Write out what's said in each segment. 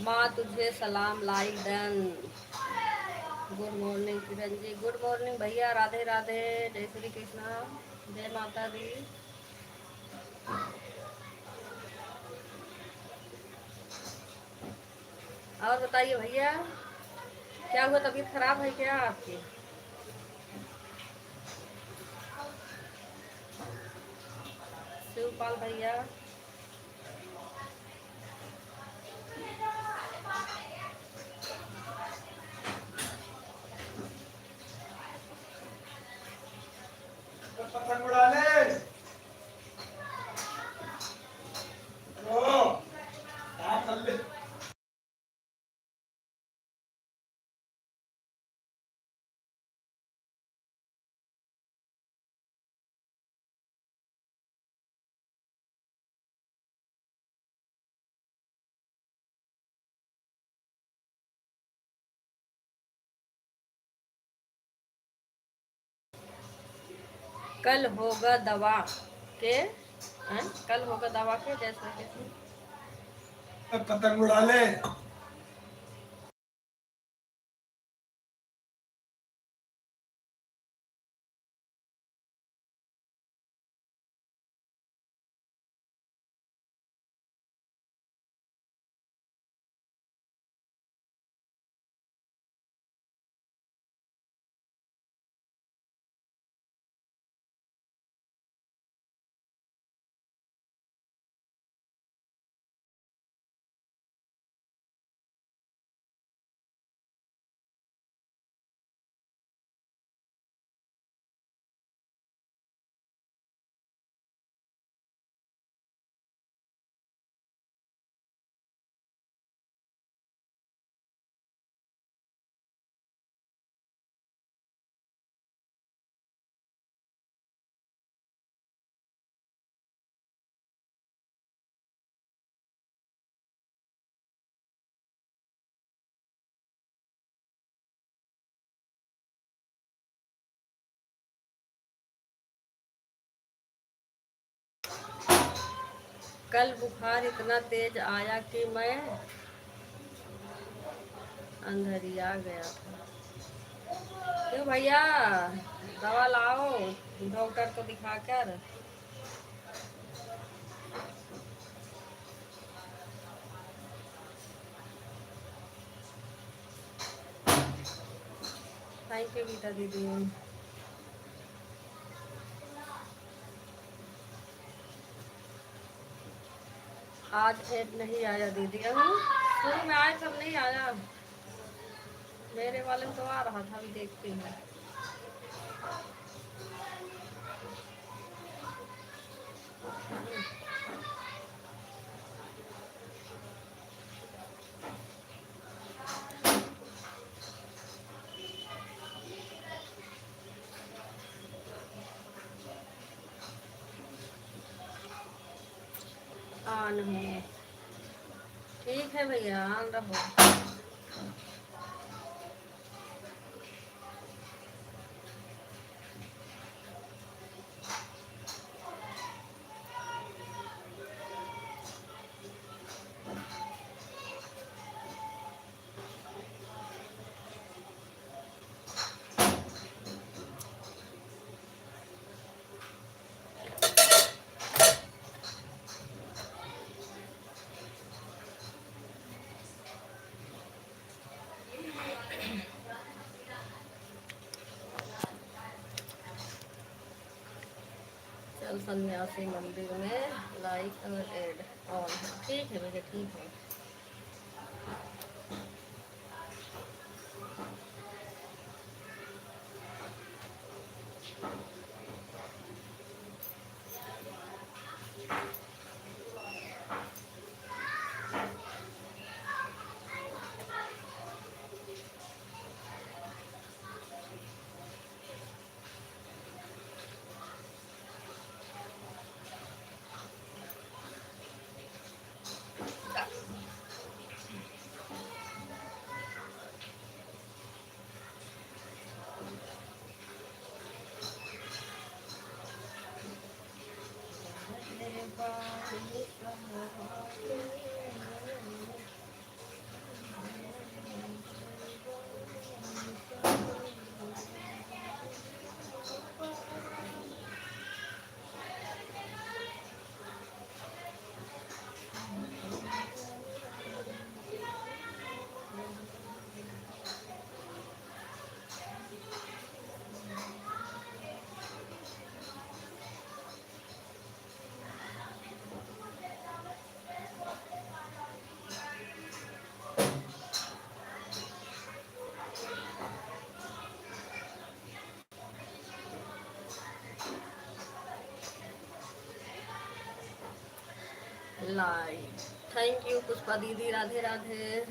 माँ तुझे सलाम like done. Good morning Kiran ji, good morning भैया, राधे राधे, जय श्री कृष्णा, जय माता दी। और बताइए भैया, क्या हुआ, तबीयत खराब है क्या आपकी? शिवपाल भैया, पतंग उड़ा ले। ओ, क्या कर ले? कल होगा दवा के हैं? कल होगा दवा के, जैसे कैसे? पतंग उड़ा ले। कल बुखार इतना तेज आया कि मैं अंधरिया गया था। क्यों भैया, दवा लाओ डॉक्टर को दिखाकर। थैंक यू गीता दीदी। आज ऐड नहीं आया दीदी, शुरू में आए तब नहीं आया, मेरे वाले में तो आ रहा था, अभी देखती हूँ। ऑन है, ठीक है भैया, ऑन रहो। चल सन्यासी मंदिर में लाइक और एड ऑन, ठीक है भैया, ठीक है। लाइक। थैंक यू पुष्पा दीदी, राधे राधे।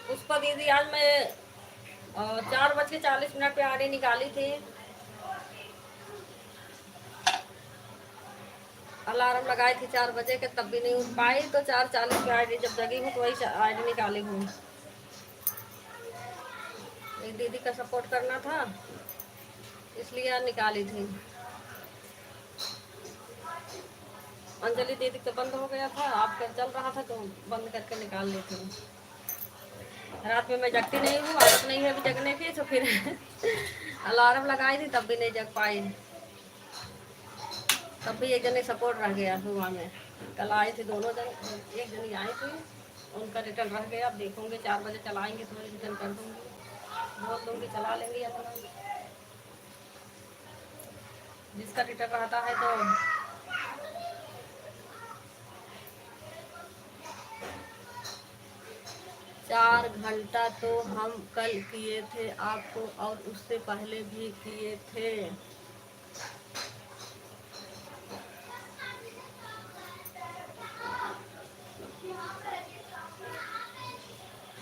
पुष्पा दीदी आज मैं 4:40 पे आड़ी निकाली थी। अलार्म लगाई थी 4 बजे के, तब भी नहीं उठ पाई, तो 4:40 पे आईडी जब जगी हूँ तो वही आईडी निकाली हूँ। एक दीदी का सपोर्ट करना था इसलिए आज निकाली थी। अंजलि दीदी तो बंद हो गया था, आपका चल रहा था तो बंद करके निकाल ली थी। रात में मैं जगती नहीं हूँ, आदत नहीं है अभी जगने की, तो फिर अलार्म लगाई थी तब भी नहीं जग पाई। तब भी एक जने सपोर्ट रह गया सुबह में। कल आई थी दोनों जन, एक जनी आई थी, उनका रिटर्न रह गया। अब देखूंगे 4 बजे चलाएंगे तो मैं रिटर्न कर दूंगी, बोल दूंगी चला लेंगी अपना। जिसका रिटर्न रहता है तो 4 घंटा तो हम कल किए थे आपको, और उससे पहले भी किए थे।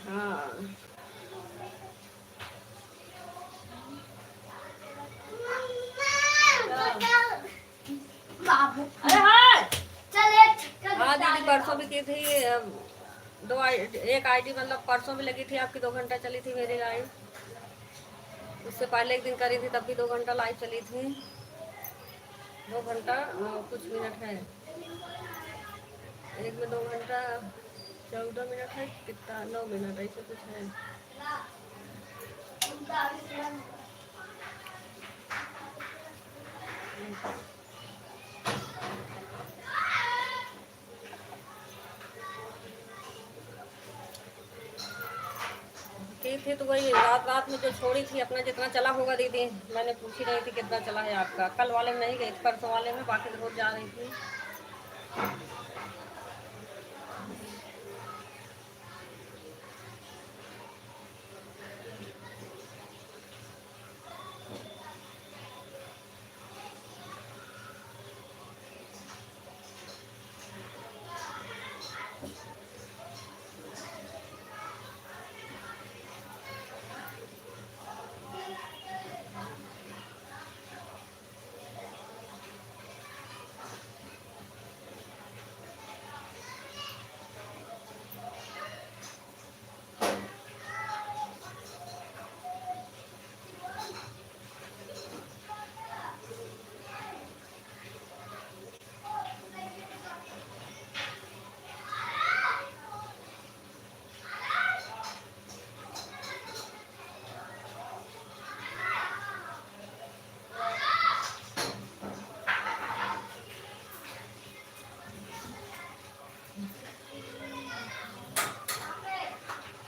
हाँ अरे हाँ हाँ दीदी परसों भी की थी। एक आईडी मतलब परसों भी लगी थी आपकी, 2 घंटा चली थी मेरी लाइव। उससे पहले एक दिन करी थी तब भी 2 घंटा लाइव चली थी। 2 घंटा कुछ मिनट है, एक में 2 घंटा 14 मिनट है, कितना 9 मिनट ऐसे कुछ है। की थी तो वही रात में जो छोड़ी थी अपना जितना चला होगा दीदी, मैंने पूछी नहीं थी कितना चला है आपका। कल वाले में नहीं गई थी, परसों वाले में, बाकी तो रोज जा रही थी।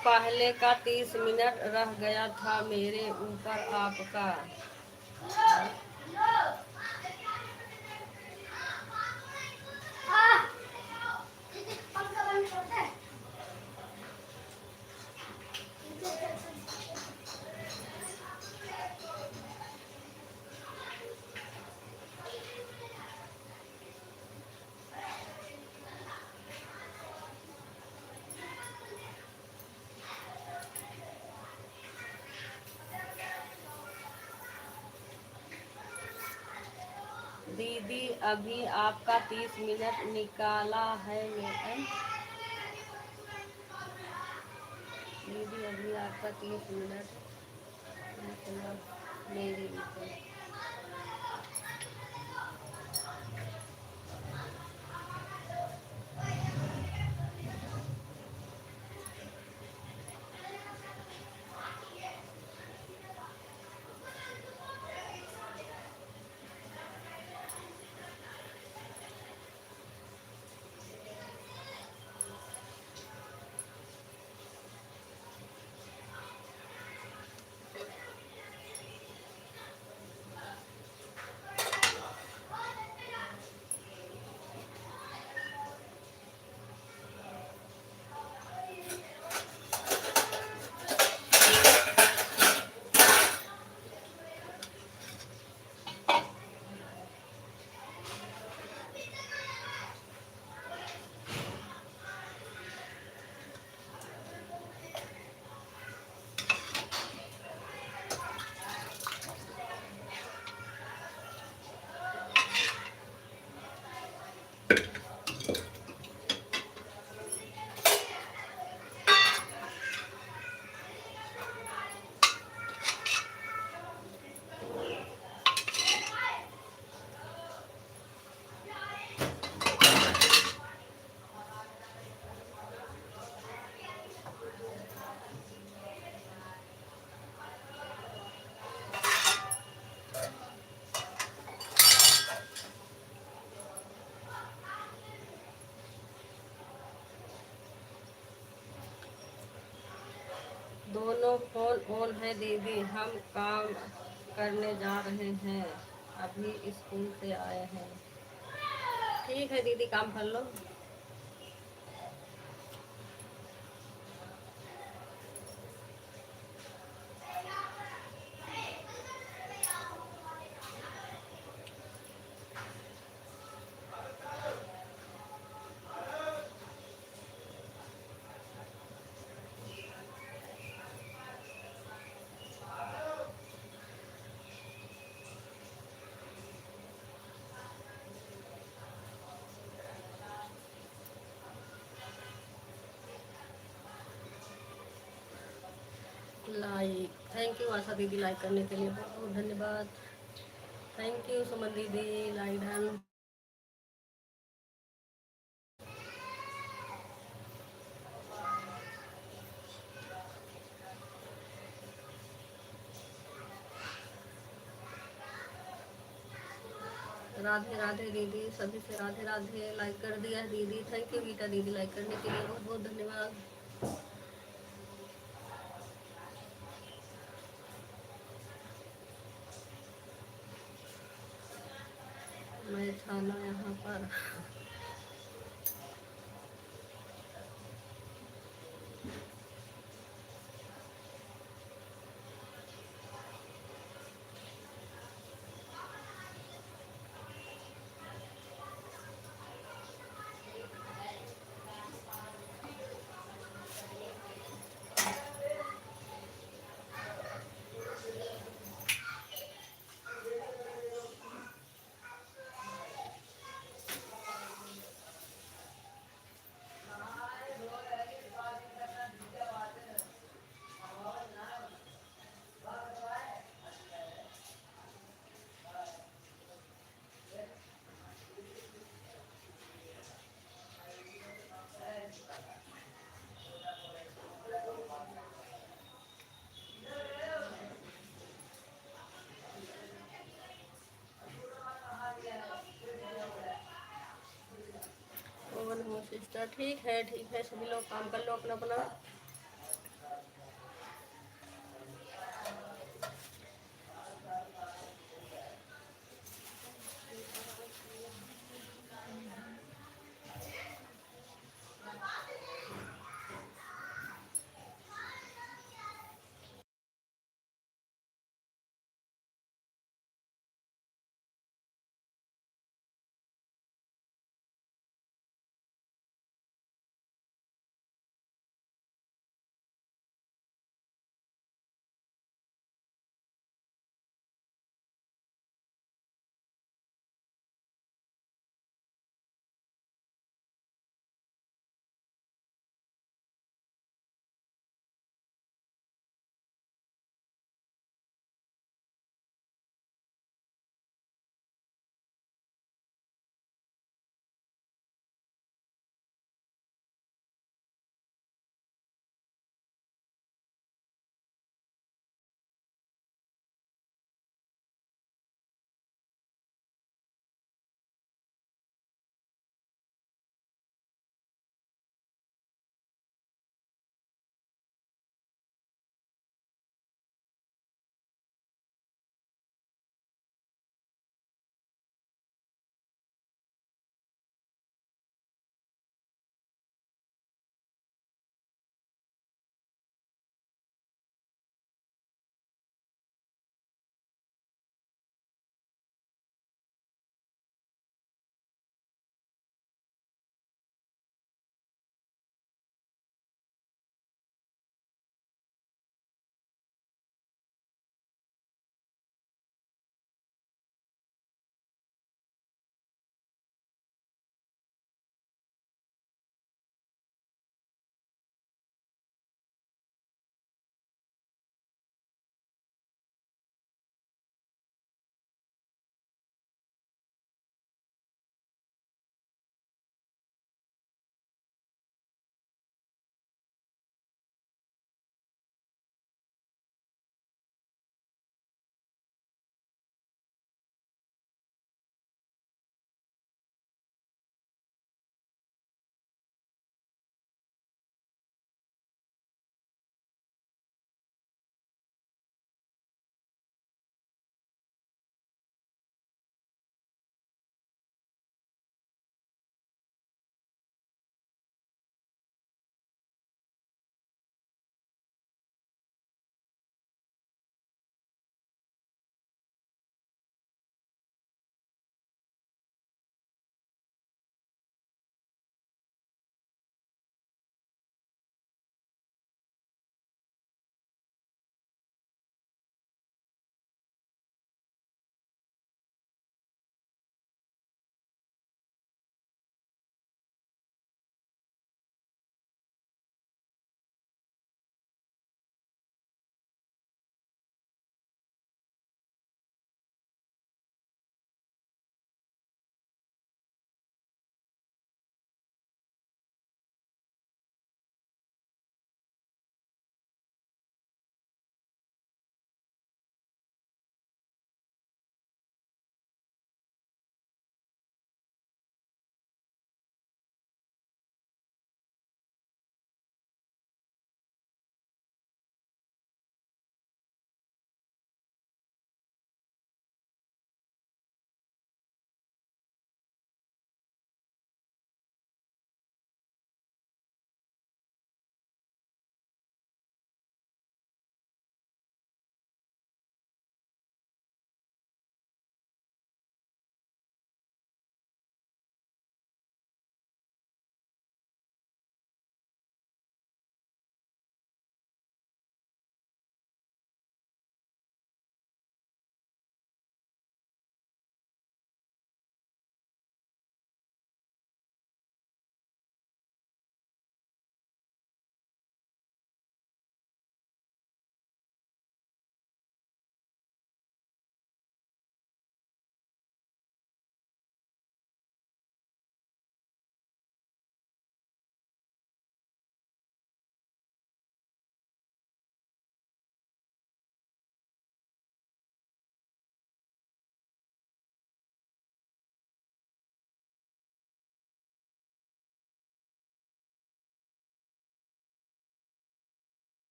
पहले का 30 मिनट रह गया था मेरे ऊपर आपका। दीदी अभी आपका 30 मिनट निकाला है दीदी अभी आपका 30 मिनट निकला मेरे ऊपर। दोनों फोन ऑन है दीदी, हम काम करने जा रहे हैं, अभी स्कूल से आए हैं। ठीक है दीदी, काम कर लो। लाइक, थैंक यू आशा दीदी, लाइक करने के लिए बहुत बहुत धन्यवाद। थैंक यू सुमन दीदी, लाइक डन। राधे राधे दीदी, सभी से राधे राधे। लाइक कर दिया है दीदी, थैंक यू गीता दीदी, लाइक करने के लिए बहुत बहुत धन्यवाद। मैं छाना यहाँ पर ओवन हो सिस्टर, ठीक है, सभी लोग काम कर लो अपना अपना।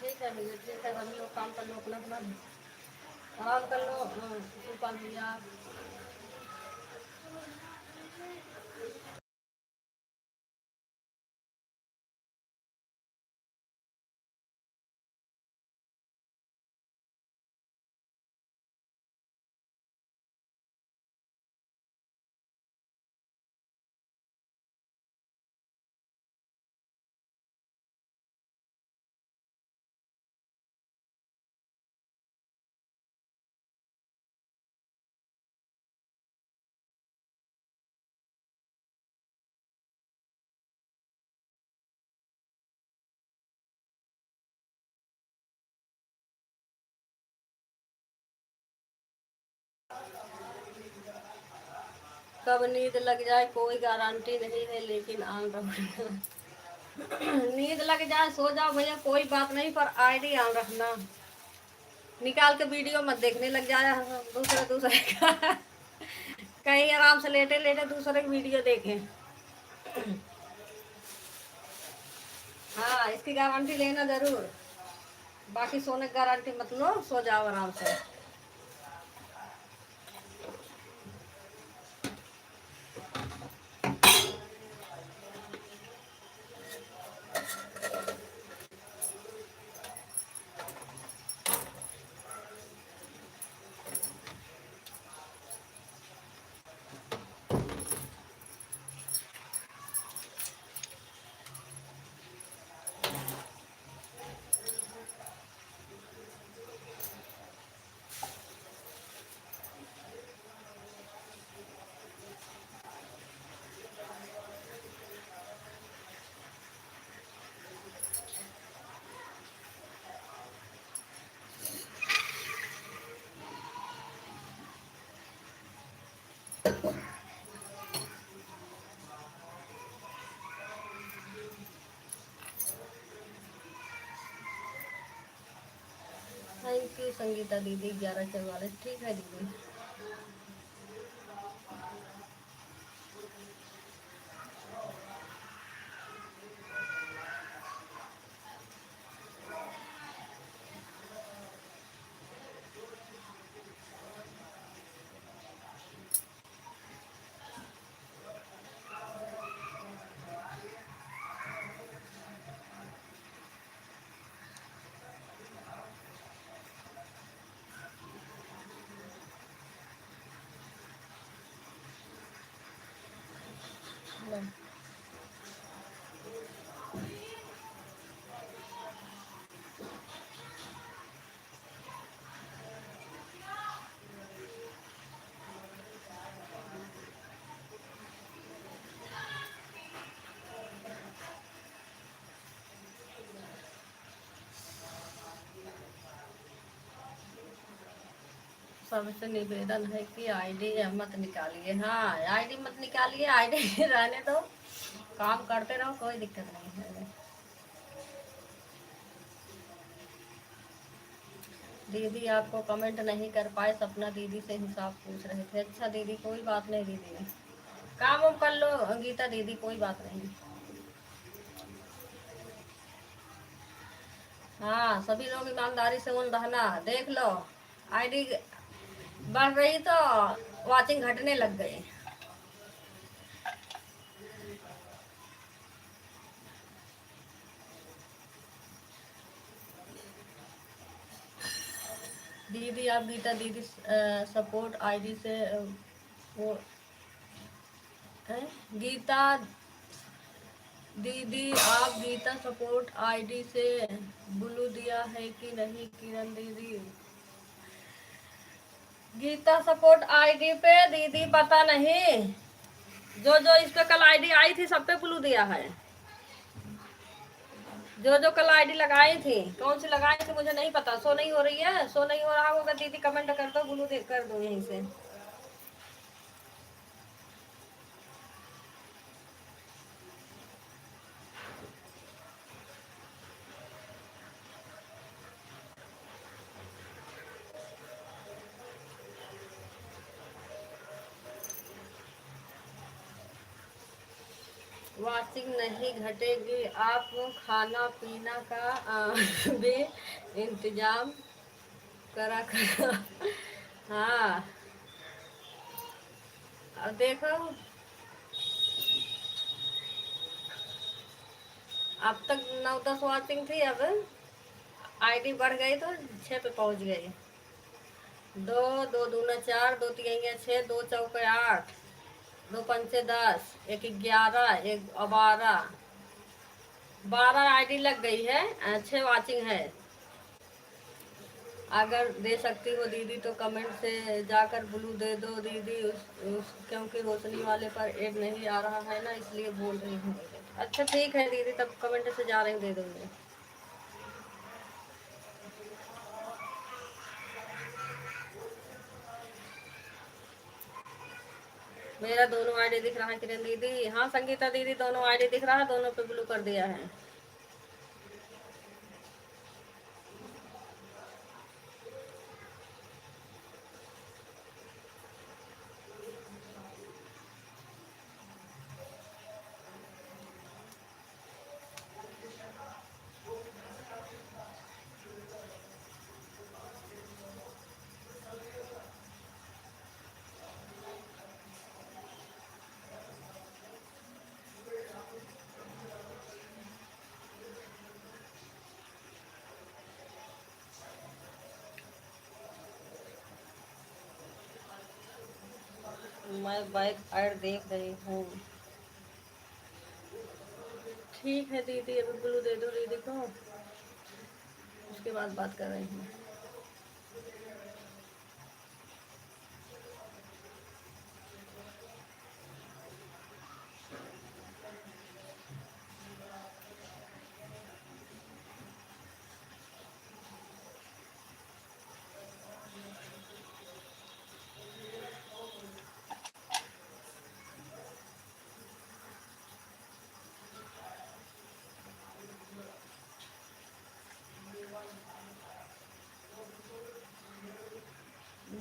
ठीक है भैया, ठीक है, सभी लोग काम कर लो अपना अपना, आराम कर लो। सुल्तान भैया कब नींद लग जाए कोई गारंटी नहीं है, लेकिन ऑन रखना। नींद लग जाए सो जाओ भैया, कोई बात नहीं, पर आईडी ऑन रखना। निकाल के वीडियो मत देखने लग जाए दूसरे दूसरे का। कहीं आराम से लेटे लेटे दूसरे की वीडियो देखें। हाँ, इसकी गारंटी लेना जरूर, बाकी सोने की गारंटी मत लो, सो जाओ आराम से। थैंक यू संगीता दीदी, 1144, ठीक है दीदी। सबसे निवेदन है कि आईडी मत निकालिए। हाँ, आईडी मत निकालिए, आईडी रहने दो, काम करते रहो, कोई दिक्कत नहीं है। दीदी आपको कमेंट नहीं कर पाए, सपना दीदी से हिसाब पूछ रहे थे। अच्छा दीदी, कोई बात नहीं दीदी, काम वाम कर लो गीता दीदी, कोई बात नहीं। हाँ, सभी लोग ईमानदारी से उन रहना। देख लो, आईडी बढ़ रही तो वाचिंग घटने लग गई। दीदी आप गीता दीदी सपोर्ट आईडी से वो है? गीता दीदी आप गीता सपोर्ट आईडी से ब्लू दिया है कि नहीं? किरण दीदी, गीता सपोर्ट आईडी पे दीदी पता नहीं, जो जो इस पे कल आईडी आई थी सब पे ब्लू दिया है। जो जो कल आईडी लगाई थी, कौन सी लगाई थी मुझे नहीं पता। शो नहीं हो रही है, शो नहीं हो रहा होगा दीदी, कमेंट कर दो, ब्लू कर दो यहीं से। वाचिंग नहीं घटेगी, आप खाना पीना का भी इंतजाम करा करा। हाँ, अब देखो, अब तक 9-10 वाचिंग थी, अब आईडी बढ़ गई तो 6 पे पहुंच गई। दो, दो दूना 4, दो तिहैया 6, दो चौके 8, दो पंचे 10, एक 11, एक 12, 12 आईडी लग गई है, 6 वाचिंग है। अगर दे सकती हो दीदी तो कमेंट से जाकर ब्लू दे दो दीदी, क्योंकि रोशनी वाले पर ऐड नहीं आ रहा है ना, इसलिए बोल रही हूँ। अच्छा ठीक है दीदी, तब कमेंट से जा रही हूँ, दे दूँगी। मेरा दोनों आईडी दिख रहा है किरण दीदी? हाँ संगीता दीदी, दोनों आईडी दिख रहा है, दोनों पे ब्लू कर दिया है। मैं बैक ऐड देख रही हूँ। ठीक है दीदी, अभी ब्लू दे दो दीदी को, उसके बाद बात कर रही हूँ।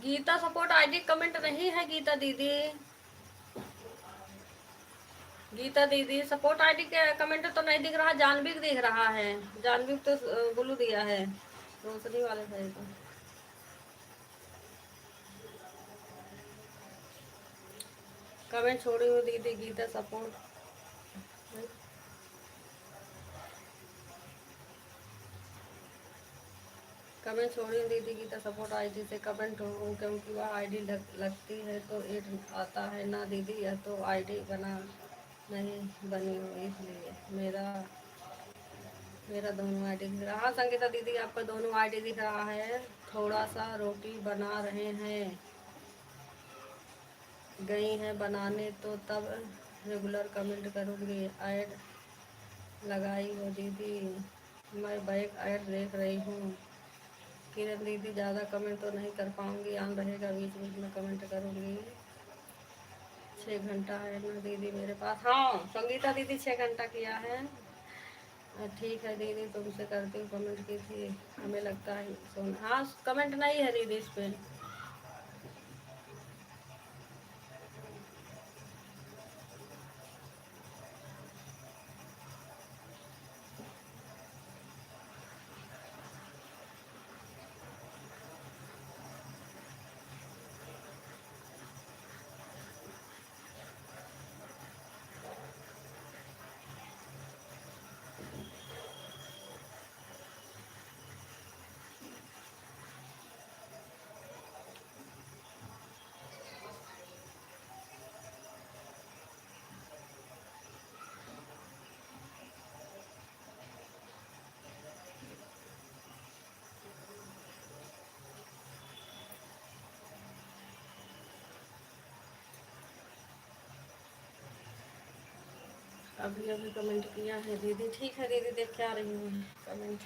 गीता सपोर्ट आईडी कमेंट नहीं है गीता दीदी। गीता दीदी सपोर्ट आईडी के कमेंट तो नहीं दिख रहा, जानवी दिख रहा है। जानवी तो ब्लू दिया है रोशनी वाले साइड को। कमेंट छोड़ी हूँ दीदी, गीता सपोर्ट। कमेंट छोड़ी हूँ दीदी, गीता सपोर्ट आईडी से कमेंट हो, क्योंकि वह आईडी लगती है तो एड आता है ना दीदी, यह तो आईडी बना नहीं बनी हो, इसलिए मेरा मेरा दोनों आईडी दिख रहा। हाँ संगीता दीदी, आपका दोनों आईडी दिख रहा है। थोड़ा सा रोटी बना रहे हैं, गई हैं बनाने तो तब रेगुलर कमेंट करूँगी। ऐड लगाई हो दीदी, मैं बैक ऐड देख रही हूँ। किरण दीदी ज़्यादा कमेंट तो नहीं कर पाऊँगी, ऑन रहेगा, बीच बीच में कमेंट करूँगी। 6 घंटा है ना दीदी मेरे पास। हाँ संगीता दीदी 6 घंटा किया है। ठीक है दीदी, तुमसे करती हूँ, कमेंट की थी, हमें लगता है सुन। हाँ कमेंट नहीं है दीदी इस पर। अभी अभी कमेंट किया है दीदी। ठीक है दीदी, देख के आ रही हूँ कमेंट।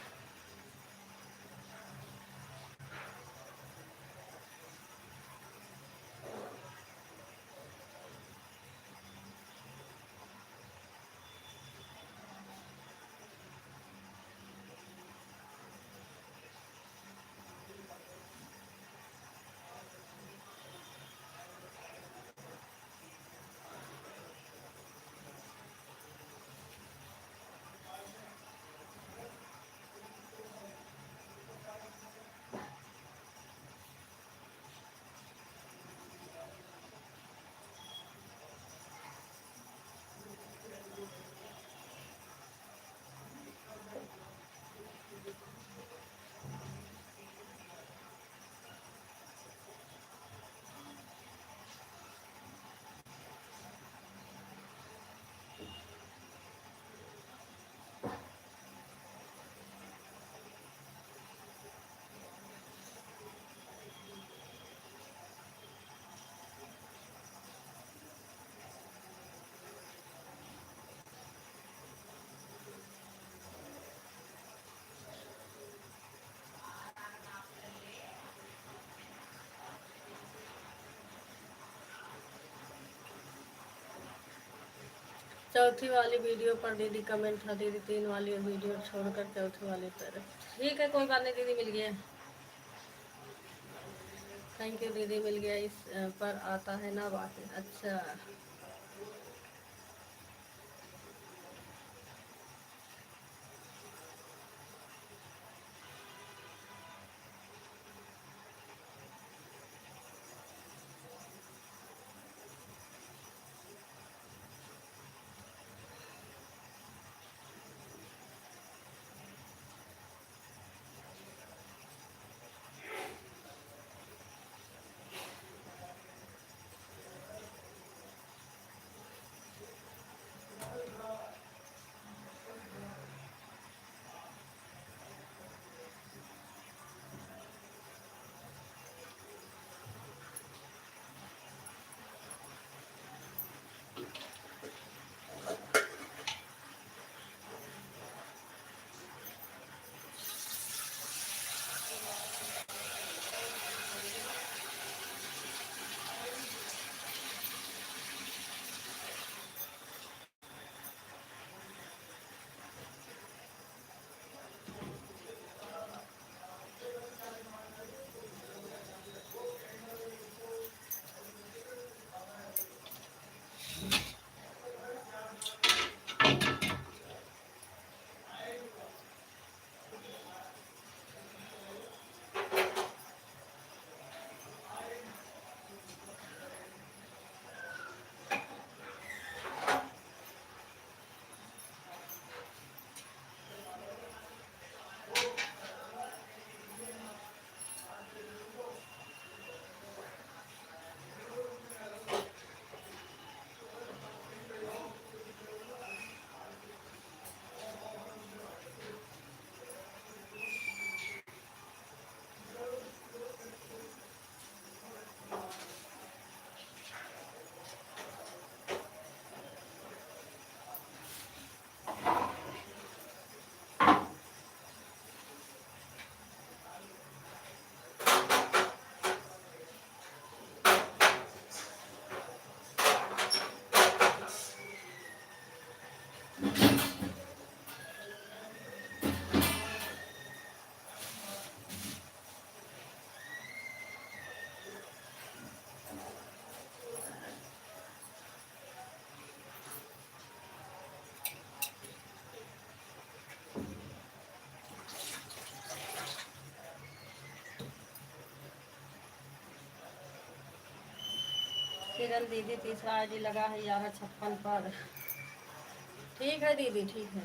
चौथी वाली वीडियो पर दीदी कमेंट था दीदी, 3 वाली वीडियो छोड़कर चौथी वाली पर। ठीक है, कोई बात नहीं दीदी, मिल गया। थैंक यू दीदी, मिल गया। इस पर आता है ना बात। अच्छा, किरण दीदी तीसरा आईडी लगा है 1156 पर। ठीक है दीदी, ठीक है।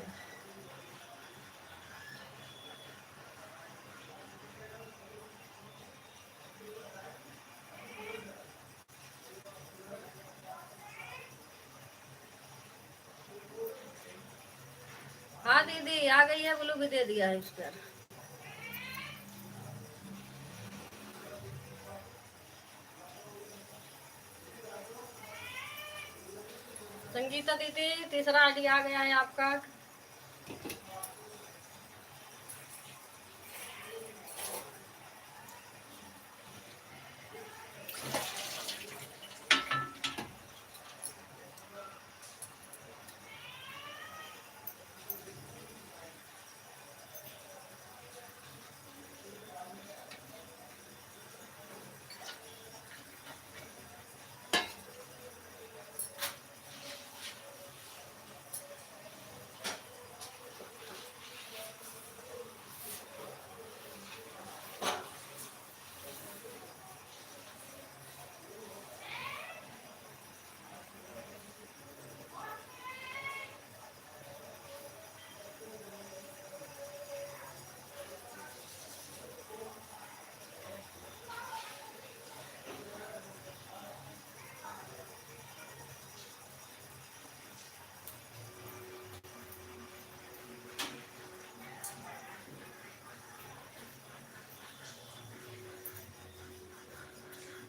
हाँ दीदी, आ गई है, ब्लू भी दे दिया है इस पर। संगीता दीदी, तीसरा आईडी आ गया है आपका।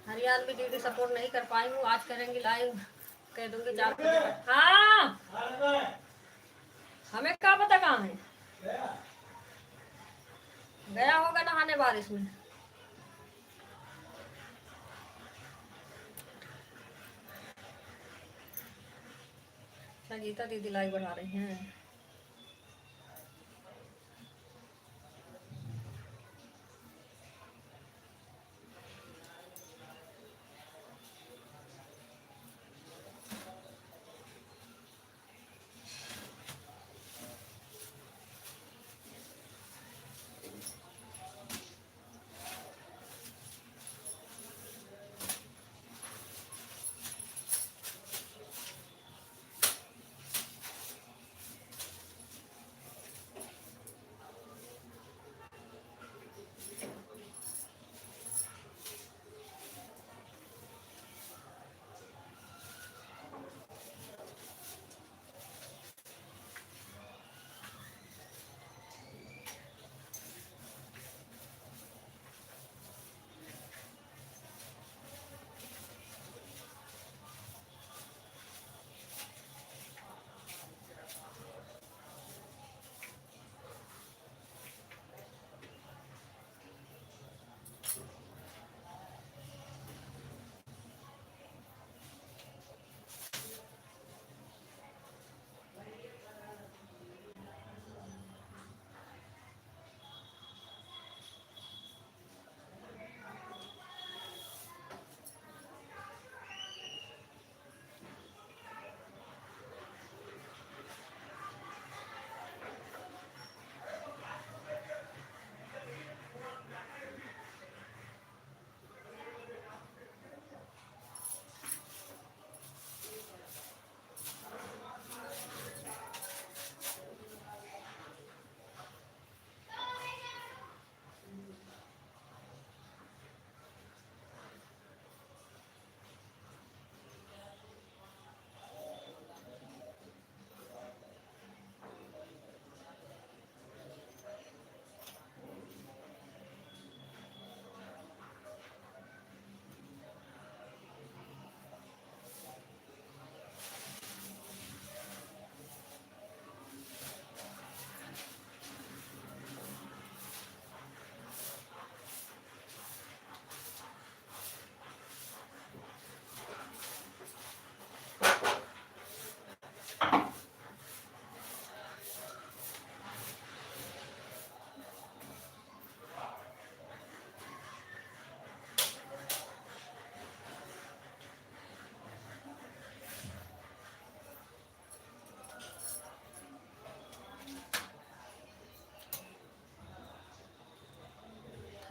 हरियाणवी दीदी सपोर्ट नहीं कर पाई हूँ, आज करेंगी लाइव, कह दूंगी 4 बजे तक। हाँ, हमें क्या पता कहाँ है। गया होगा नहाने बारिश में। संगीता दीदी लाइव बढ़ा रही हैं।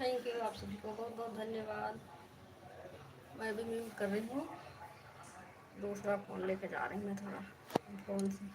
थैंक यू, आप सभी को बहुत बहुत धन्यवाद। मैं भी म्यूट कर रही हूँ, दूसरा फ़ोन लेके जा रही हूँ मैं थोड़ा फ़ोन से।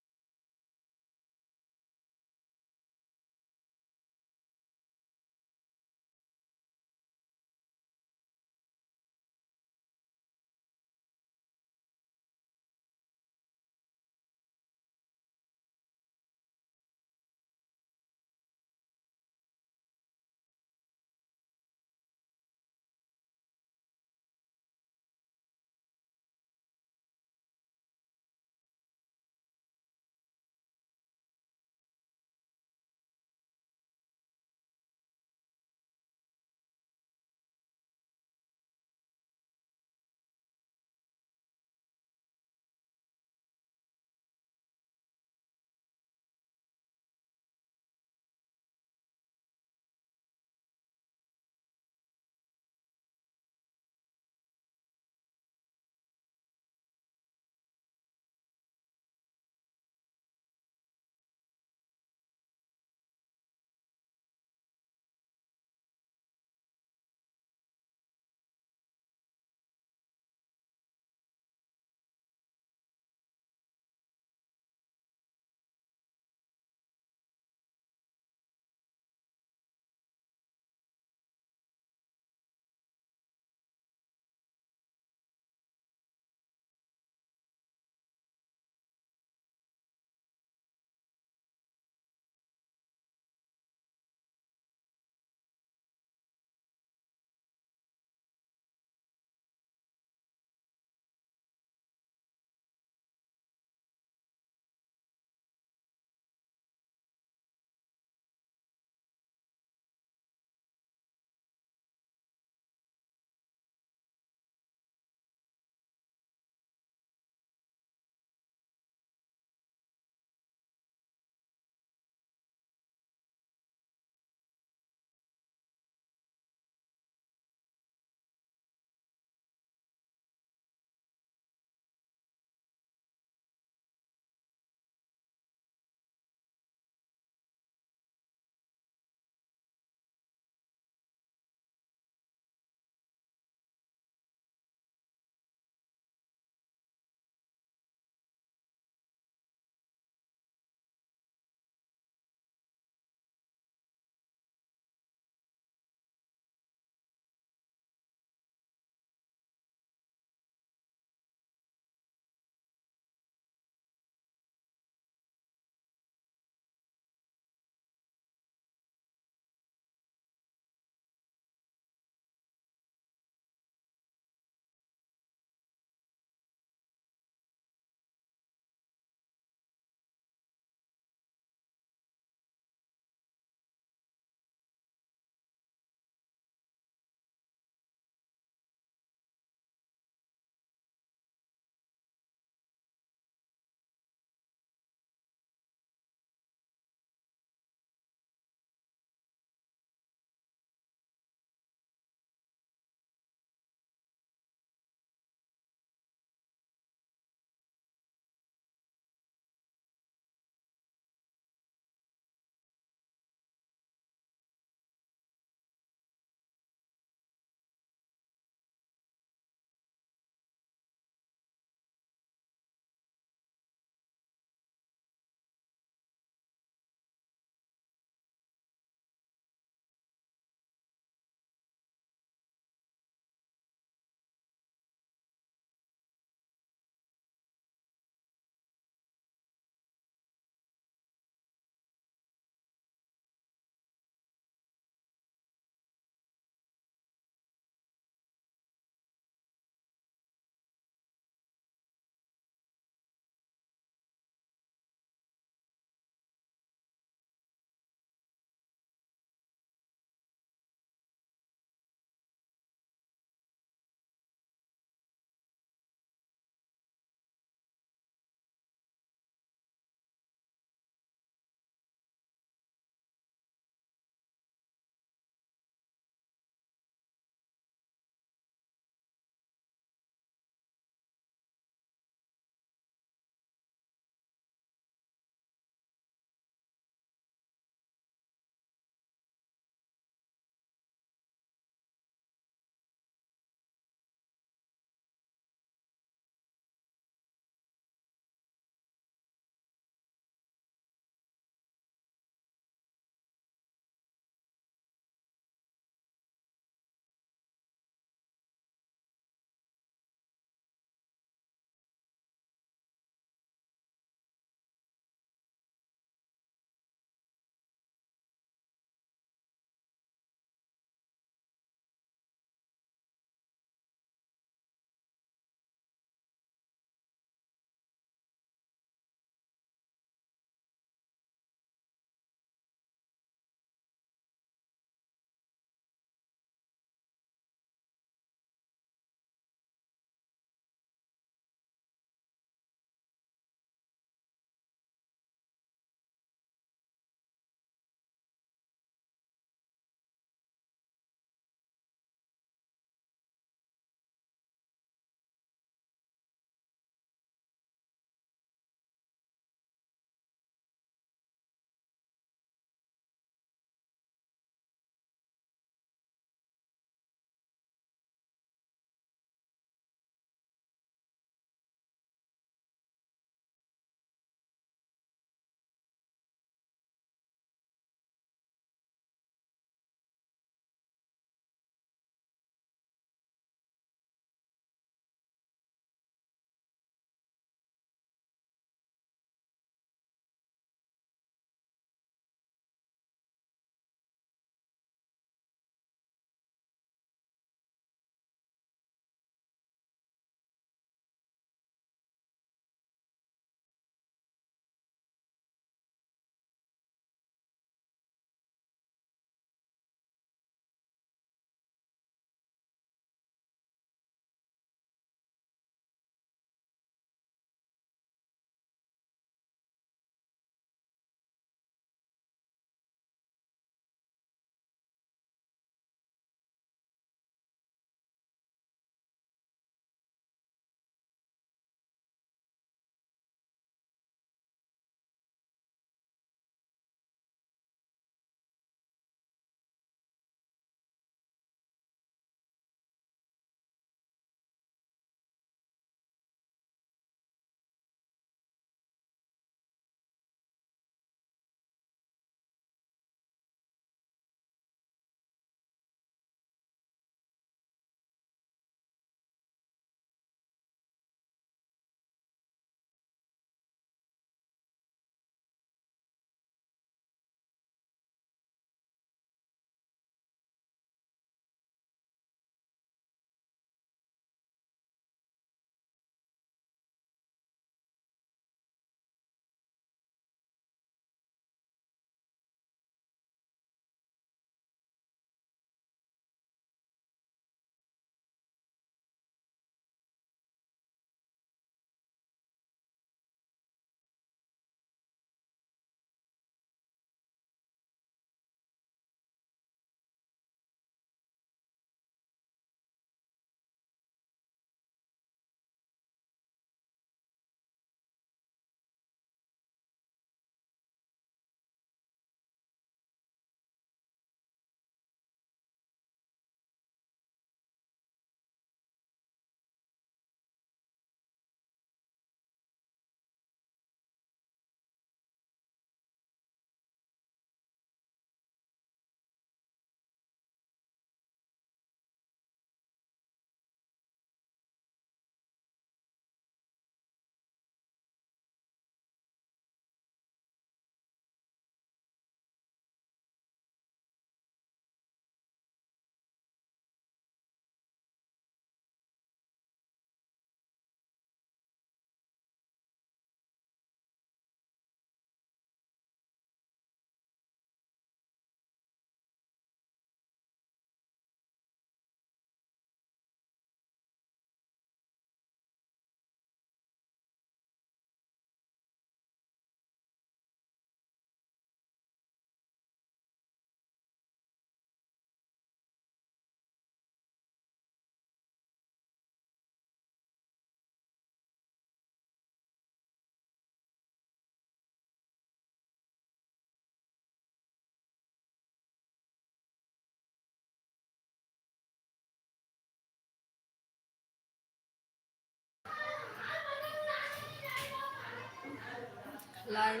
लाइव।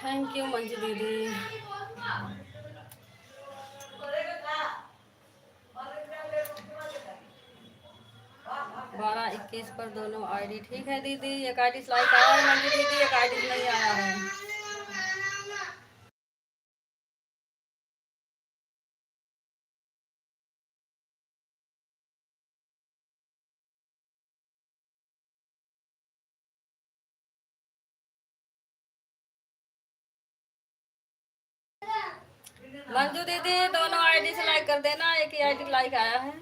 थैंक यू मंजू दीदी। 12-21 पर दोनों आईडी ठीक है दीदी। एक आईडी लाइक आया है मंजू दीदी, एक आईडी नहीं आया है। मंजू दीदी दोनों आईडी से लाइक कर देना, एक ही आईडी लाइक आया है।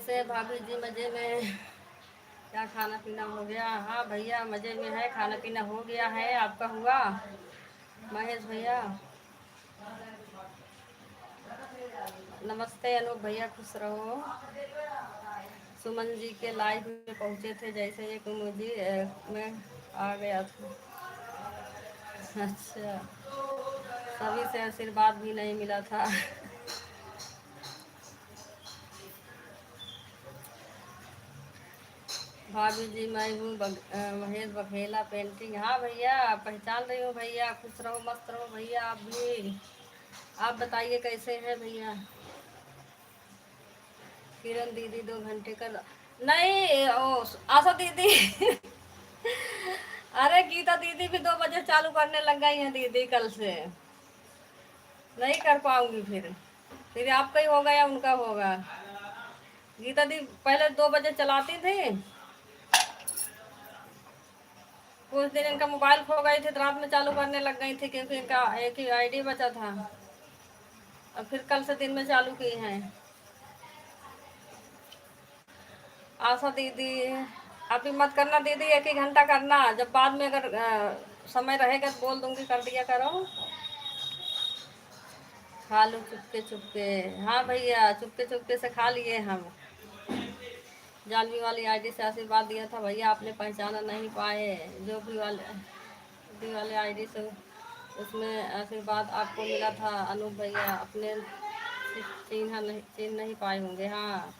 कैसे है भाभी जी? मज़े में? क्या खाना पीना हो गया? हाँ भैया मज़े में है, खाना पीना हो गया है। आपका हुआ महेश भैया? नमस्ते अनूप भैया, खुश रहो। सुमन जी के लाइव में पहुँचे थे, जैसे एक मुझे में आ गया था। अच्छा, सभी से आशीर्वाद भी नहीं मिला था। भाभी जी मैं हूँ महेश बघेला पेंटिंग। हाँ भैया पहचान रही हूँ भैया, खुश रहो मस्त रहो भैया। आप भी, आप बताइए कैसे हैं भैया? किरण दीदी 2 घंटे का नहीं, ओ आशा दीदी। अरे गीता दीदी भी 2 बजे चालू करने लग गई हैं दीदी, कल से नहीं कर पाऊंगी। फिर आपका ही होगा या उनका होगा? गीता दी पहले 2 बजे चलाती थी, कुछ दिन इनका मोबाइल खो गई थी तो रात में चालू करने लग गई थी, क्योंकि इनका एक ही आईडी बचा था। और फिर कल से दिन में चालू की हैं। आशा दीदी आप भी मत करना दीदी, 1 ही घंटा करना, जब बाद में अगर समय रहेगा तो बोल दूंगी, कर दिया करो। खा लो चुपके चुपके। हाँ भैया चुपके चुपके से खा लिए हम। जालवी वाली आईडी से आशीर्वाद दिया था भैया, आपने पहचाना नहीं पाए। जो भी वाले आईडी से उसमें आशीर्वाद आपको मिला था अनूप भैया, अपने चिन्ह नहीं पाए होंगे। हाँ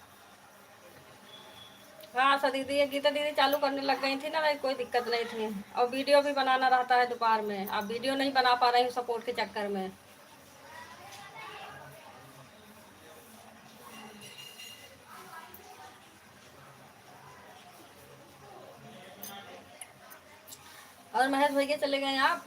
हाँ सर दीदी, ये गीता दीदी चालू करने लग गई थी ना, भाई कोई दिक्कत नहीं थी। और वीडियो भी बनाना रहता है दोपहर में, आप वीडियो नहीं बना पा रही हूँ सपोर्ट के चक्कर में। और महेश भैया चले गए आप?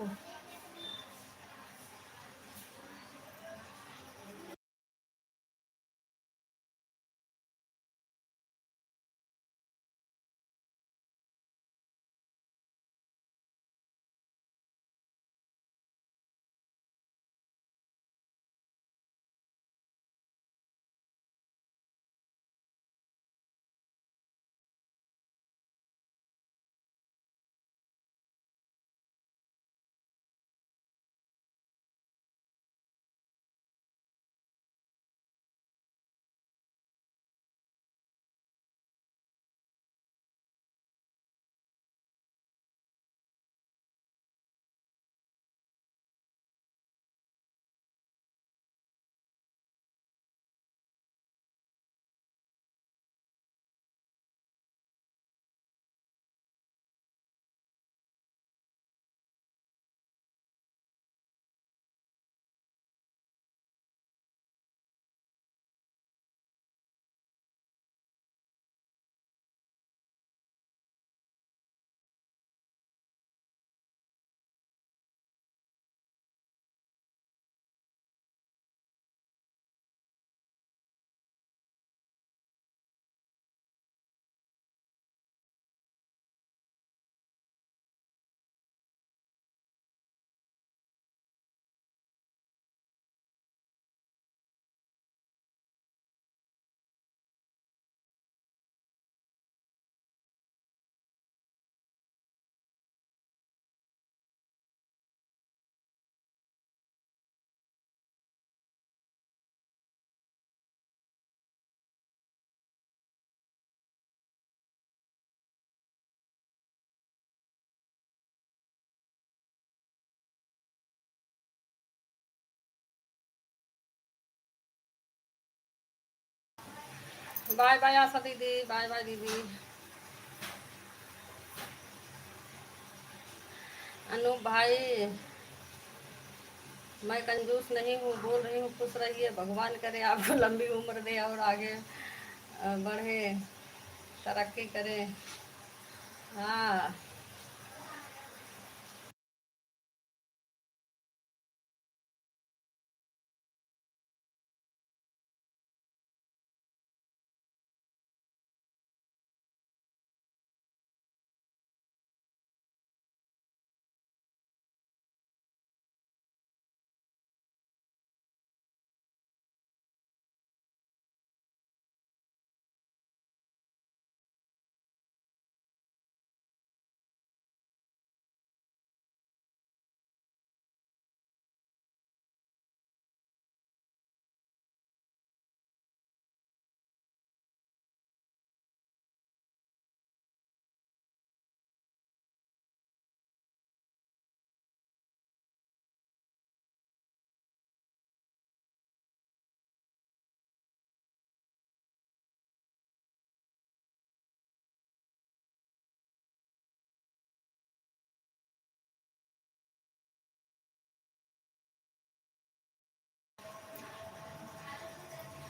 बाय बाय आशा दीदी, बाय बाय दीदी। अनूप भाई मैं कंजूस नहीं हूँ, बोल रही हूँ खुश रहिए, भगवान करे आपको लंबी उम्र दे और आगे बढ़े, तरक्की करें। हाँ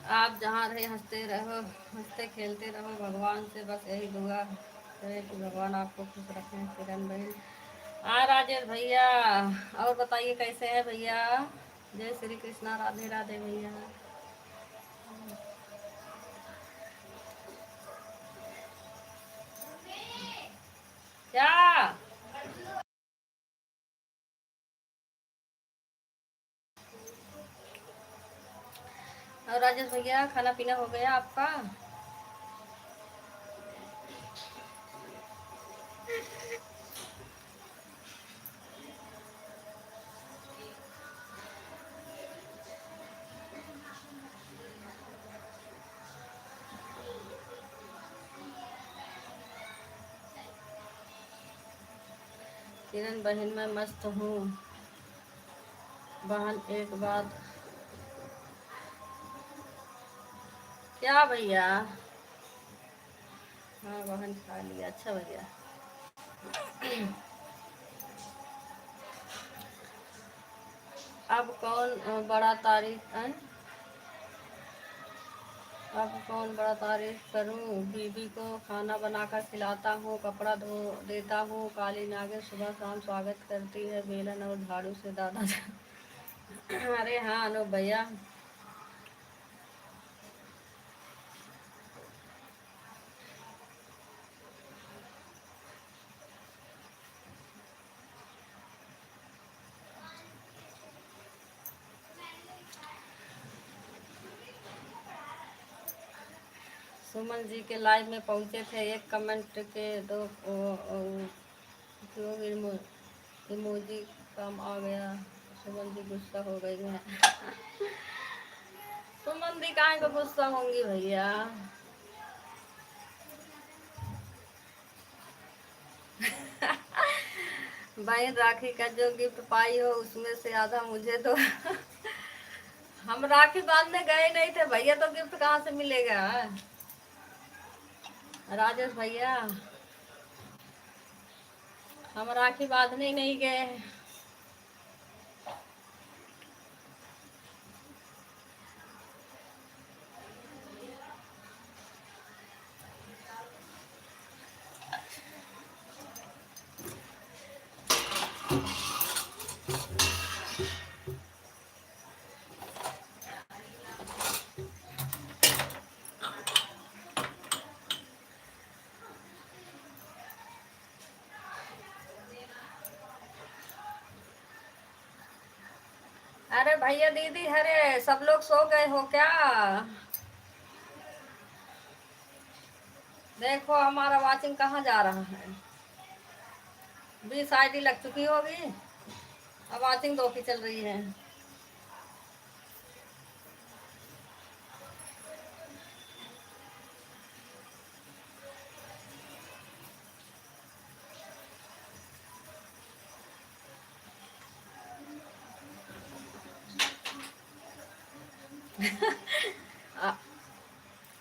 आप जहाँ रहे हंसते रहो, हंसते खेलते रहो, भगवान से बस यही दुआ है कि भगवान आपको खुश रखें। किरण बहन, हाँ राजेश भैया, और बताइए कैसे हैं भैया? जय श्री कृष्णा, राधे राधे भैया। क्या? और राजेश भैया, खाना पीना हो गया आपका? किरण बहन, मैं मस्त हूँ बहन। एक बात, क्या भैया? हाँ बहन, खा लिया। अच्छा भैया, अब कौन बड़ा तारीफ है? अब कौन बड़ा तारीफ करूं? बीबी को खाना बनाकर खिलाता हूँ, कपड़ा धो देता हूँ, काली नागिन सुबह शाम स्वागत करती है बेलन और झाड़ू से दादा। अरे हाँ अनूप भैया, सुमन जी के लाइव में पहुंचे थे, एक कमेंट के दो उपयोग इमोजी कम आ गया। सुमन जी गुस्सा हो गई है। सुमन जी काहे को गुस्सा होंगी भैया? बहन राखी का जो गिफ्ट पाई हो उसमें से आधा मुझे दो। हम राखी बांधने गए नहीं थे भैया, तो गिफ्ट कहाँ से मिलेगा? राजेश भैया, हम राखी बांधने ही नहीं गए। अरे भैया दीदी, अरे सब लोग सो गए हो क्या? देखो हमारा वाचिंग कहाँ जा रहा है। 20 आईडी लग चुकी होगी, अब वाचिंग 2 की चल रही है। आ,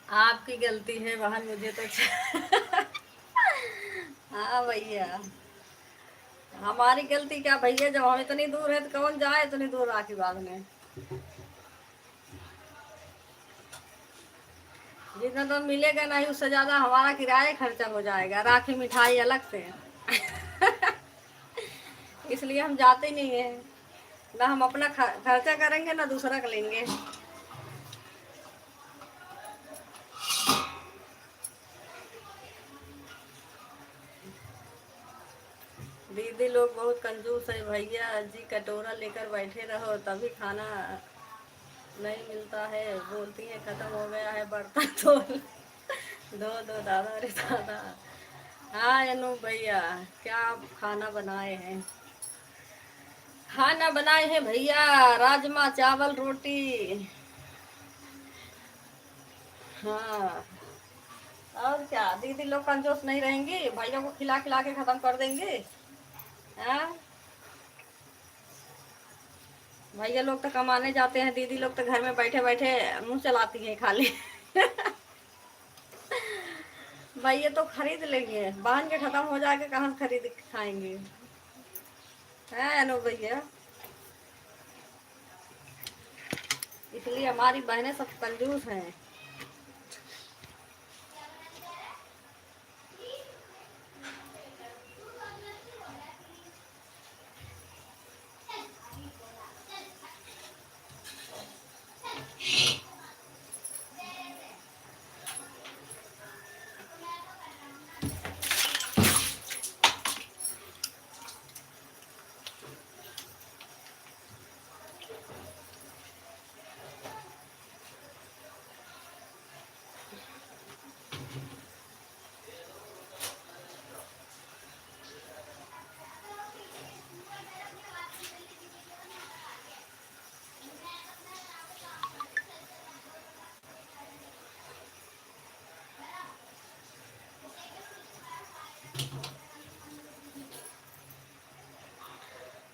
आपकी गलती है बहन, मुझे तो हाँ भैया, हमारी गलती क्या भैया? जब हम इतनी दूर है तो कौन जाए इतनी दूर राखी बांधने? जितना तो मिलेगा नहीं, उससे ज्यादा हमारा किराया खर्चा हो जाएगा, राखी मिठाई अलग से। इसलिए हम जाते नहीं है ना, हम अपना खर्चा करेंगे ना दूसरा का लेंगे। दीदी लोग बहुत कंजूस है भैया जी, कटोरा लेकर बैठे रहो तभी खाना नहीं मिलता है, बोलती है खत्म हो गया है बर्तन धो दो दो दादा रे दादा। हाँ अनु भैया, क्या आप खाना बनाए हैं? खाना बनाए हैं भैया, राजमा चावल रोटी। हाँ, और क्या? दीदी लोग कंजूस नहीं रहेंगी, भाइयों को खिला खिला के खत्म कर देंगे। हाँ, भैया लोग तो कमाने जाते हैं, दीदी लोग तो घर में बैठे बैठे मुंह चलाती हैं खाली। भैया तो खरीद लेंगे, बहन के खत्म हो जाएगा कहाँ से खरीद के खाएंगे? है अनु भैया? इसलिए हमारी बहनें सब कंजूस हैं।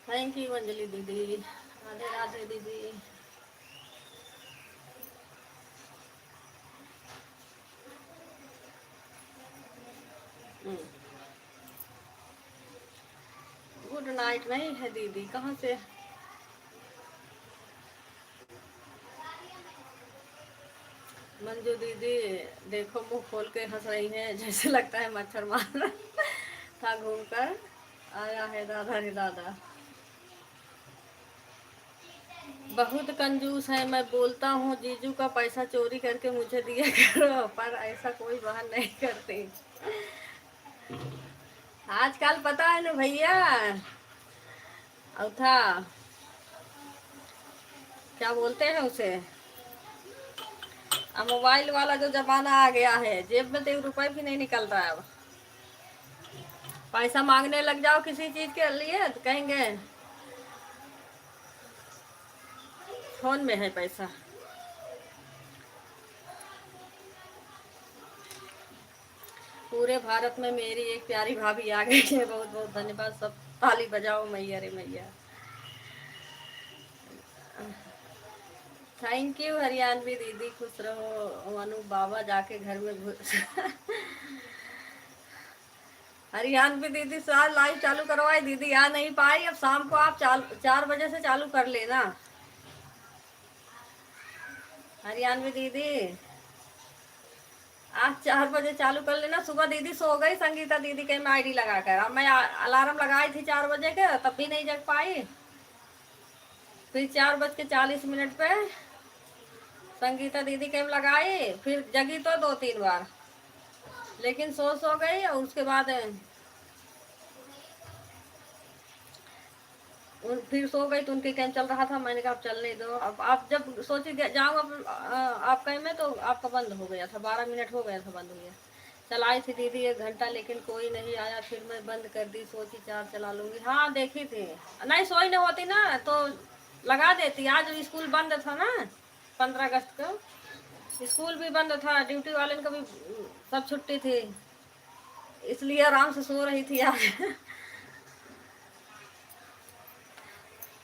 थैंक यू अंजलि दीदी, राधे राधे दीदी। गुड नाइट नहीं है दीदी, कहाँ से? मंजू दीदी देखो मुंह खोल के हंस रही हैं, जैसे लगता है मच्छर मार था घूम कर आया है दादा रे दादा। बहुत कंजूस है, मैं बोलता हूँ जीजू का पैसा चोरी करके मुझे दिया करो, पर ऐसा कोई बहन नहीं करती। आजकल पता है ना भैया, और था क्या बोलते हैं उसे, अब मोबाइल वाला जो जमाना आ गया है, जेब में तो 1 रुपए भी नहीं निकल रहा है। अब पैसा मांगने लग जाओ किसी चीज के लिए तो कहेंगे फोन में है पैसा। पूरे भारत में मेरी एक प्यारी भाभी आ गई है, बहुत बहुत धन्यवाद। सब ताली बजाओ मैया रे मैया। थैंक यू हरियाणवी दीदी, खुश रहो। मनु बाबा जाके घर में घुस हरियाणवी दीदी साल लाइव चालू करवाई, दीदी आ नहीं पाई। अब शाम को आप 4 बजे से चालू कर लेना हरियाणवी दीदी। आज 4 बजे चालू कर लेना। सुबह दीदी सो गई संगीता दीदी के में आईडी लगाकर, अब मैं अलार्म लगाई थी 4 बजे के, तब भी नहीं जग पाई। फिर 4:40 पे संगीता दीदी के में लगाई, फिर जगी तो 2-3 बार, लेकिन सो गई। और उसके बाद फिर सो गई तो उनके कैम चल रहा था, मैंने कहा अब चलने दो। अब आप जब सोची जाऊँ अब आप कहीं में, तो आपका बंद हो गया था, 12 मिनट हो गया था बंद हुआ। चलाई थी दीदी 1 घंटा, लेकिन कोई नहीं आया, फिर मैं बंद कर दी, सोची 4 चला लूँगी। हाँ देखी थी, नहीं सोई नहीं होती ना तो लगा देती। आज स्कूल बंद था ना, 15 अगस्त को स्कूल भी बंद था, ड्यूटी वाले का भी सब छुट्टी थी, इसलिए आराम से सो रही थी आज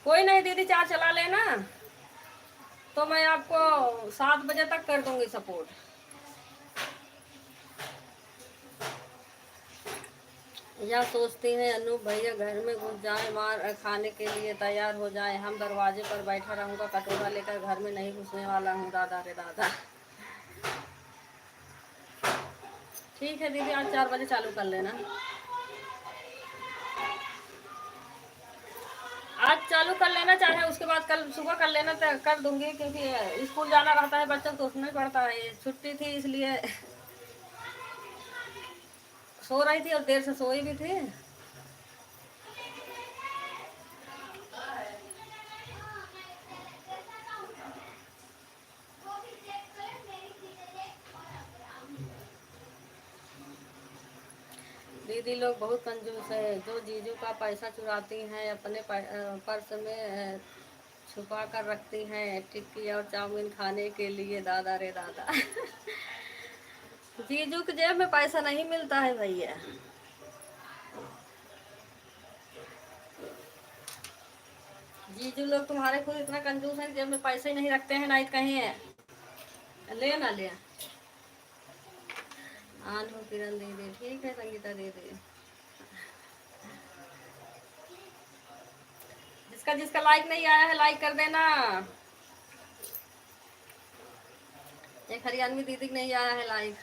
कोई नहीं दीदी, 4 चला लेना तो मैं आपको 7 बजे तक कर दूंगी सपोर्ट। या सोचती हैं अनूप भैया घर में घुस जाए, मार खाने के लिए तैयार हो जाए, हम दरवाजे पर बैठा रहूंगा कटोरा लेकर, घर में नहीं घुसने वाला हूँ दादा रे दादा। ठीक है दीदी, आज 4 बजे चालू कर लेना। आज चालू कर लेना, चाहे उसके बाद कल सुबह कर लेना, तो कर दूंगी, क्योंकि स्कूल जाना रहता है बच्चों को, उसमें पड़ता है। छुट्टी थी इसलिए सो रही थी, और देर से सोई भी थी। दीदी लोग बहुत कंजूस है, जो जीजू का पैसा चुराती हैं, अपने पर्स में छुपा कर रखती हैं, टिक्की और चाउमीन खाने के लिए दादा रे दादा जीजू के जेब में पैसा नहीं मिलता है भैया। जीजू लोग तुम्हारे खुद इतना कंजूस हैं, जेब में पैसे ही नहीं रखते हैं, नहीं कहीं है ले ना ले। आन हो किरण दीदी, ठीक है संगीता दीदी। जिसका जिसका लाइक नहीं आया है लाइक कर देना। एक हरियाणवी दीदी नहीं आया है लाइव।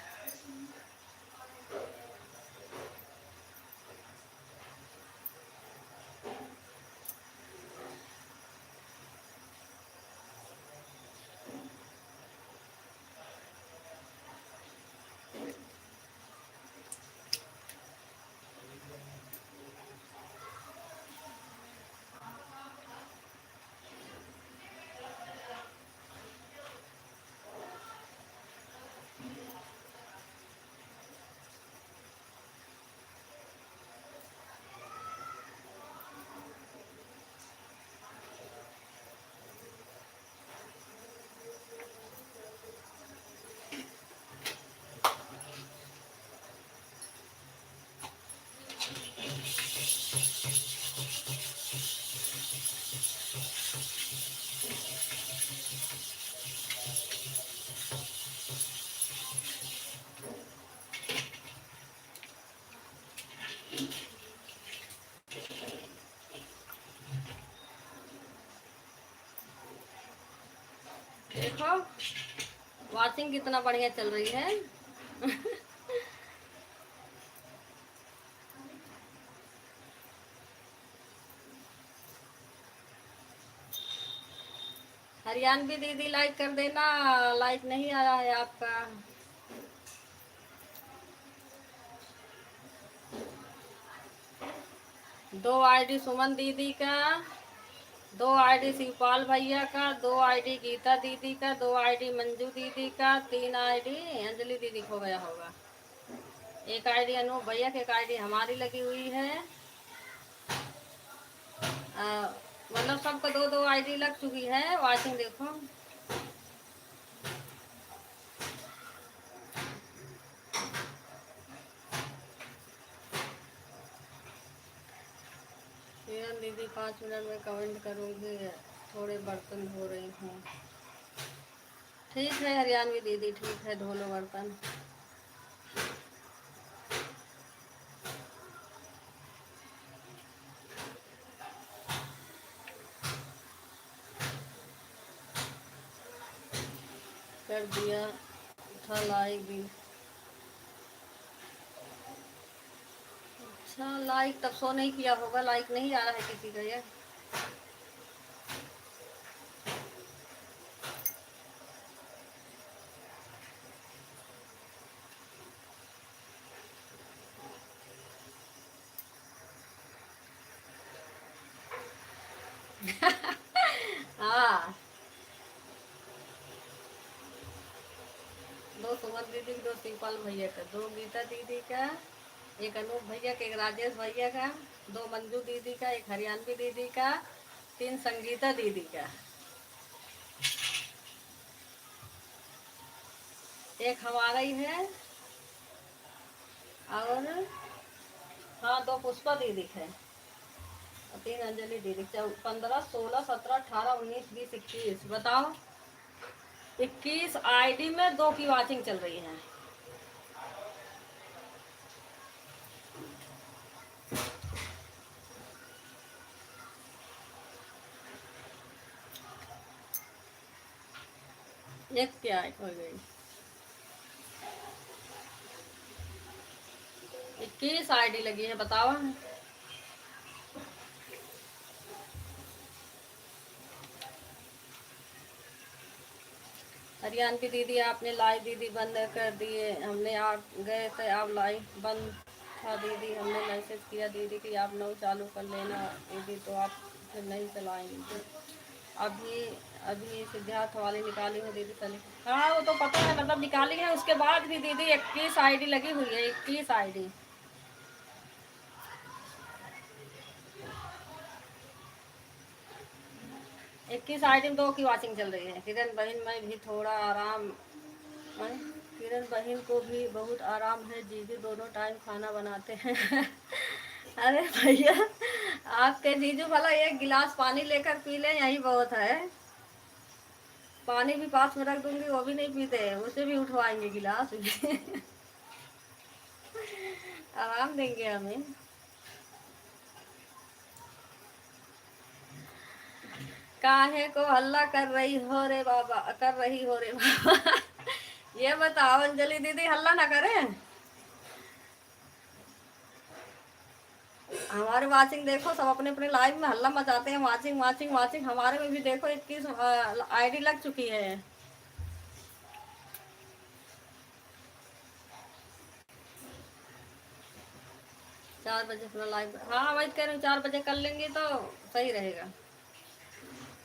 देखो वॉचिंग कितना बढ़िया चल रही है। हरियाणवी दीदी लाइक कर देना, लाइक नहीं आया है आपका। दो आईडी सुमन दीदी का, दो आईडी शिवपाल भैया का, दो आईडी गीता दीदी का, दो आईडी मंजू दीदी का, 3 आईडी अंजलि दीदी को गया होगा, एक आईडी अनूप भैया की, एक आईडी हमारी लगी हुई है। मतलब सबको दो दो आईडी लग चुकी है। वॉचिंग देखो किरण दीदी 5 मिनट में कमेंट करूँगी, थोड़े बर्तन धो रही हूँ। ठीक है हरियाणवी दीदी, ठीक है, धो लो बर्तन। कर दिया था लाइक भी। अच्छा लाइक तब सो नहीं किया होगा, लाइक नहीं आ रहा है किसी का ये। हाँ, दो सुमन दीदी, दो शिवपाल भैया का, दो गीता दीदी का, एक अनूप भैया का, एक राजेश भैया का, दो मंजू दीदी का, एक हरियाणवी दीदी का, 3 संगीता दीदी का, एक हमारा ही है, और हाँ 2 पुष्पा दीदी है, और 3 अंजलि दीदी। 15 16 17 18 19 20 21, बताओ 21 आईडी में 2 की वॉचिंग चल रही है। एक क्या हो गई, 21 आईडी लगी है, बताओ। हरियाणवी दीदी आपने लाइव दीदी बंद कर दिए, हमने आ गए थे, आप लाइव बंद था दीदी, हमने मैसेज किया दीदी कि आप नौ चालू कर लेना दीदी, तो आप फिर नहीं चलाएंगे। अभी अभी सिद्धार्थ वाली निकाली है दीदी चली। हाँ वो तो पता है, मतलब निकाली है, उसके बाद भी दीदी 21 आईडी लगी हुई है, 21 आईडी। 21 आईडी में 2 की वॉचिंग चल रही है। किरण बहन में भी थोड़ा आराम, किरण बहन को भी बहुत आराम है, जीजू दोनों टाइम खाना बनाते हैं। अरे भैया आपके जीजू भला 1 गिलास पानी लेकर पी ले, यही बहुत है। पानी भी पास में रख दूंगी वो भी नहीं पीते, उसे भी उठवाएंगे गिलास। आराम देंगे हमें। काहे को हल्ला कर रही हो रे बाबा, कर रही हो रे बाबा। ये बताओ अंजलि दीदी हल्ला ना करे। हमारे वाचिंग देखो सब अपने अपने लाइव में हल्ला मचाते हैं, वाचिंग वाचिंग वाचिंग। हमारे में भी देखो 21 आईडी लग चुकी है। 4 बजे अपना लाइव, हाँ वही कह रही हूँ, 4 बजे कर लेंगे तो सही रहेगा।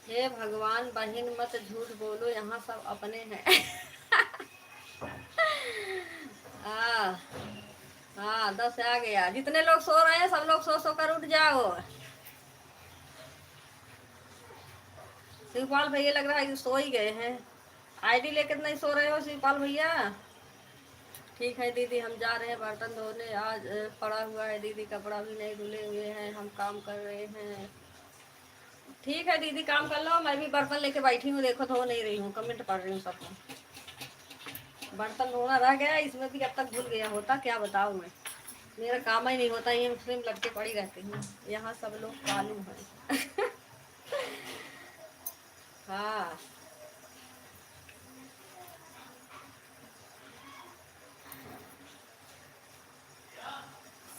हे भगवान बहन मत झूठ बोलो, यहाँ सब अपने हैं। हाँ हाँ, 10 आ गया। जितने लोग सो रहे हैं सब लोग सो सो कर उठ जाओ। शिवपाल भैया लग रहा है कि सो ही गए हैं। आईडी लेकर नहीं सो रहे हो शिवपाल भैया? ठीक है दीदी, हम जा रहे हैं बर्तन धोने। आज पड़ा हुआ है दीदी, कपड़ा भी नहीं धुले हुए हैं, हम काम कर रहे हैं। ठीक है दीदी, काम कर लो, मैं भी बर्तन लेके बैठी हूँ। देखो धो नहीं रही हूँ, कमेंट पढ़ रही हूँ सबको। बर्तन धोना रह गया, इसमें भी अब तक भूल गया होता, क्या बताऊँ मैं। मेरा काम ही नहीं होता, ये मुस्लिम लड़के पड़ी रहती हूँ। यहाँ सब लोग कालू हैं। हाँ,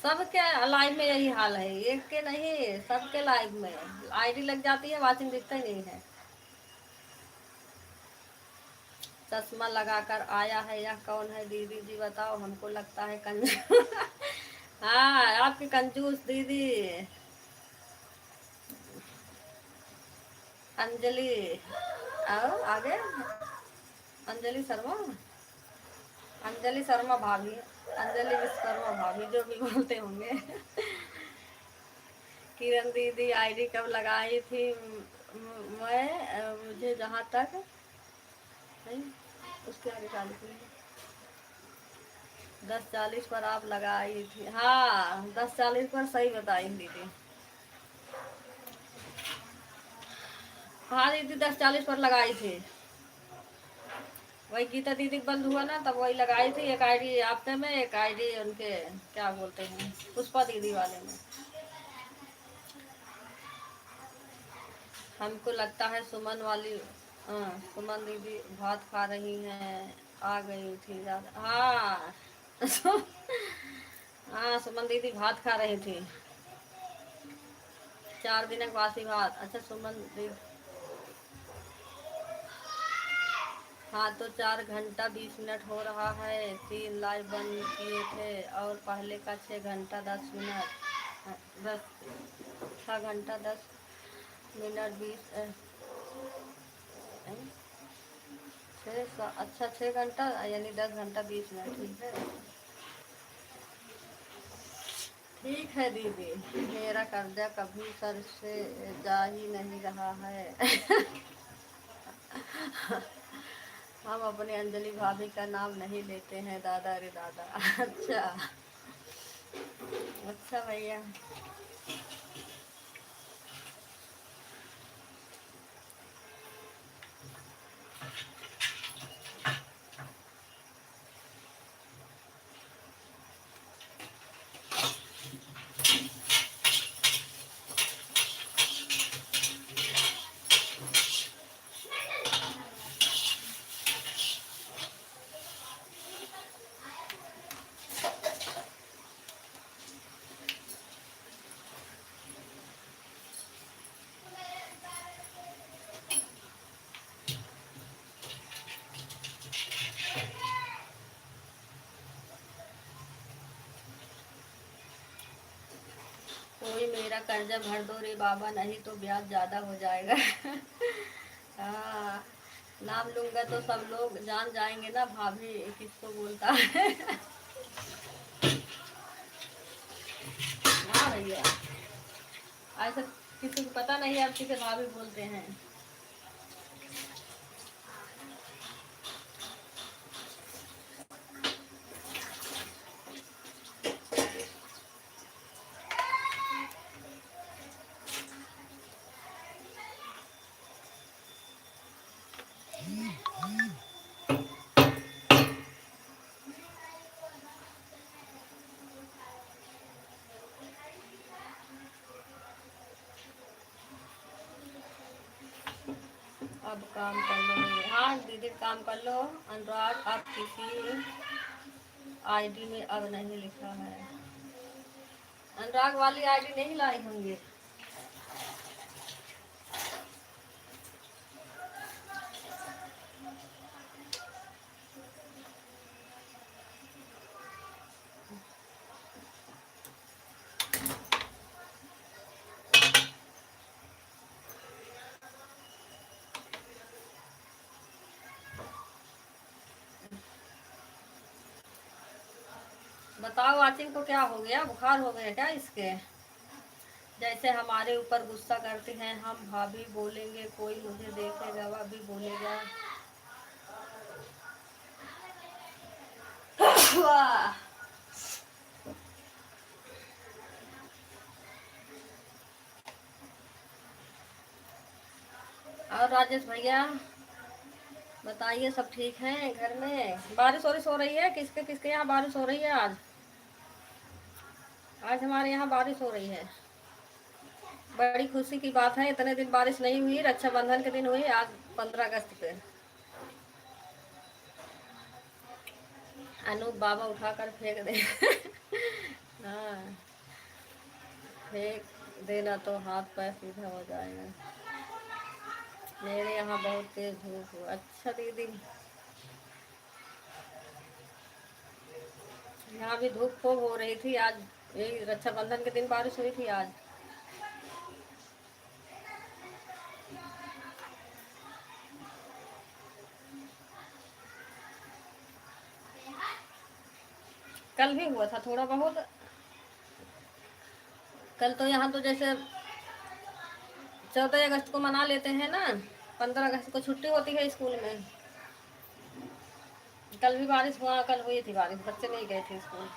सबके लाइव में यही हाल है, एक के नहीं सबके लाइव में आईडी लग जाती है, वाचिंग दिखता ही नहीं है। चश्मा लगाकर आया है, यह कौन है दीदी जी बताओ, हमको लगता है कंजूस। हाँ आपकी कंजूस दीदी अंजलि। आओ आगे, अंजलि शर्मा, अंजलि शर्मा भाभी, अंजलि विश्वकर्मा भाभी, जो भी बोलते होंगे। किरण दीदी आईडी कब लगाई थी? मैं मुझे जहाँ तक नहीं, उसके आगे चालू की 10:40 पर आप लगाई थी। हाँ 10:40 पर सही बताई दीदी। हाँ दीदी 10:40 पर लगाई थी। वही गीता दीदी बंद हुआ ना, तब वही लगाई थी। एक आईडी आपके में, एक आईडी उनके क्या बोलते हैं पुष्पा दीदी वाले में। हमको लगता है सुमन वाली, हाँ सुमन दीदी भात खा रही हैं, आ गई थी ज़्यादा। हाँ। हाँ सुमन दीदी भात खा रही थी, 4 दिन बासी भात। अच्छा सुमन दीदी, हाँ तो 4 घंटा 20 मिनट हो रहा है। 3 लाइव बंद किए थे और पहले का 6 घंटा 10 मिनट, 6 घंटा 10 मिनट 20 अच्छा 6 घंटा यानी 10 घंटा 20 मिनट। ठीक है, ठीक है दीदी, मेरा कर्जा कभी सर से जा ही नहीं रहा है। हम अपने अंजलि भाभी का नाम नहीं लेते हैं दादा रे दादा। अच्छा अच्छा भैया। कोई मेरा कर्जा भर दो रे बाबा, नहीं तो ब्याज ज़्यादा हो जाएगा। हाँ नाम लूंगा तो सब लोग जान जाएंगे ना भाभी किसको बोलता है। हाँ भैया, ऐसा किसी को पता नहीं है आप किसे भाभी बोलते हैं। अब काम कर लो मेरे। हाँ दीदी काम कर लो। अनुराग आप किसी आईडी में अब नहीं लिखा है। अनुराग वाली आईडी नहीं लाई होंगी। बताओ आचिन को क्या हो गया, बुखार हो गया क्या इसके? जैसे हमारे ऊपर गुस्सा करते हैं, हम भाभी बोलेंगे, कोई मुझे देखेगा वह भी बोलेगा। वाह। और राजेश भैया बताइए, सब ठीक है घर में? बारिश वारिश हो रही है? किसके किसके यहाँ बारिश हो रही है आज? आज हमारे यहाँ बारिश हो रही है। बड़ी खुशी की बात है, इतने दिन बारिश नहीं हुई, रक्षाबंधन के दिन हुई, आज 15 अगस्त पे। अनूप बाबा उठाकर फेंक दे। हाँ फेंक देना तो हाथ पैर सीधा हो जाएगा। मेरे यहाँ बहुत तेज धूप हो। अच्छा दीदी, यहाँ भी धूप खूब हो रही थी आज। यही रक्षाबंधन के दिन बारिश हुई थी आज। कल भी हुआ था थोड़ा बहुत। कल तो यहाँ तो जैसे 14 अगस्त को मना लेते हैं ना, 15 अगस्त को छुट्टी होती है स्कूल में। कल भी बारिश हुआ, कल हुई थी बारिश, बच्चे नहीं गए थे स्कूल।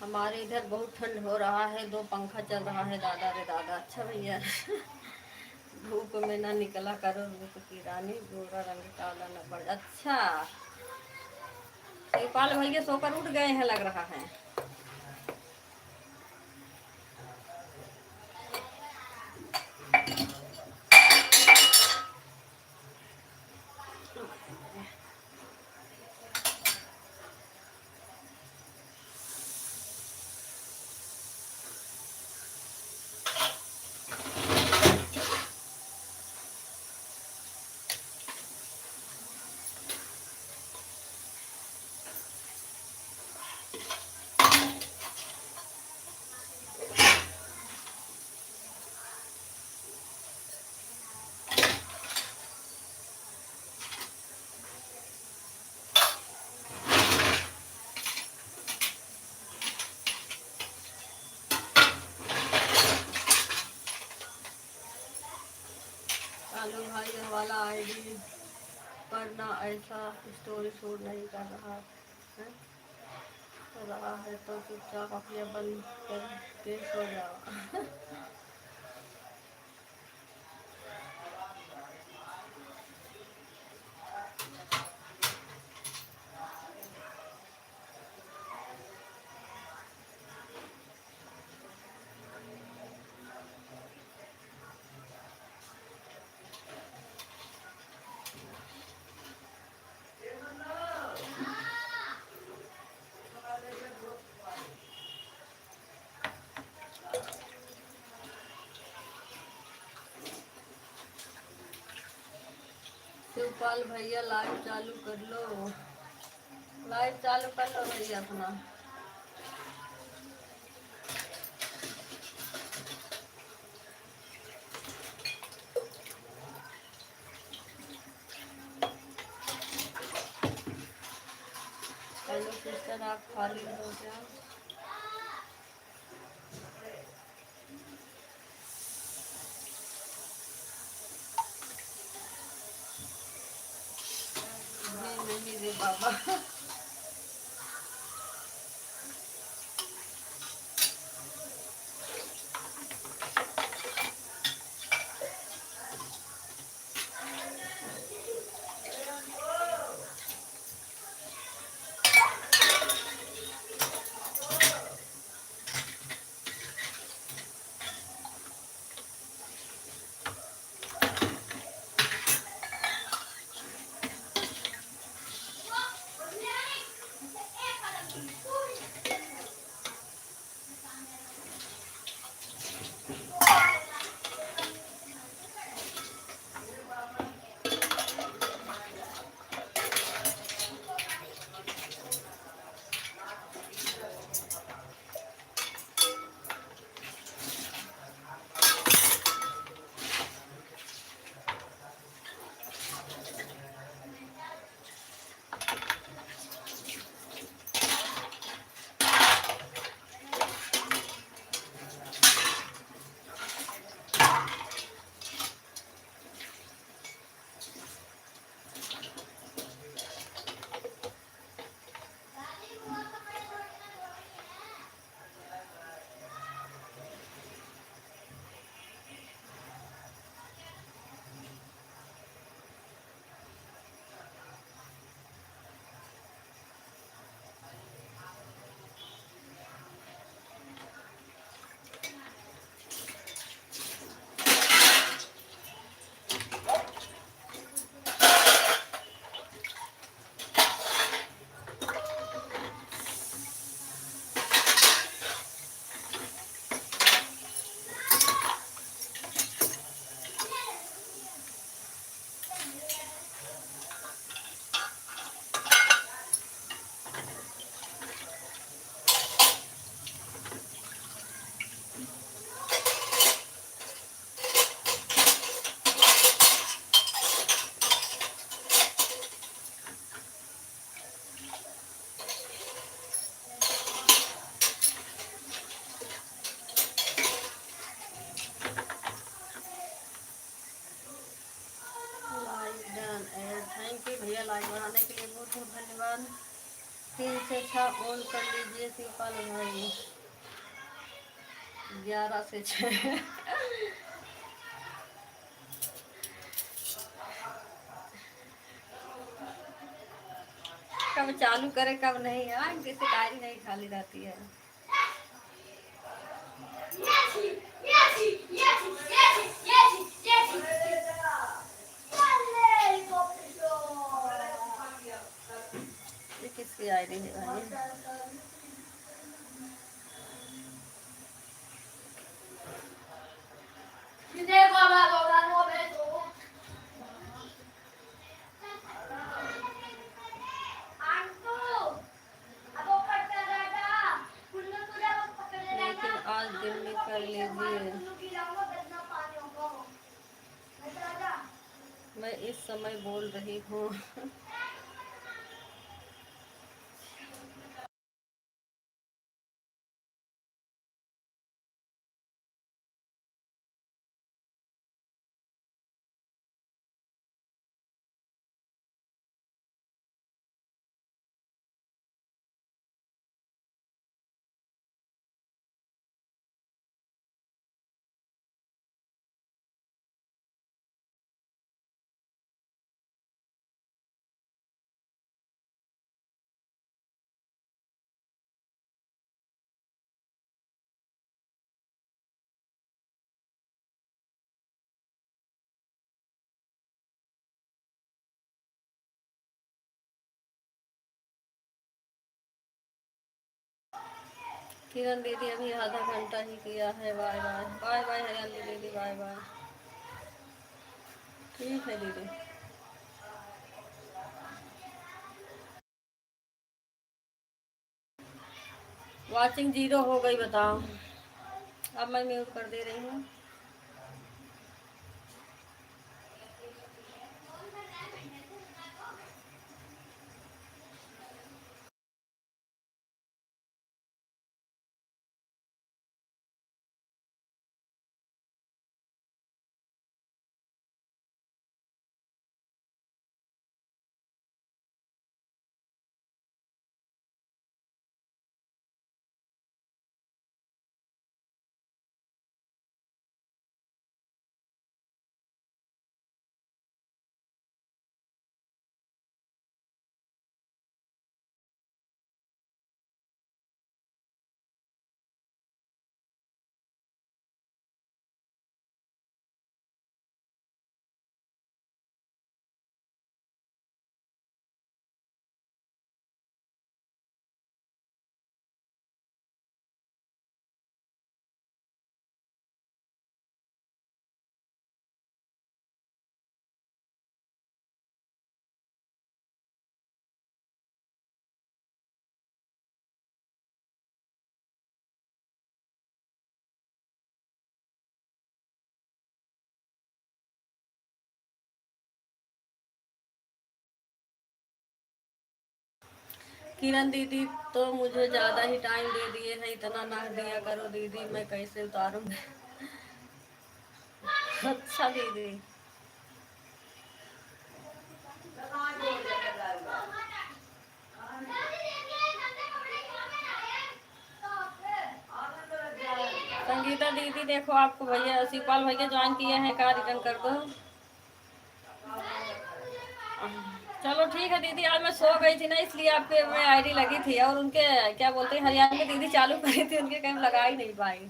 हमारे इधर बहुत ठंड हो रहा है, 2 पंखा चल रहा है दादा रे दादा। अच्छा भैया। धूप में ना निकला करो रूप की रानी, गोरा रंग काला न पड़। अच्छा शिवपाल भैया सोकर उठ गए हैं लग रहा है। आलू भाई वाला आईडी पर ना ऐसा स्टोरी शूट नहीं कर रहा है, रहा है तो चुपचाप अपने बंद करके सो जाओ। शिवपाल भैया लाइव चालू कर लो, लाइव चालू कर लो भैया अपना। हेलो सिस्टर, आप खाली हो क्या? जी नहीं रे बाबा। थैंक यू भैया, लाइक बढ़ाने के लिए बहुत बहुत धन्यवाद। 3 से 6 ऑन कर लीजिए शिवपाल भाई, 11 से 6। कब चालू करे कब नहीं, यार इनकी शिकायत नहीं खाली रहती है। ये किसकी आईडी है भाई? लेकिन आज दिन में कर लीजिए, मैं इस समय बोल रही हूँ। किरण दीदी अभी आधा घंटा ही किया है। बाय बाय, बाय बाय हरियाली दीदी, बाय बाय। ठीक है दीदी। वॉचिंग 0 हो गई, बताओ। अब मैं म्यूट कर दे रही हूँ। किरण दीदी तो मुझे ज़्यादा ही टाइम दे दिए हैं, इतना ना दिया करो दीदी, मैं कैसे उतारूंगी। अच्छा दीदी। संगीता दीदी देखो, आपको भैया शिवपाल भैया ज्वाइन किए हैं, का रिटर्न कर दो। चलो ठीक है दीदी, आज मैं सो गई थी ना, इसलिए आपके में आईडी लगी थी, और उनके क्या बोलते हैं हरियाणा में दीदी चालू करी थी, उनके कहीं लगा ही नहीं पाई।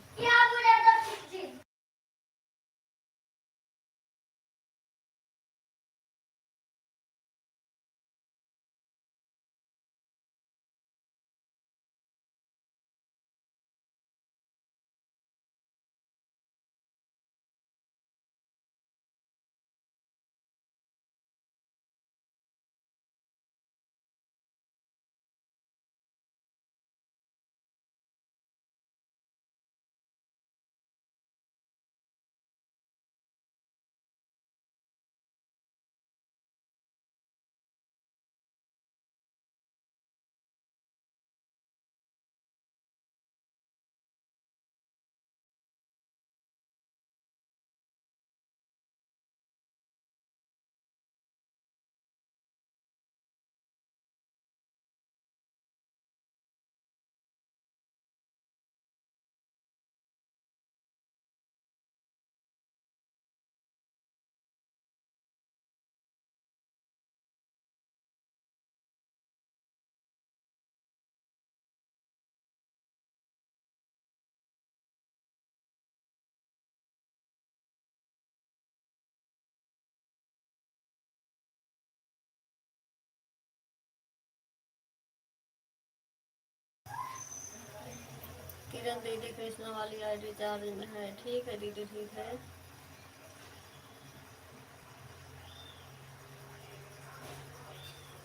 किरण दीदी कृष्णा वाली आईडी चार्ज में है, ठीक है दीदी, ठीक है।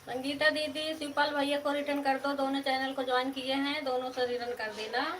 संगीता दीदी शिवपाल भैया को रिटर्न कर दो, दोनों चैनल को ज्वाइन किए हैं, दोनों से रिटर्न कर देना।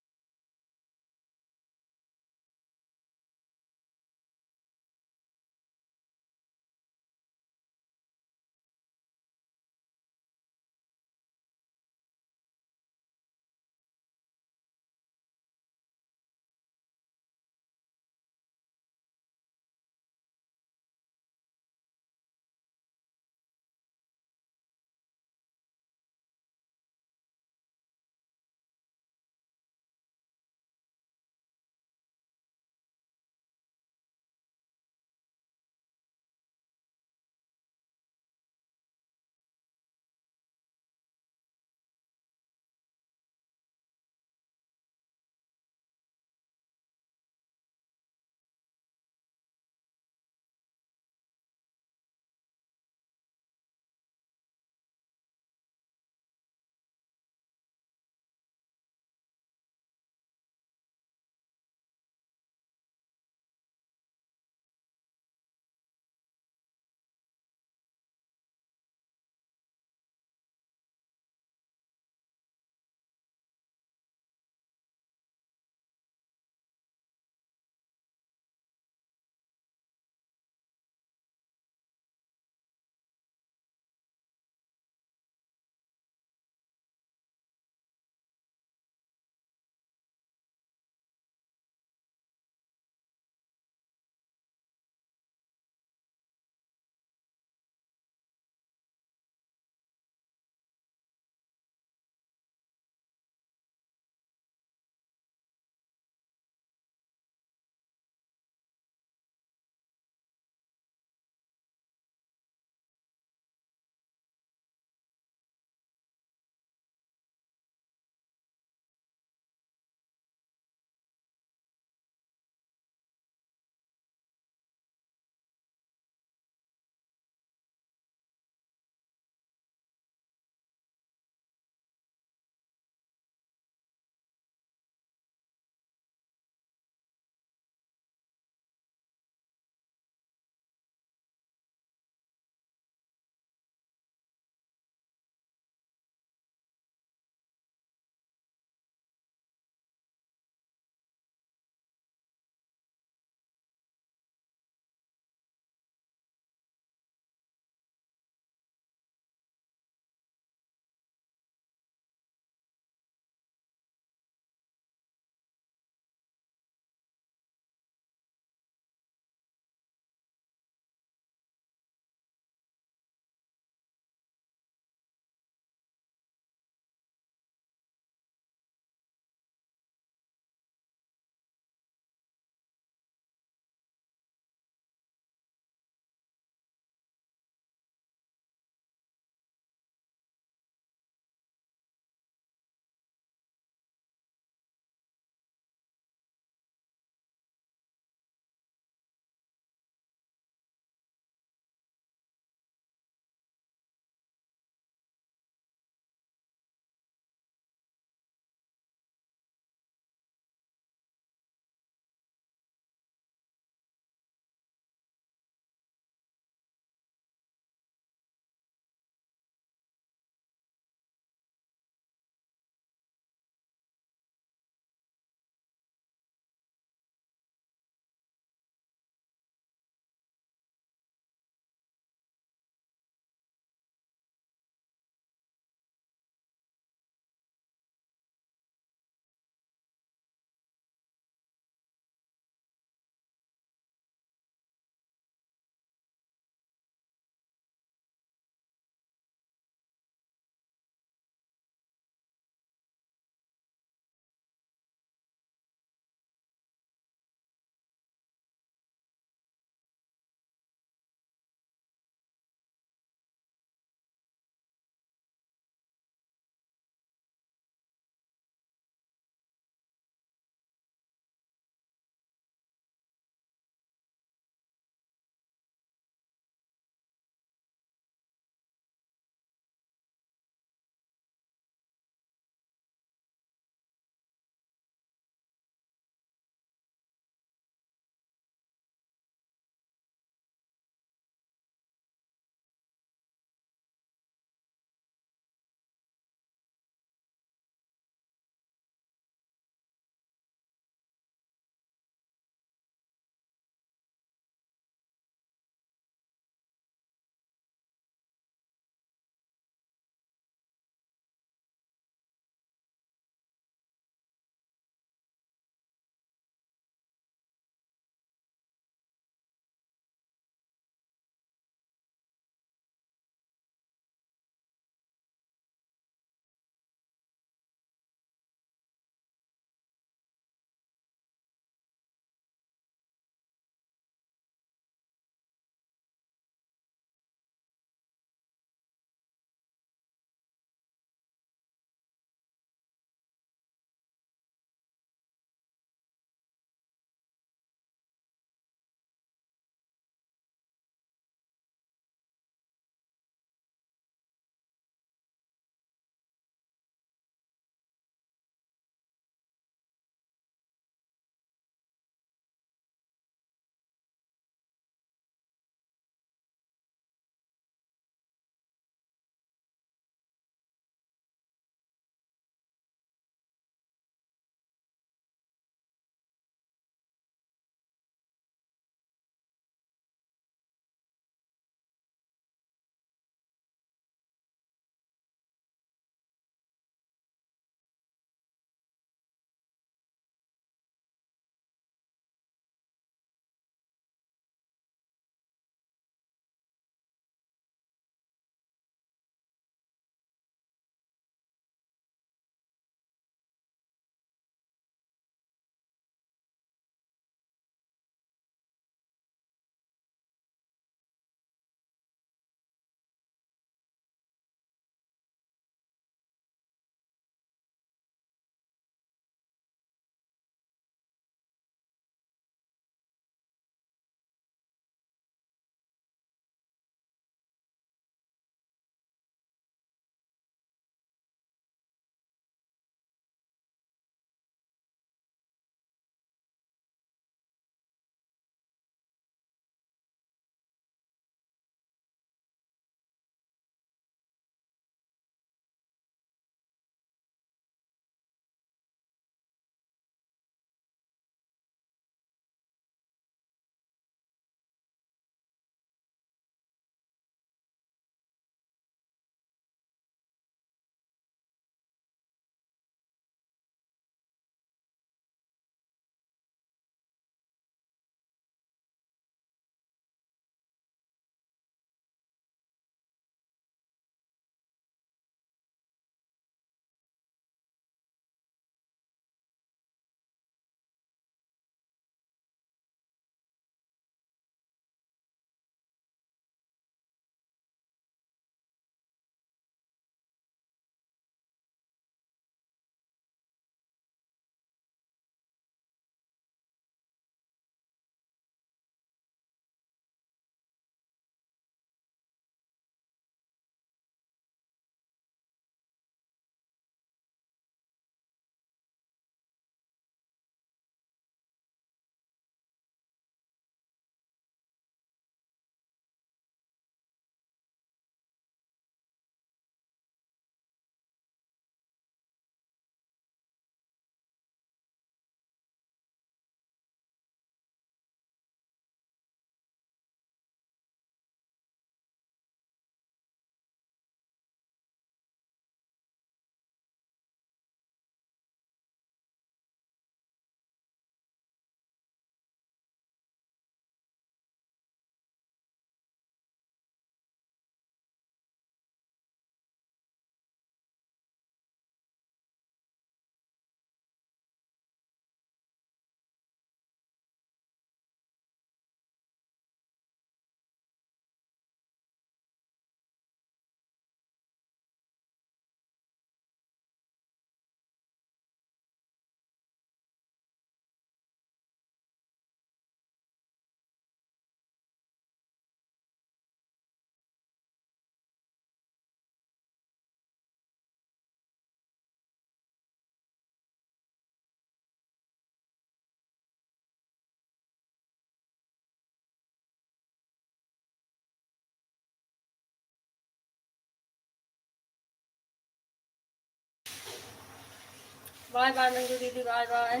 बाय बाय मंजू दीदी, बाय बाय।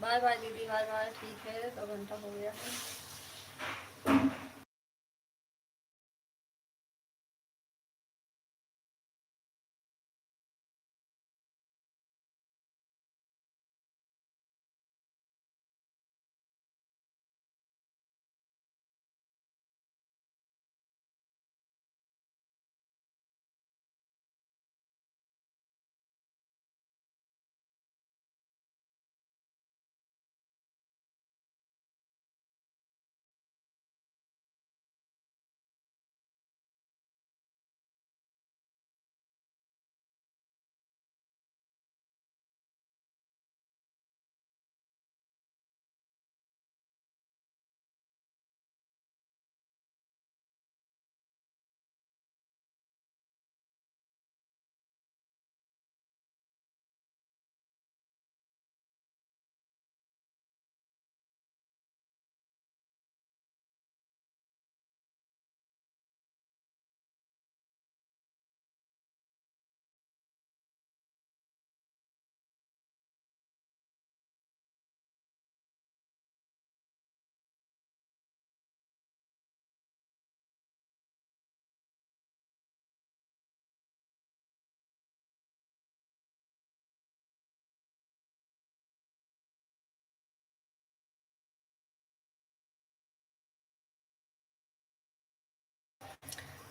बाय बाय दीदी, बाय बाय। ठीक है, 2 घंटा हो गया है।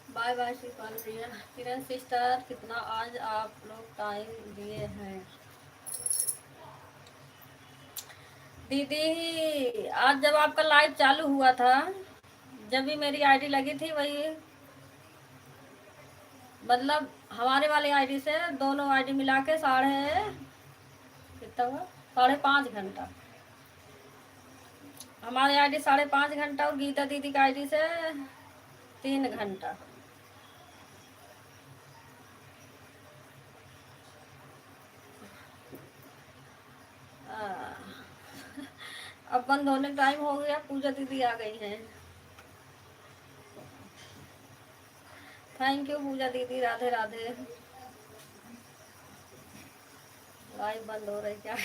बाय बाय शिफाल भैया। किरण सिस्टर, कितना आज आप लोग टाइम दिए हैं दीदी? आज जब आपका लाइव चालू हुआ था, जब भी मेरी आईडी लगी थी, वही मतलब हमारे वाली आईडी से दोनों आईडी मिला के कितना हुआ, 5.5 घंटा। हमारी आईडी 5.5 घंटा और गीता दीदी की आईडी से 3 घंटा। अब बंद होने का टाइम हो गया। पूजा दीदी आ गई हैं। थैंक यू पूजा दीदी, राधे राधे। लाइव बंद हो रही क्या?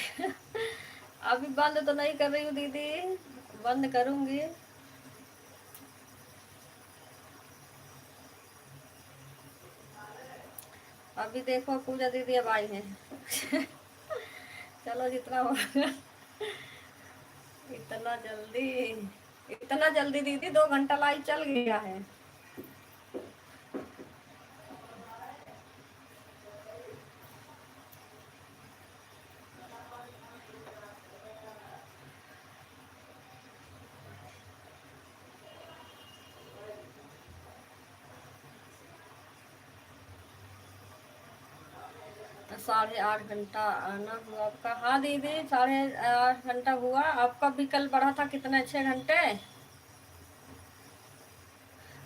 अभी बंद तो नहीं कर रही हूँ दीदी, बंद करूंगी। अभी देखो पूजा दीदी अब आई हैं। चलो जितना हो इतना जल्दी, इतना जल्दी दीदी 2 घंटा लाइव चल गया है। तो 8.5 घंटा आना हुआ आपका? हाँ दीदी, 8.5 घंटा हुआ आपका भी। कल बढ़ा था कितने, 6 घंटे?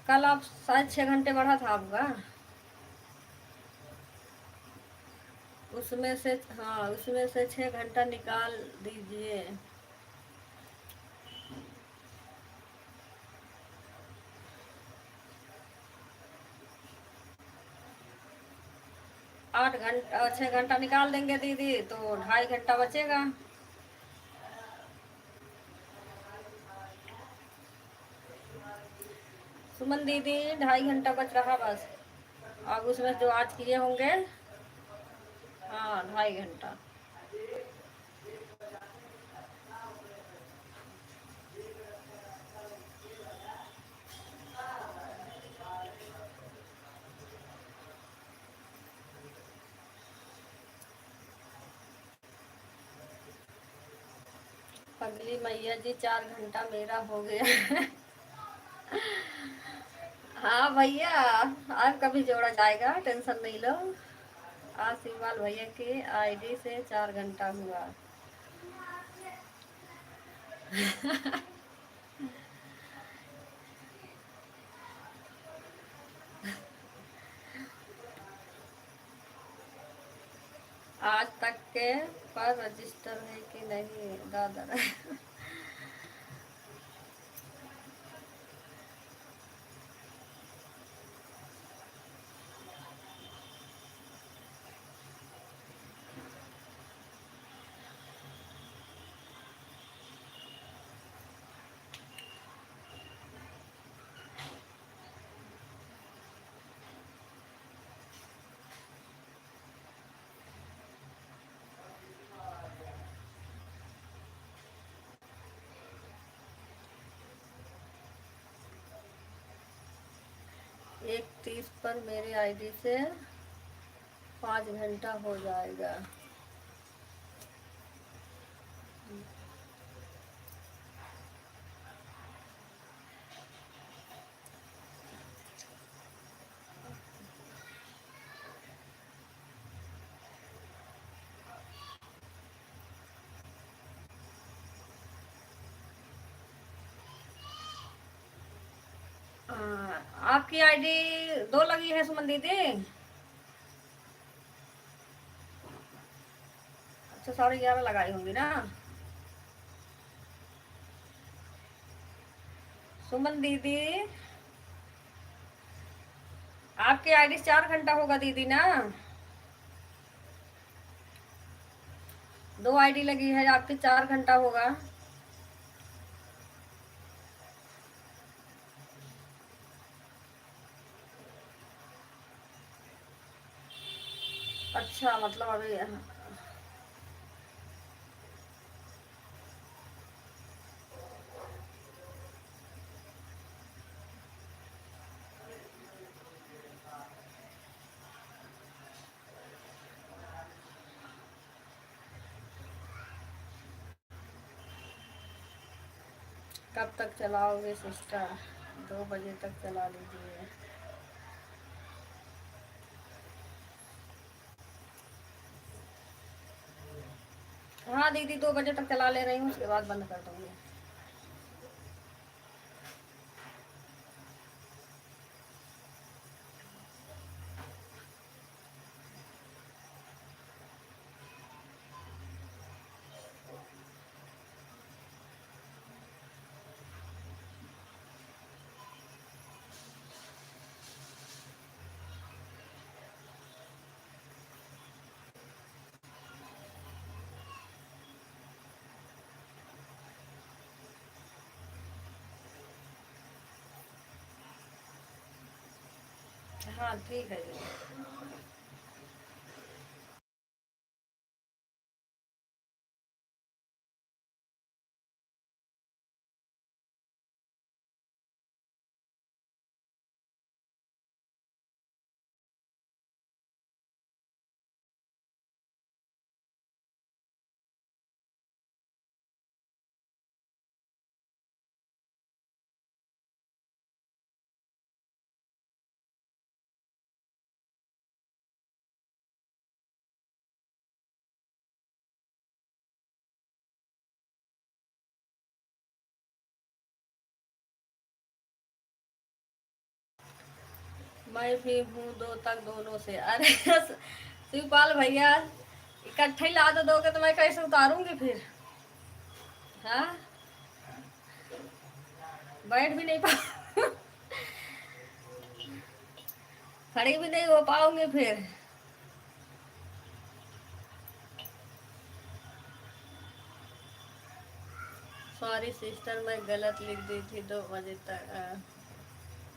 कल आप शायद 6 घंटे बढ़ा था आपका। उसमें से, हाँ उसमें से 6 घंटा निकाल दीजिए। 8 घंटा, 6 घंटा निकाल देंगे दीदी तो 2.5 घंटा बचेगा। सुमन दीदी 2.5 घंटा बच रहा बस। अब उसमें जो आज किए होंगे, हाँ 2.5 घंटा। पगली मैया जी, 4 घंटा मेरा हो गया। हाँ भैया, अब कभी जोड़ा जाएगा, टेंशन नहीं लो। आज शिवपाल भैया की आईडी से 4 घंटा हुआ। आज तक के पर रजिस्टर है कि नहीं दादा? 1:30 पर मेरे आईडी से 5 घंटा हो जाएगा। आपकी आईडी 2 लगी है सुमन दीदी? अच्छा 11:30 लगाई होंगी ना सुमन दीदी? आपकी आईडी 4 घंटा होगा दीदी ना? 2 आईडी लगी है आपकी, 4 घंटा होगा। अच्छा मतलब अभी कब तक चलाओगे सिस्टर? 2 बजे तक चला लीजिए। हाँ दीदी 2 बजे तक चला ले रही हूँ, उसके बाद बंद कर दूँगी। हाँ ठीक है दीदी। मैं भी हूँ 2 तक दोनों से। अरे शिवपाल भैया इकट्ठे ला तो दोगे तो मैं कैसे उतारूंगी फिर? हाँ बैठ भी नहीं पा खड़ी भी नहीं हो पाऊंगी फिर। सॉरी सिस्टर मैं गलत लिख दी थी। 2 बजे तक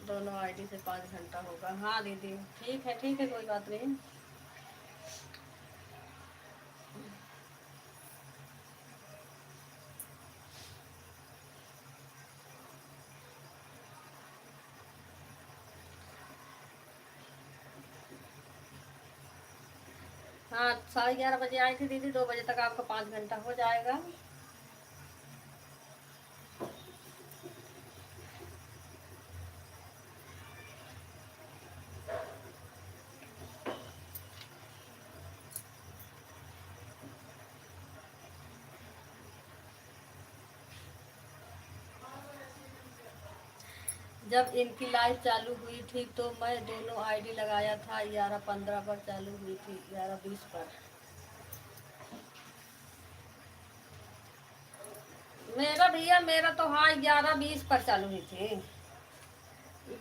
दोनों आईडी से 5 घंटा होगा। हाँ दीदी ठीक है कोई बात नहीं। हाँ 11:30 बजे आई थी दीदी, 2 बजे तक आपका 5 घंटा हो जाएगा। जब इनकी लाइव चालू हुई थी तो मैं दोनों आईडी लगाया था। 11:15 पर चालू हुई थी, 11:20 पर। मेरा भैया मेरा तो हाँ 11:20 पर चालू हुई थी।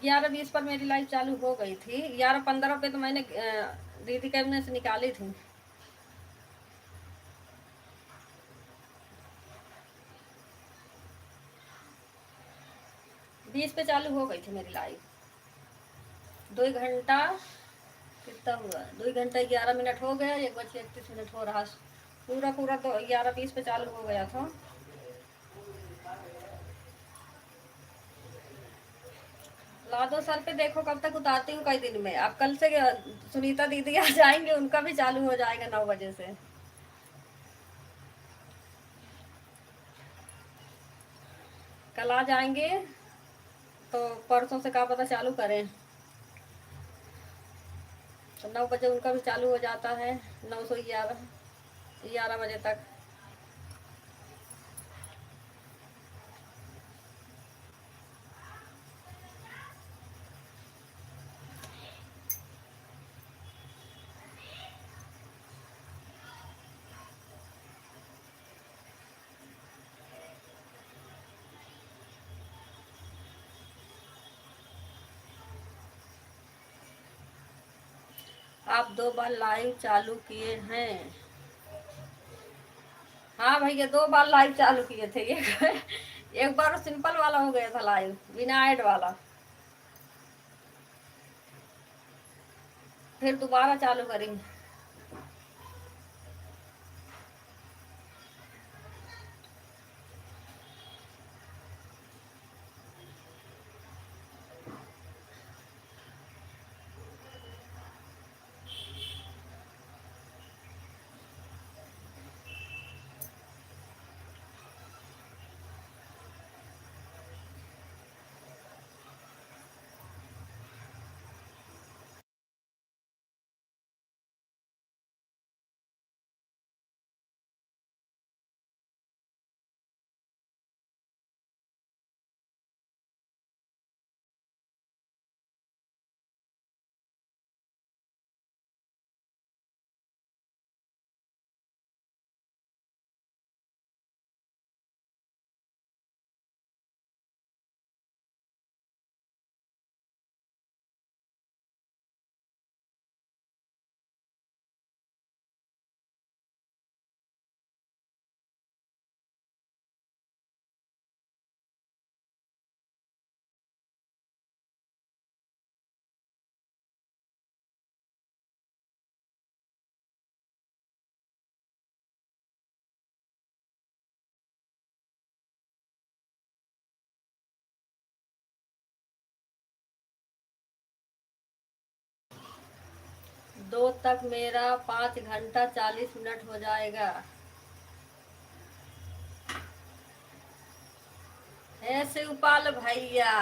11:20 पर मेरी लाइव चालू हो गई थी। 11:15 पे तो मैंने दीदी कैबिनेट से निकाली थी। बीस पे चालू हो गई थी मेरी लाइव। 2 घंटा कितना हुआ? 2 घंटा 11 मिनट हो गया। 1:31 हो रहा। पूरा तो 11:20 पे चालू हो गया था। ला दो सर पे, देखो कब तक उतारती हूँ कई दिन में। अब कल से सुनीता दीदी आ जाएंगे, उनका भी चालू हो जाएगा 9 बजे से। कल आ जाएंगे तो परसों से क्या पता चालू करें, तो 9 बजे उनका भी चालू हो जाता है, 9 से 11 बजे तक। आप 2 बार लाइव चालू किए हैं? हाँ भैया, 2 बार लाइव चालू किए थे। एक बार सिंपल वाला हो गया था लाइव, बिना ऐड वाला। फिर दोबारा चालू करेंगे। दो तक मेरा 5 घंटा 40 मिनट हो जाएगा। है शिवपाल भैया।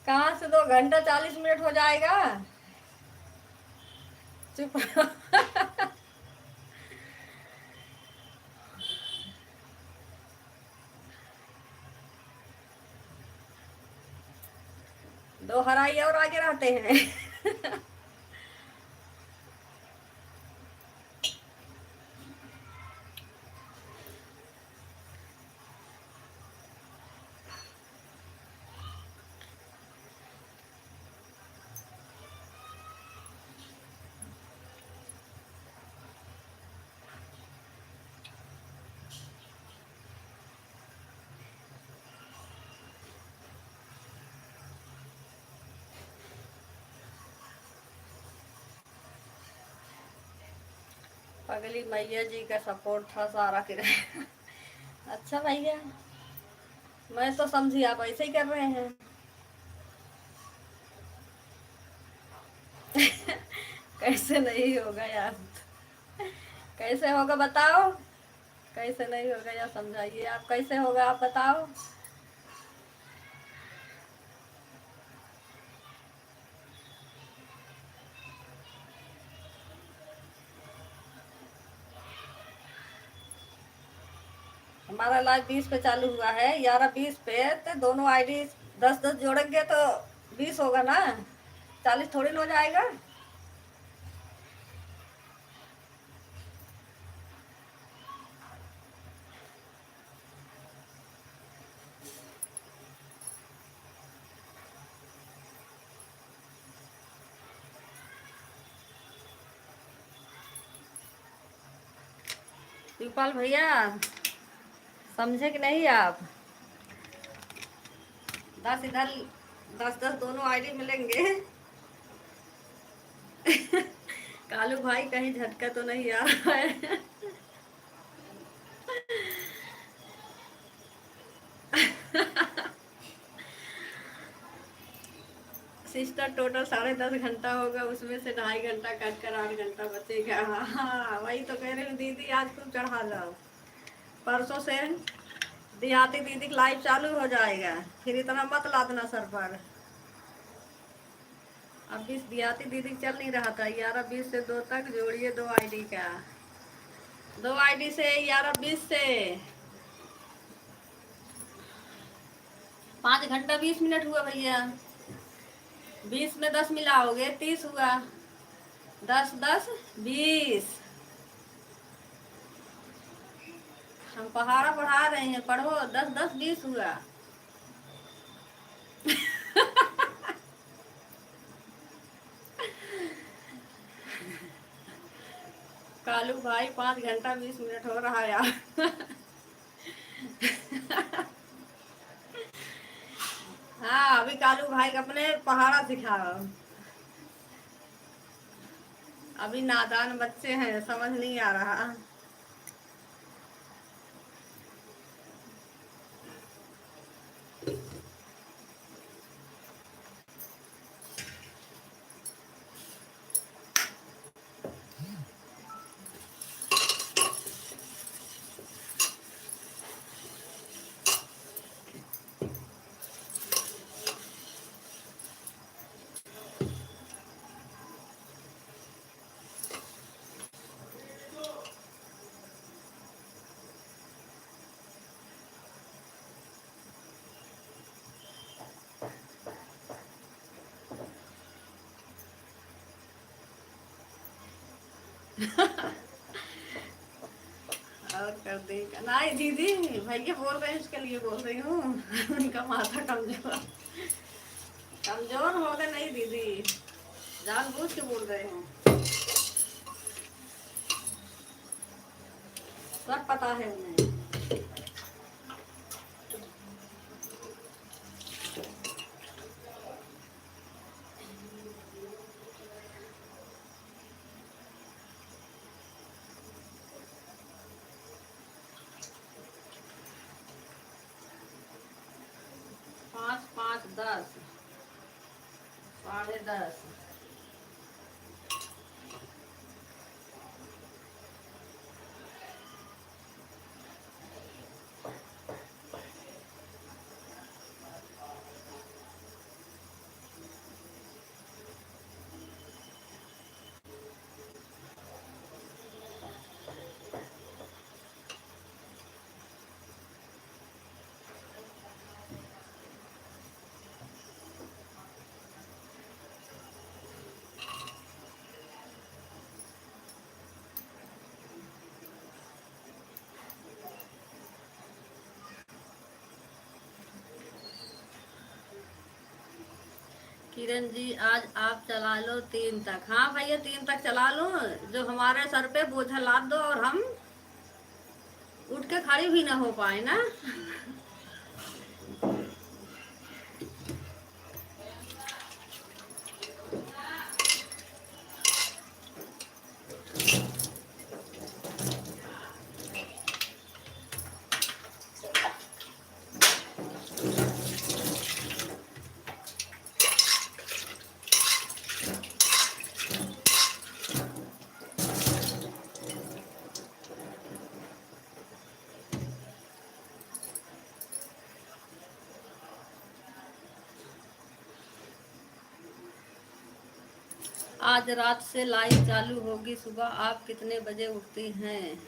कहाँ से 2 घंटा 40 मिनट हो जाएगा? चुप। 2 हराई और आगे रहते हैं। पगली मैया जी का सपोर्ट था सारा किराया। अच्छा भैया, मैं तो समझी आप ऐसे ही कर रहे हैं। कैसे नहीं होगा यार? कैसे होगा बताओ? कैसे नहीं होगा यार, समझाइए आप, कैसे होगा आप बताओ। हमारा लाइव 20 पे चालू हुआ है, 11 20 पे, तो दोनों आईडी 10 10 जोड़ेंगे तो 20 होगा ना, 40 थोड़ी ना हो जाएगा। शिवपाल भैया, समझे कि नहीं आप? 10 इधर 10 10 दोनों आईडी मिलेंगे। कालू भाई कहीं झटका तो नहीं आ रहा है? टोटल 10.5 घंटा होगा, उसमें से 2.5 घंटा कट कर 8 घंटा बचेगा। हाँ हाँ, वही तो कह रही हूँ दीदी, आज खूब चढ़ा जाओ। परसों से देहाती दीदी की लाइव चालू हो जाएगा, फिर इतना मत लादना सर पर। अब 20 देहाती दीदी चल नहीं रहा था, 11-20 से 2 तक जोड़िए 2 आईडी का, 2 आईडी से 11-20 से 5 घंटा 20 मिनट हुआ भैया। 20 में 10 मिलाओगे 30 हुआ, 10-10 20। हम पहाड़ा पढ़ा रहे हैं, पढ़ो। 10-10 20 हुआ। कालू भाई 5 घंटा 20 मिनट हो रहा है यार। हाँ, अभी कालू भाई अपने पहाड़ा सिखाओ। अभी नादान बच्चे हैं, समझ नहीं आ रहा। और कर देगा नहीं दीदी, भैया बोल रहे हैं इसके लिए बोल रही हूँ। उनका माथा कमजोर कमजोर होगा नहीं दीदी, जानबूझ के बोल रहे हैं, सब पता है उन्हें। पाँच 5 10 10:30। किरण जी आज आप चला लो 3 तक। हाँ भैया 3 तक चला लो, जो हमारे सर पे बोझा लाद दो और हम उठ के खड़ी भी ना हो पाए ना। आज रात से लाइव चालू होगी। सुबह आप कितने बजे उठती हैं?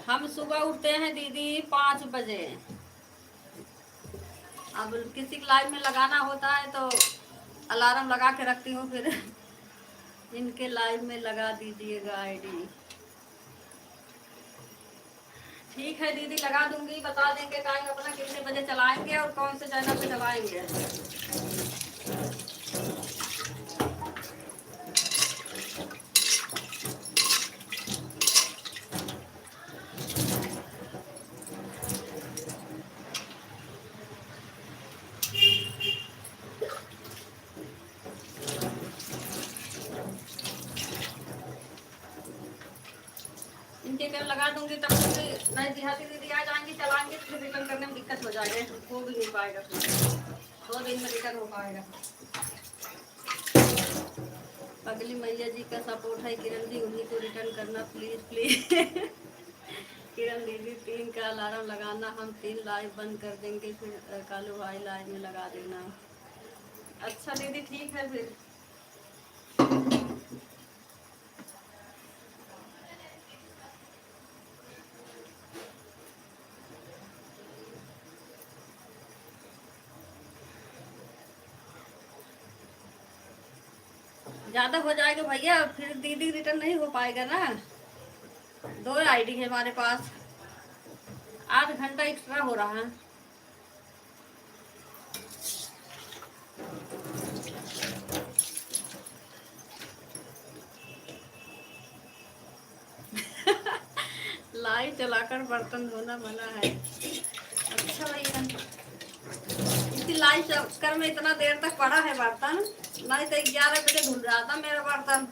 हम सुबह उठते हैं दीदी 5 बजे। अब किसी की लाइव में लगाना होता है तो अलार्म लगा के रखती हूँ, फिर इनके लाइव में लगा दीजिएगा आईडी। ठीक है दीदी, लगा दूंगी, बता देंगे टाइम अपना कितने बजे चलाएंगे और कौन से चैनल पे चलाएंगे। इनके कल लगा दूंगी, तब नई देहाती दीदी आ जाएंगी, चलाएंगे, फिर रिटर्न करने में दिक्कत हो जाएगी, हो भी नहीं पाएगा फिर। 2 दिन में रिटर्न हो पाएगा। अगली मैया जी का सपोर्ट है किरण जी, उन्हीं को रिटर्न करना प्लीज प्लीज। किरण दीदी 3 का अलार्म लगाना, हम 3 लाइव बंद कर देंगे, फिर कालू भाई लाइव में लगा देना। अच्छा दीदी ठीक है फिर। ज़्यादा हो जाएगा भैया, फिर दीदी रिटर्न नहीं हो पाएगा ना। 2 आईडी है हमारे पास, 8 घंटा एक्स्ट्रा हो रहा है। लाइव चलाकर बर्तन धोना मना है। अच्छा भैया, इसी लाइव चक्कर में इतना देर तक पड़ा है बर्तन, नहीं तो 11 बजे धुल जाता मेरा बर्तन।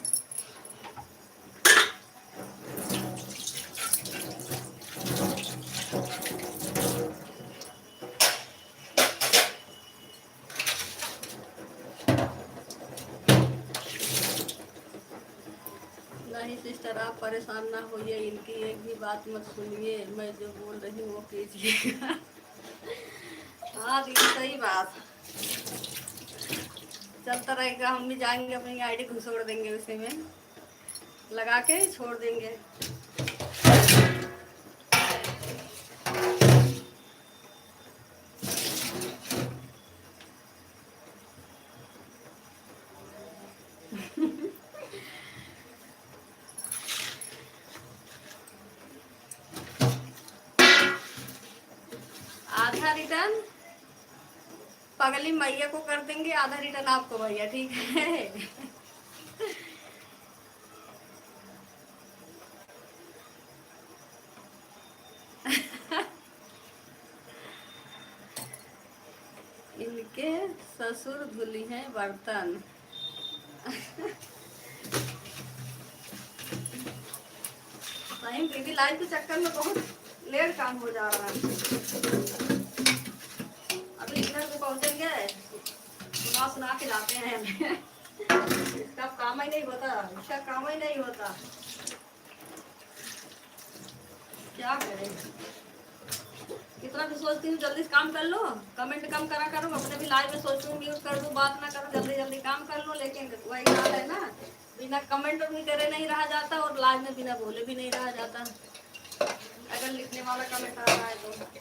नहीं सिस्टर आप परेशान ना होइए, इनकी एक भी बात मत सुनिए, मैं जो बोल रही हूँ वो कीजिएगा। हाँ दीदी सही बात, चलता रहेगा, हम भी जाएंगे अपनी आईडी घुसोड़ देंगे, उसी में लगा के छोड़ देंगे। आधा रिटर्न पगली मैया को कर देंगे, आधा रिटर्न आपको भैया, ठीक है। इनके ससुर धुली हैं बर्तन। नहीं दीदी लाइव के चक्कर में बहुत लेट काम हो जा रहा है। अभी इधर को पहुंचेंगे, सुना सुना के जाते हैं। इसका काम ही नहीं होता, इसका काम ही नहीं होता, क्या करें। कितना भी सोचती हूँ जल्दी से काम कर लो, कमेंट कम करा करो, अपने भी लाइव में सोचती हूँ म्यूट कर दूँ, बात ना करो, जल्दी जल्दी काम कर लो, लेकिन वही हाल है ना, बिना कमेंट भी करे नहीं रहा जाता और लाइव में बिना बोले भी नहीं रहा जाता, अगर लिखने वाला कमेंट आ रहा है तो।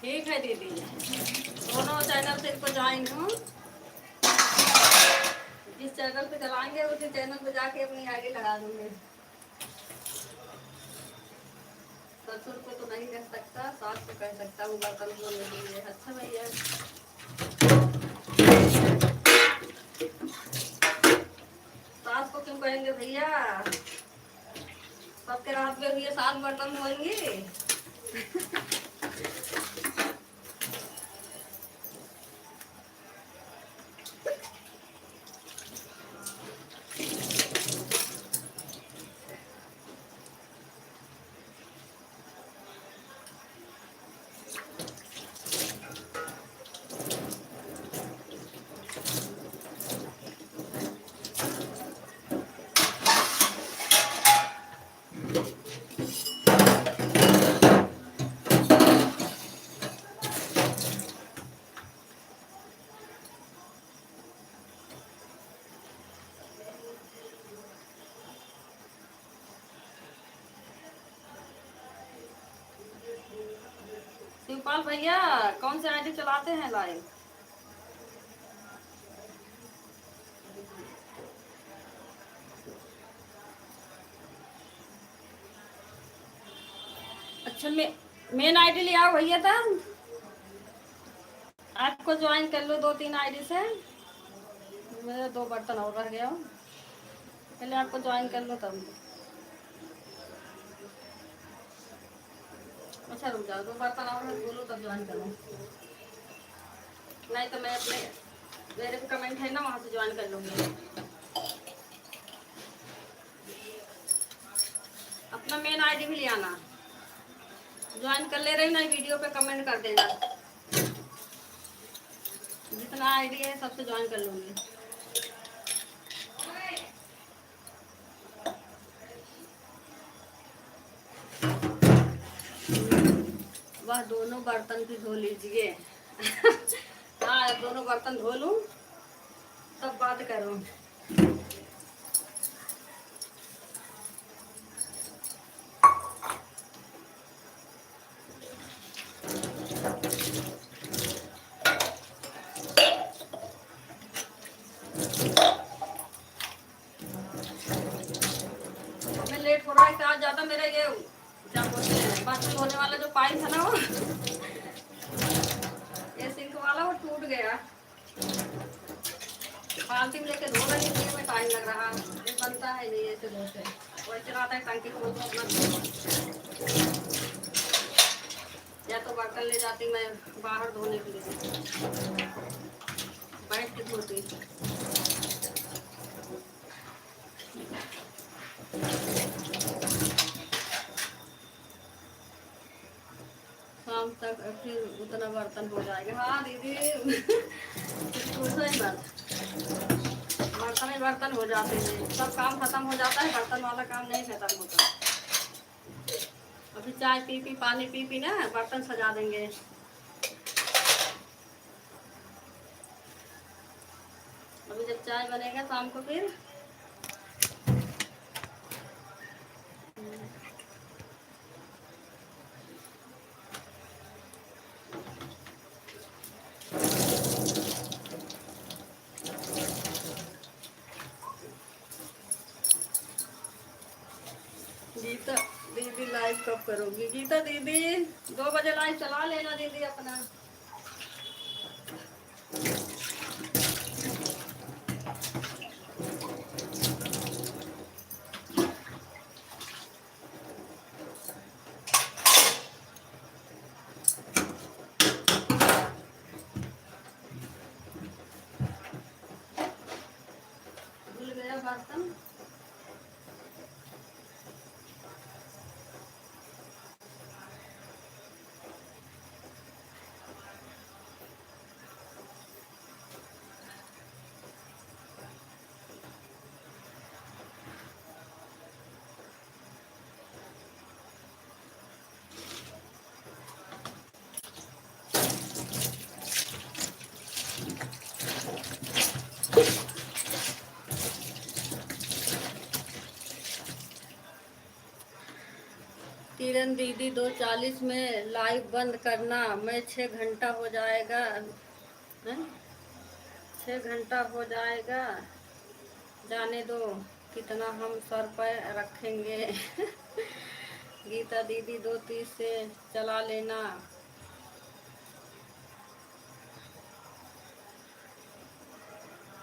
ठीक है दीदी, दोनों चैनल से इसको ज्वाइन हूँ, जिस चैनल पे चलाएंगे उसी चैनल पे जाके अपनी आईडी लगा दूंगे। ससुर को तो नहीं कह सकता, सास को कह सकता हूँ बर्तन धोने के लिए। अच्छा भैया, सास को क्यों कहेंगे भैया, सबके रात में भैया सास बर्तन धोएंगी। शिवपाल भैया कौन से आईडी चलाते हैं लाइव? अच्छा मेन आईडी ले आओ भैया, था आपको ज्वाइन कर लो 2-3 आईडी से। मेरे 2 बर्तन और रह गया। पहले आपको ज्वाइन कर लो तब। अच्छा रुक जाओ, 2 बर्तन और बोलो तब ज्वाइन करो, नहीं तो मैं अपने मेरे पे कमेंट है ना वहाँ से ज्वाइन कर लूँगी। अपना मेन आईडी भी ले आना, ज्वाइन कर ले रही ना वीडियो पे कमेंट कर देना, जितना आईडी है सबसे ज्वाइन कर लूँगी। वह दोनों बर्तन भी धो लीजिए। हाँ दोनों बर्तन धो लूँ तब बात करूँ। मैं लेट हो रहा है आज ज़्यादा, मेरा ये क्या बोलते हैं बर्तन धोने वाला जो पाइप है ना वो ये सिंक वाला वो टूट गया, बाल्टी में लेके धो रही थी मैं, टाइम लग रहा, ये बनता है नहीं ऐसे धोते, वैसे रहता है टंकी खोल दो अपना, या तो बर्तन ले जाती मैं बाहर धोने के लिए, बैठ के धोती। शाम तक फिर उतना बर्तन हो जाएगा। हाँ दीदी पूछो ही मत, बर्तन ही बर्तन हो जाते हैं, सब काम खत्म हो जाता है, बर्तन वाला काम नहीं खत्म होता। अभी चाय पी पी पानी पी पी ना बर्तन सजा देंगे। अभी जब चाय बनेगा शाम को फिर गीता दीदी लाइव कब करोगी? गीता दीदी 2 बजे लाइव चला लेना दीदी अपना। भूल गया बर्तन। किरण दीदी 2:40 में लाइव बंद करना, मैं 6 घंटा हो जाएगा, 6 घंटा हो जाएगा, जाने दो कितना हम सर पर रखेंगे। गीता दीदी 2:30 से चला लेना।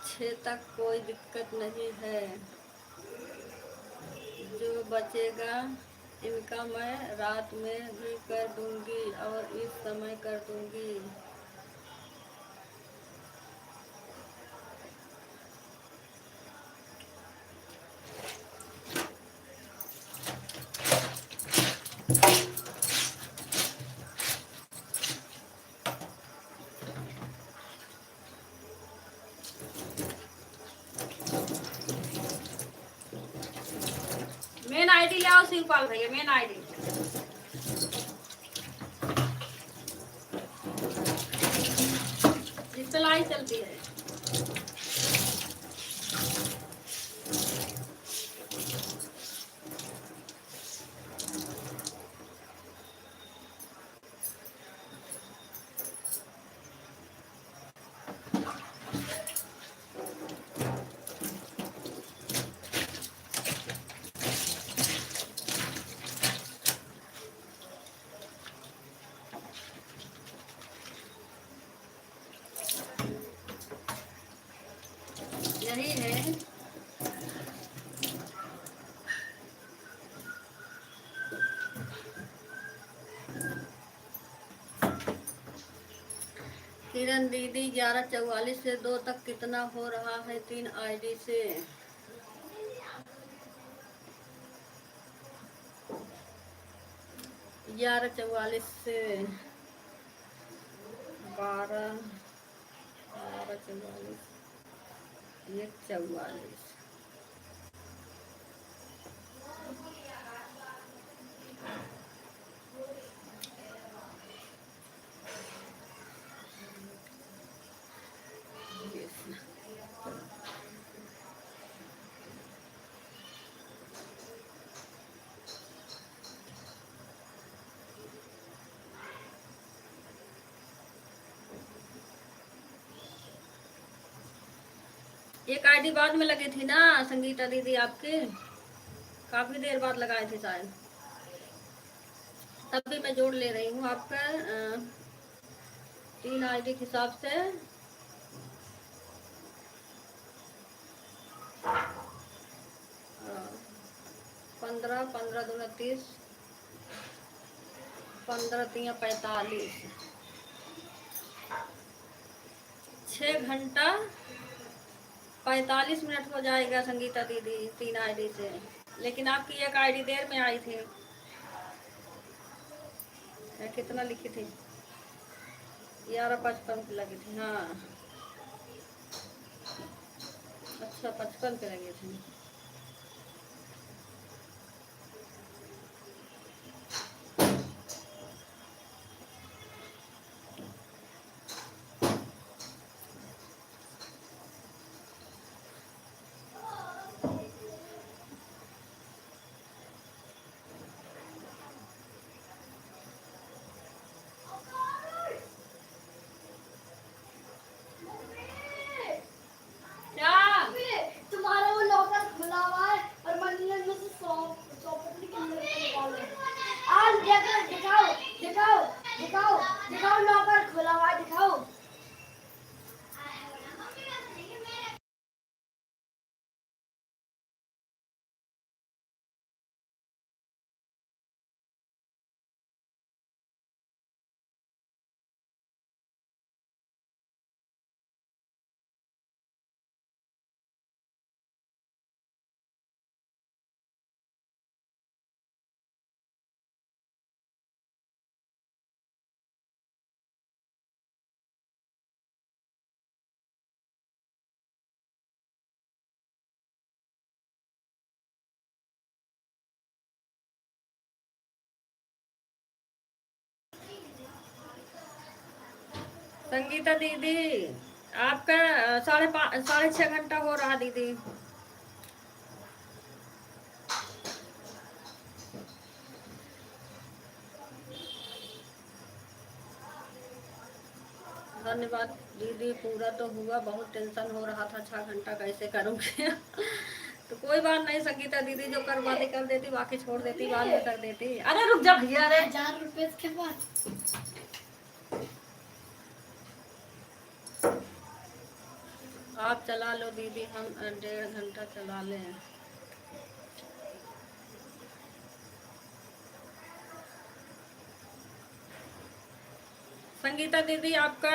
छः तक कोई दिक्कत नहीं है, जो बचेगा इनका मैं रात में भी कर दूंगी और इस समय कर दूंगी। मेन आईडी ले आओ शिवपाल भैया, मेन आईडी। जिस पे लाइव चलती है। यही है किरण दीदी 11:44 से 2 तक कितना हो रहा है 3 आईडी से? 11:44 से 12, 12:44, 1:44। एक आईडी बाद में लगी थी ना संगीता दीदी आपके, काफी देर बाद लगाए थे शायद, तब भी मैं जोड़ ले रही हूँ आपका 3 आईडी के हिसाब से। 15, 15 दूना 30, 15 तिया 45, 6 घंटा 45 मिनट हो जाएगा संगीता दीदी 3 आईडी से। लेकिन आपकी एक आईडी देर में आई थी, कितना लिखी थी? 11:55 पे लगी थी। हाँ अच्छा 55 पे लगी थी। तुम्हारा वो लॉकर खुला हुआ है और मंदिर में से सौंपनी के अंदर से निकालो। आज देखो, दिखाओ दिखाओ दिखाओ दिखाओ, लॉकर खुला हुआ है, दिखाओ। संगीता दीदी आपका 6.5 घंटा हो रहा दीदी। धन्यवाद दीदी, पूरा तो हुआ, बहुत टेंशन हो रहा था 6 घंटा कैसे करूँगी। तो कोई बात नहीं संगीता दीदी, जो करवाती कर देती, बाकी छोड़ देती, बाद में कर देती। अरे रुक जा भैया, अरे 1000 रुपए के बाद आप चला लो दीदी, हम 1.5 घंटा चला लें। संगीता दीदी आपका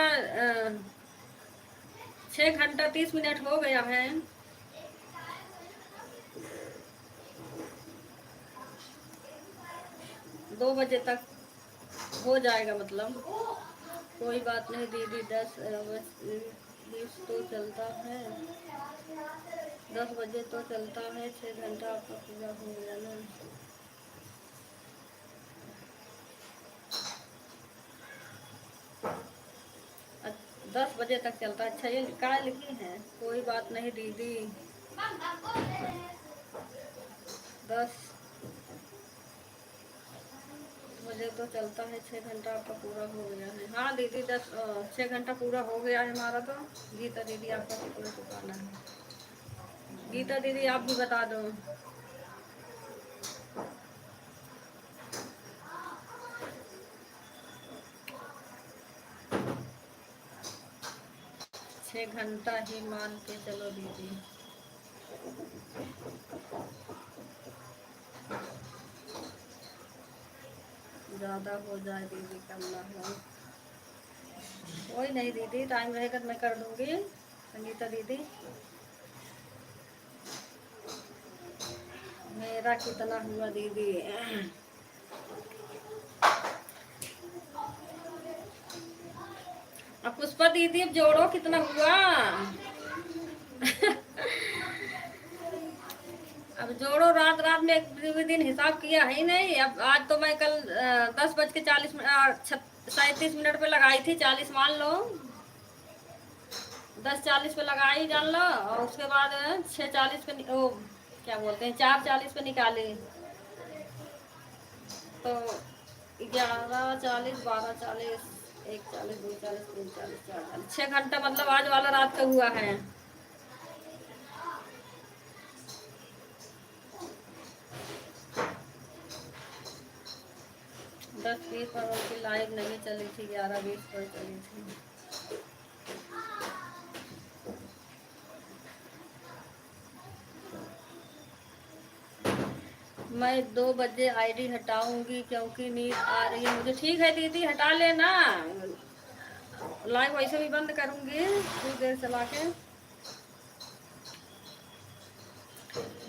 6 घंटा 30 मिनट हो गया है। दो बजे तक हो जाएगा मतलब। कोई बात नहीं दीदी, 10-20 तो चलता है, 10 बजे तो चलता है, 6 घंटा आपका पूरा हो गया ना। अच्छा, 10 बजे तक चलता है। अच्छा ये क्या लिखी है? कोई बात नहीं दीदी, 10 बजे तो चलता है, 6 घंटा आपका पूरा हो गया है। हाँ दीदी 6 घंटा पूरा हो गया है हमारा तो। गीता दीदी आपका कितना चुकाना है? गीता दीदी आप भी बता दो। छः घंटा ही मान के चलो दीदी। ज़्यादा हो जाए दीदी, कम ना हो। कोई नहीं दीदी, टाइम रहेगा तो मैं कर दूंगी संगीता दीदी। मेरा कितना हुआ दीदी? अब पुष्पा दीदी अब जोड़ो कितना हुआ। अब जोड़ो, रात रात में एक भी दिन हिसाब किया है ही नहीं। अब आज तो मैं कल 10:40 37 पे लगाई थी, 40 मान लो, 10:40 पे लगाई जान लो, और उसके बाद 6:40 पे ओ क्या बोलते हैं 4:40 पे निकाली, तो 11:40 12:40 1:40 2:40 3:40 4:40 6 घंटा मतलब आज वाला रात का हुआ है। 10:20 पर उनकी लाइव नहीं चली थी, 11:20 पर चली थी। मैं 2 बजे आईडी हटाऊंगी क्योंकि नींद आ रही है मुझे। ठीक है दीदी, हटा लेना, लाइव वैसे भी बंद करूंगी कुछ देर चला के।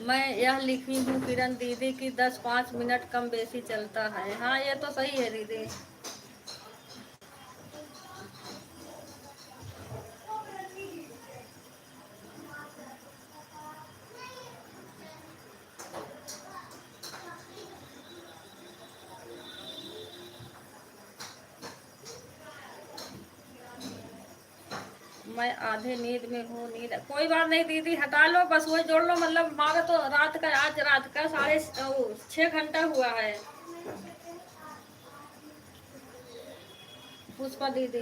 मैं यह लिखी हूँ किरण दीदी की 10-5 मिनट कम बेसी चलता है। हाँ ये तो सही है दीदी। मैं आधे नींद में हूँ, नींद कोई बात नहीं दीदी, हटा लो, बस वही जोड़ लो। मतलब हमारा तो रात का, आज रात का 6:30 हुआ है। पुष्पा दीदी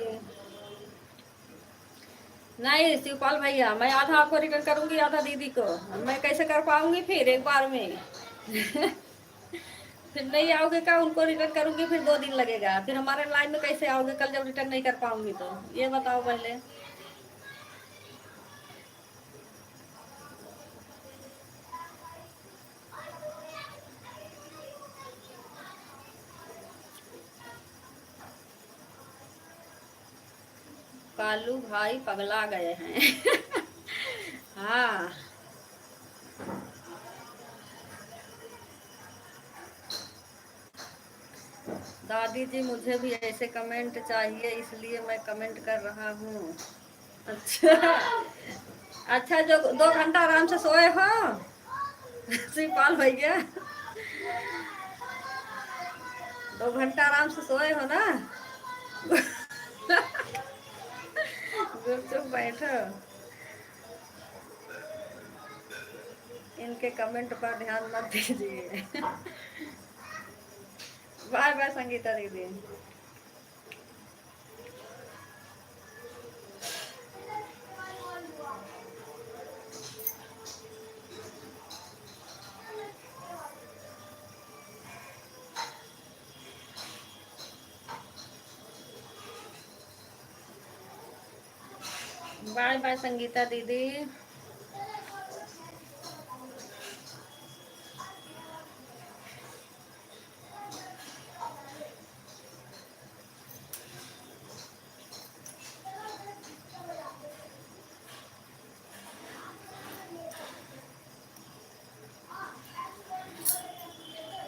नहीं, शिवपाल भैया, मैं आधा आपको रिटर्न करूंगी, आधा दीदी को। मैं कैसे कर पाऊंगी फिर एक बार में? फिर नहीं आओगे क्या, उनको रिटर्न करूंगी फिर 2 दिन लगेगा, फिर हमारे लाइन में कैसे आओगे कल जब रिटर्न नहीं कर पाऊंगी तो? ये बताओ पहले। कालू भाई पगला गए हैं। हाँ दादी जी, मुझे भी ऐसे कमेंट चाहिए, इसलिए मैं कमेंट कर रहा हूँ। अच्छा अच्छा, जो 2 घंटा आराम से सोए हो शिवपाल भैया, 2 घंटा आराम से सोए हो ना? चुप बैठो, इनके कमेंट पर ध्यान मत दीजिए। बाय बाय संगीता दीदी। बाय बाय संगीता दीदी।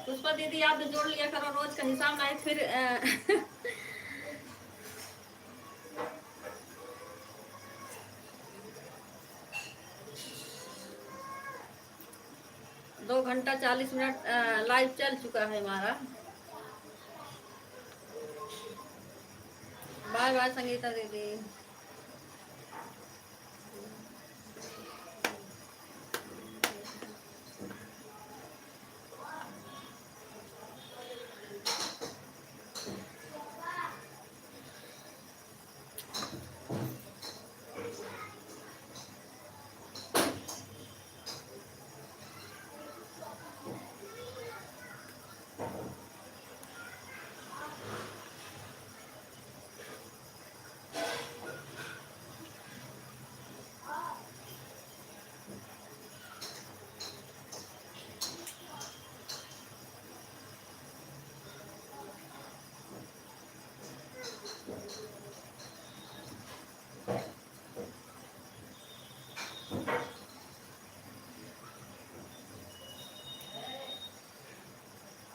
पुष्पा दीदी आप जोड़ लिया करो, रोज का हिसाब नहीं फिर 2 घंटा 40 मिनट लाइव चल चुका है हमारा। बाय बाय संगीता दीदी।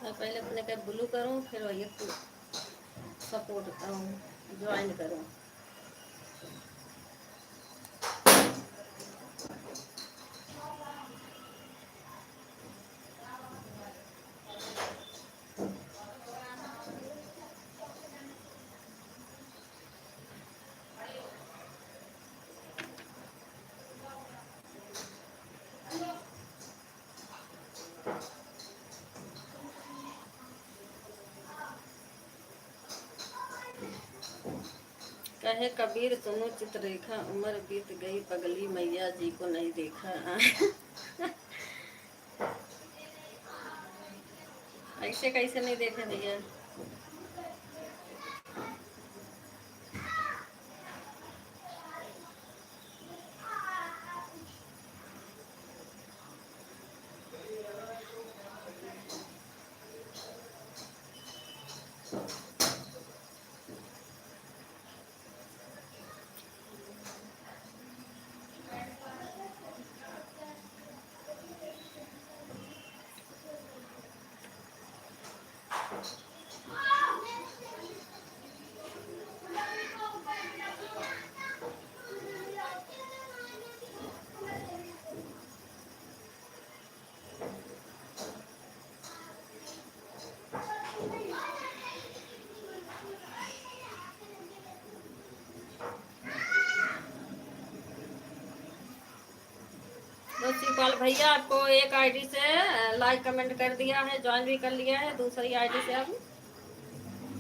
मैं पहले अपने का ब्लू करूँ, फिर वही सपोर्ट करूँ, ज्वाइन करूँ। कहे कबीर सुनो चित्ररेखा, उम्र बीत गई पगली, मैया जी को नहीं देखा। ऐसे कैसे नहीं देखे भैया? तो शिवपाल भैया आपको एक आईडी से लाइक कमेंट कर दिया है, ज्वाइन भी कर लिया है। दूसरी आईडी से अब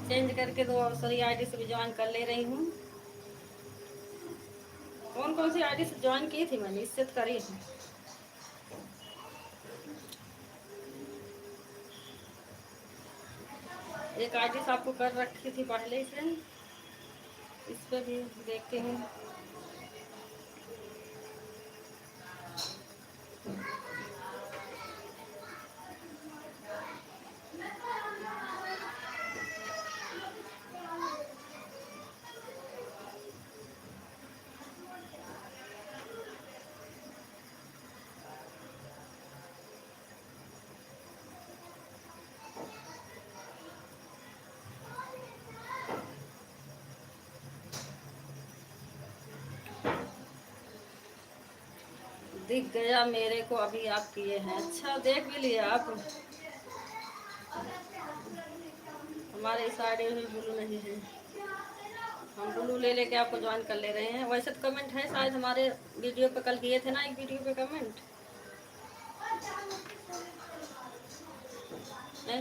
चेंज करके दूसरी आईडी से भी ज्वाइन कर ले रही हूँ। कौन कौन सी आईडी से ज्वाइन की थी मैंने, इससे तो करी थी। एक आईडी से आपको कर रखी थी पहले से, इस पे भी देखती हूँ। दिख गया मेरे को अभी आप किए हैं। अच्छा, देख भी लिया आप। हमारे इस आईडी में ब्लू नहीं है, हम ब्लू ले लेके आपको ज्वाइन कर ले रहे हैं। वैसे तो कमेंट है शायद हमारे वीडियो पे, कल किए थे ना एक वीडियो पे कमेंट है।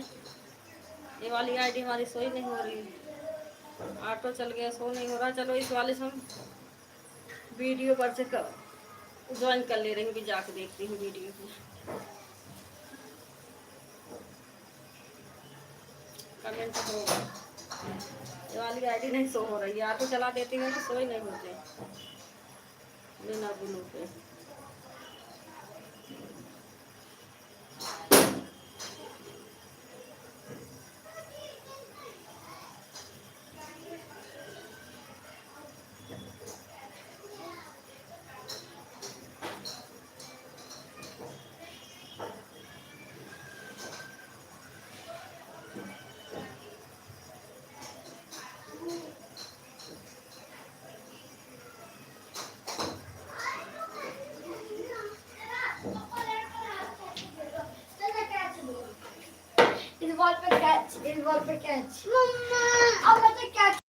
ये वाली आईडी हमारी शो ही नहीं हो रही, ऑटो चल गया, शो नहीं हो रहा। चलो इस वाले से हम वीडियो पर से ज्वाइन कर ले रही हूँ, भी जाके देखती हूँ वीडियो को। कमेंट होगा, ये वाली आईडी नहीं शो हो रही है, ऑटो चला देती हूँ तो शो ही नहीं होते बिना ब्लू पे। इस बॉल पे कैच, इस बॉल पे कैच। मम्मा अब मुझे कैच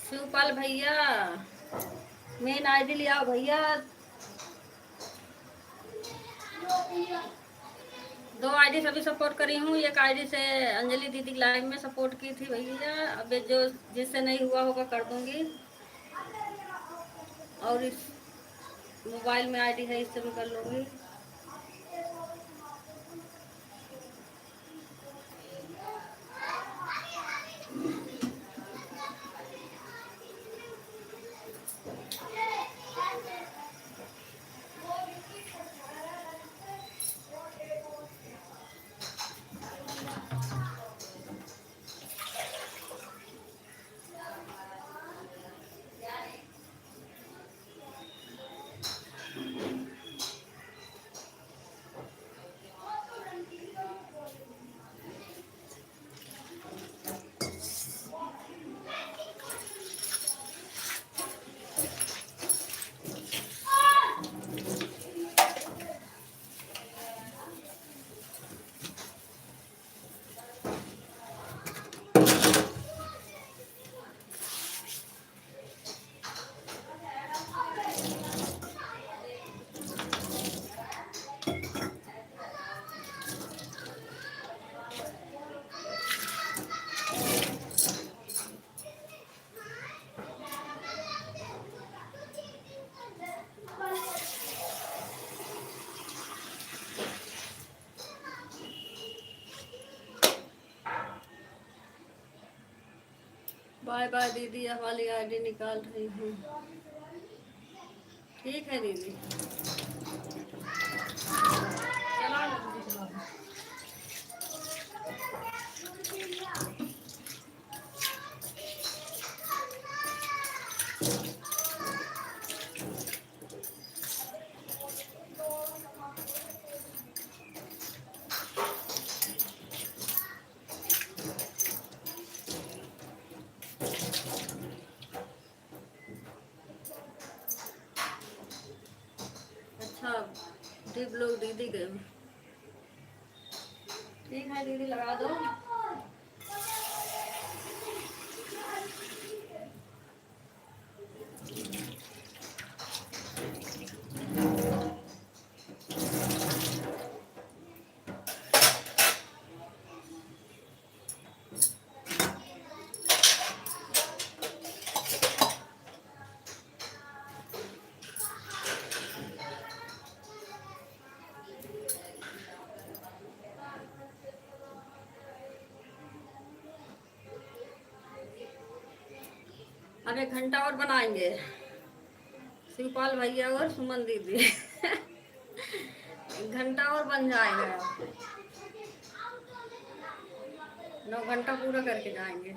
शिवपाल भैया, मेन आईडी ले आओ भैया। 2 आईडी सभी सपोर्ट करी हूँ। एक आईडी से अंजलि दीदी लाइव में सपोर्ट की थी भैया। अब ये जो जिससे नहीं हुआ होगा कर दूंगी। और इस मोबाइल में आईडी है, इससे भी कर लूँगी। बाय बाय दीदी, यह वाली आईडी निकाल रही हूँ। ठीक है दीदी। चला ना दीदी, चला। अच्छा, दीप लोग दीदी गए। ठीक है दीदी, लगा दो। अब 1 घंटा और बनाएंगे, शिवपाल भैया और सुमन दीदी। 1 घंटा और बन जाएगा। 9 घंटा पूरा करके जाएंगे।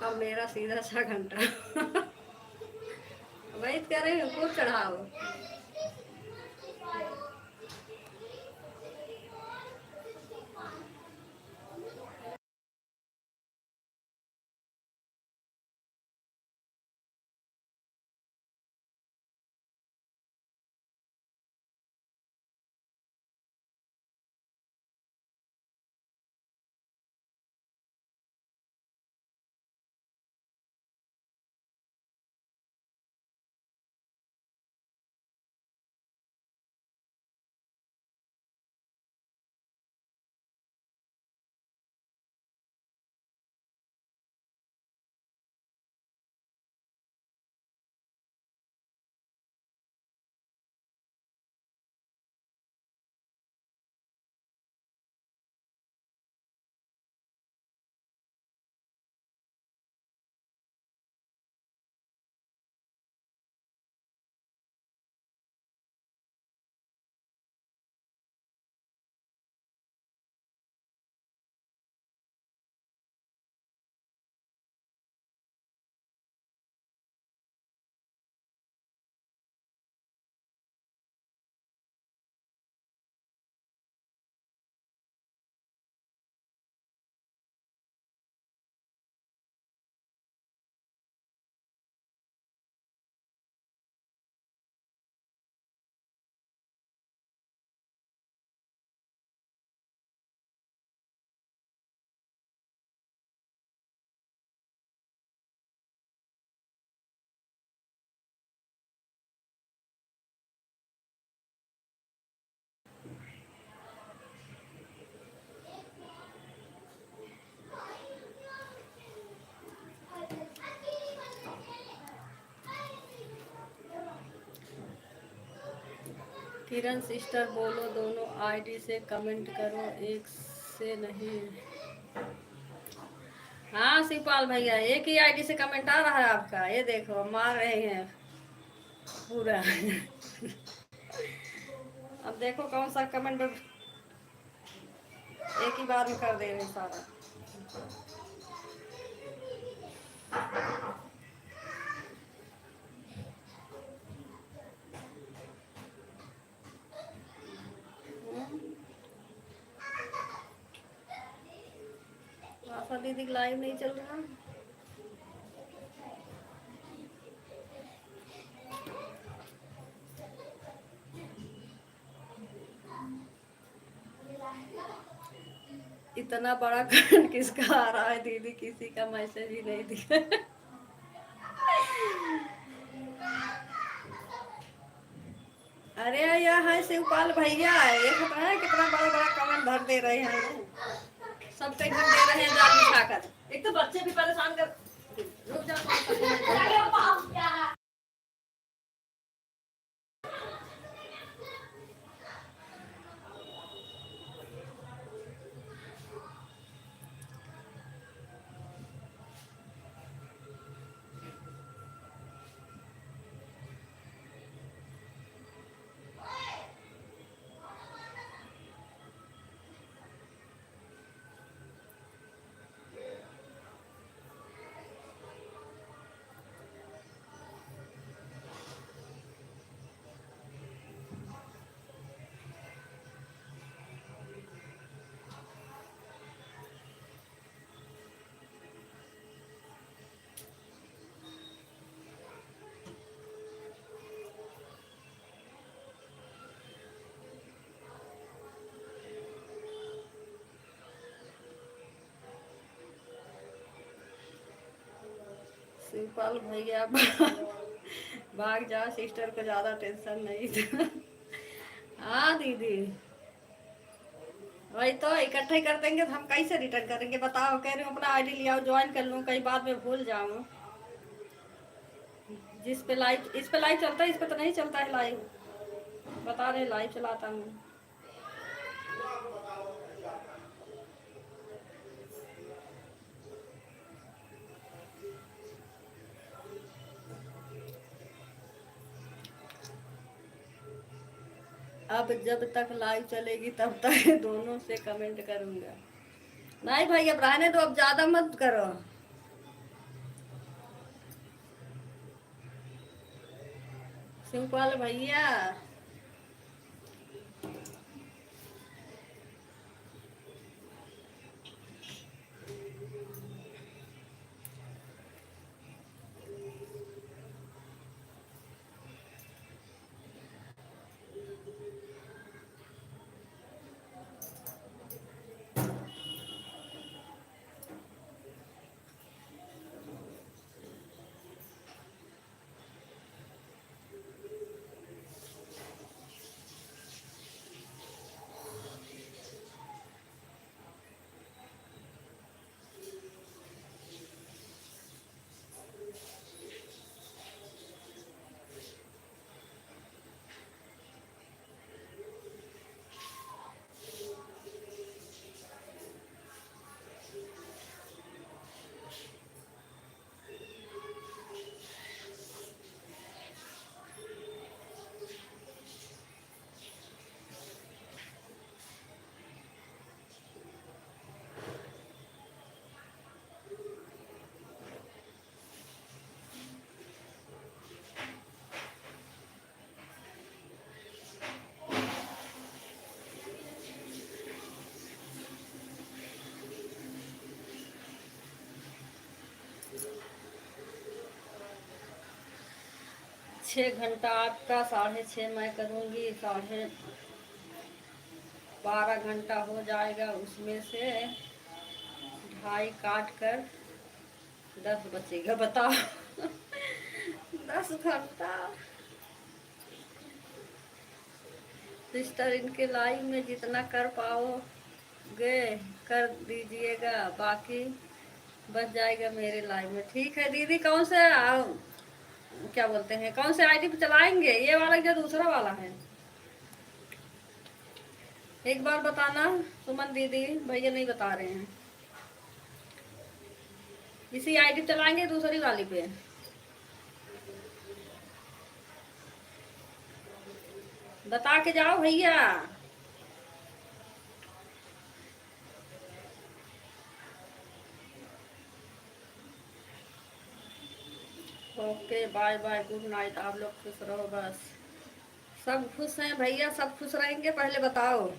अब मेरा सीधा 6 घंटा। वही तो कह रही हूँ, खूब चढ़ाओ। किरण सिस्टर बोलो, दोनों आईडी से कमेंट करो, एक से नहीं। हाँ शिवपाल भैया, एक ही आईडी से कमेंट आ रहा है आपका, ये देखो मार रहे हैं पूरा। अब देखो कौन सा कमेंट एक ही बार में कर दे रहे सारा। आशा दीदी लाइव नहीं चल रहा। इतना बड़ा कमेंट किसका आ रहा है दीदी, किसी का मैसेज ही नहीं दिखा। अरे यह है शिवपाल भैया, ये पता है कितना बड़ा बड़ा कमेंट भर दे रहे हैं, सब कहीं भर दे रहे हैं जाल बिछाकर। एक तो बच्चे भी परेशान कर। रुक जा। शिवपाल भैया भाग जा, सिस्टर को ज्यादा टेंशन नहीं था। हाँ दीदी, वही तो इकट्ठे ही कर देंगे तो हम कैसे रिटर्न करेंगे बताओ। कह रही हूँ अपना आईडी लिया ज्वाइन कर लूँ, कहीं बाद में भूल जाऊँ। जिस पे लाइव, इस पे लाइव चलता है, इस पे तो नहीं चलता है लाइव। बता रहे लाइव चलाता हूँ। अब जब तक लाइव चलेगी तब तक दोनों से कमेंट करूंगा। नहीं भाई अब रहने दो, अब ज्यादा मत करो। शिवपाल भैया, 6 घंटा आपका, 6:30 मैं करूँगी, 12.5 घंटा हो जाएगा, उसमें से 2.5 काट कर 10 बचेगा, बताओ। 10 घंटा। सिस्टर इनके लाइव में जितना कर पाओगे कर दीजिएगा, बाकी बच जाएगा मेरे लाइव में। ठीक है दीदी, कौन से क्या बोलते हैं, कौन से आईडी पे चलाएंगे, ये वाला या दूसरा वाला है? एक बार बताना सुमन दीदी, भैया नहीं बता रहे हैं। इसी आईडी पे चलाएंगे दूसरी वाली पे? बता के जाओ भैया। Okay, bye bye, good night. आप लोग खुश रहो बस। सब खुश हैं भैया, सब खुश रहेंगे। पहले बताओ,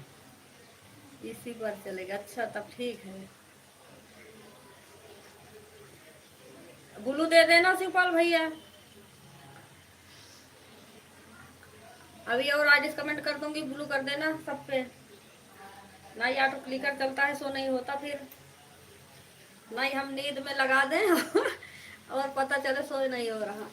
इसी पर चलेगा? अच्छा, तब ठीक है। ब्लू दे देना शिवपाल भैया। अभी और आइडिस कमेंट कर दूंगी, ब्लू कर देना सब पे। ना ही ऑटो क्लिकर चलता है, सो नहीं होता फिर। ना ही हम नींद में लगा दें और पता चले सो नहीं हो रहा।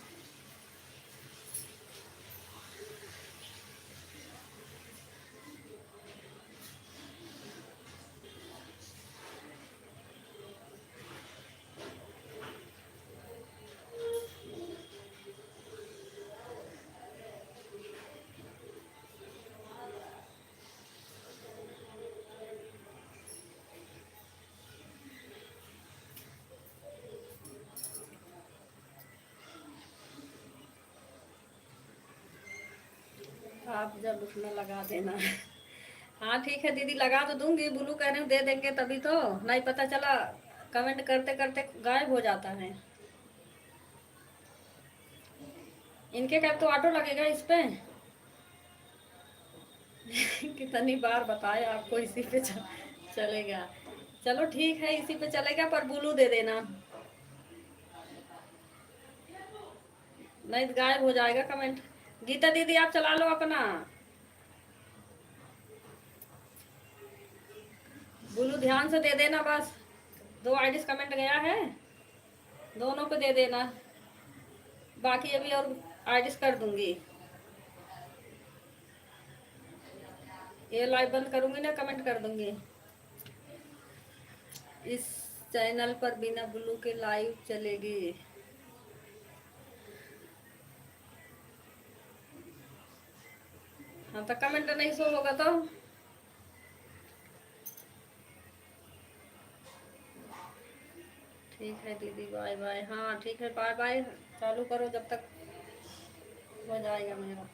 आप जब उसमें लगा देना। हाँ ठीक है दीदी, लगा तो दूंगी। ब्लू कह रहे हो दे देंगे, तभी तो। नहीं पता चला कमेंट करते करते गायब हो जाता है। इनके कैब तो ऑटो लगेगा इस पे। कितनी बार बताया आपको, इसी पे चलेगा। चलो ठीक है, इसी पे चलेगा, पर ब्लू दे देना, नहीं तो गायब हो जाएगा कमेंट। गीता दीदी आप चला लो अपना। ब्लू ध्यान से दे देना बस। 2 आईडीज कमेंट गया है, दोनों पे दे देना। बाकी अभी और आईडीज कर दूंगी। ये लाइव बंद करूंगी ना, कमेंट कर दूंगी। इस चैनल पर बिना ब्लू के लाइव चलेगी। हाँ तो कमेंट नहीं शो होगा तो। ठीक है दीदी, बाय बाय। हाँ ठीक है, बाय बाय। चालू करो जब तक हो जाएगा मेरा।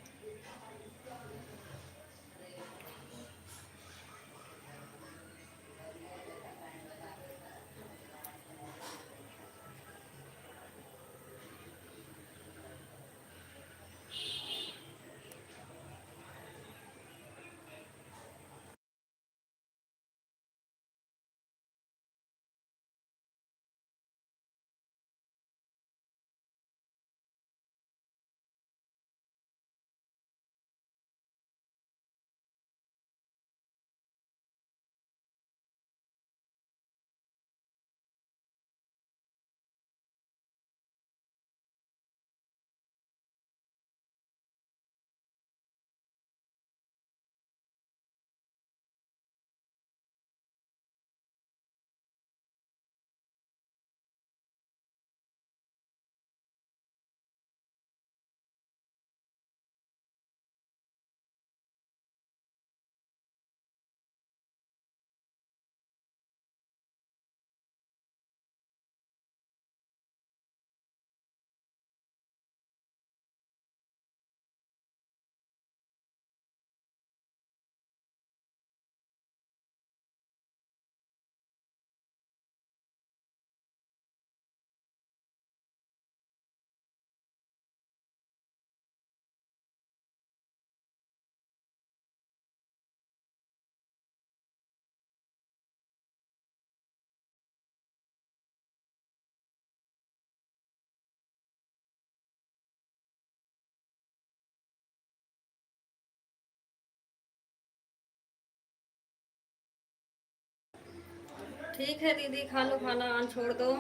ठीक है दीदी, खा लो खाना, आन छोड़ दो।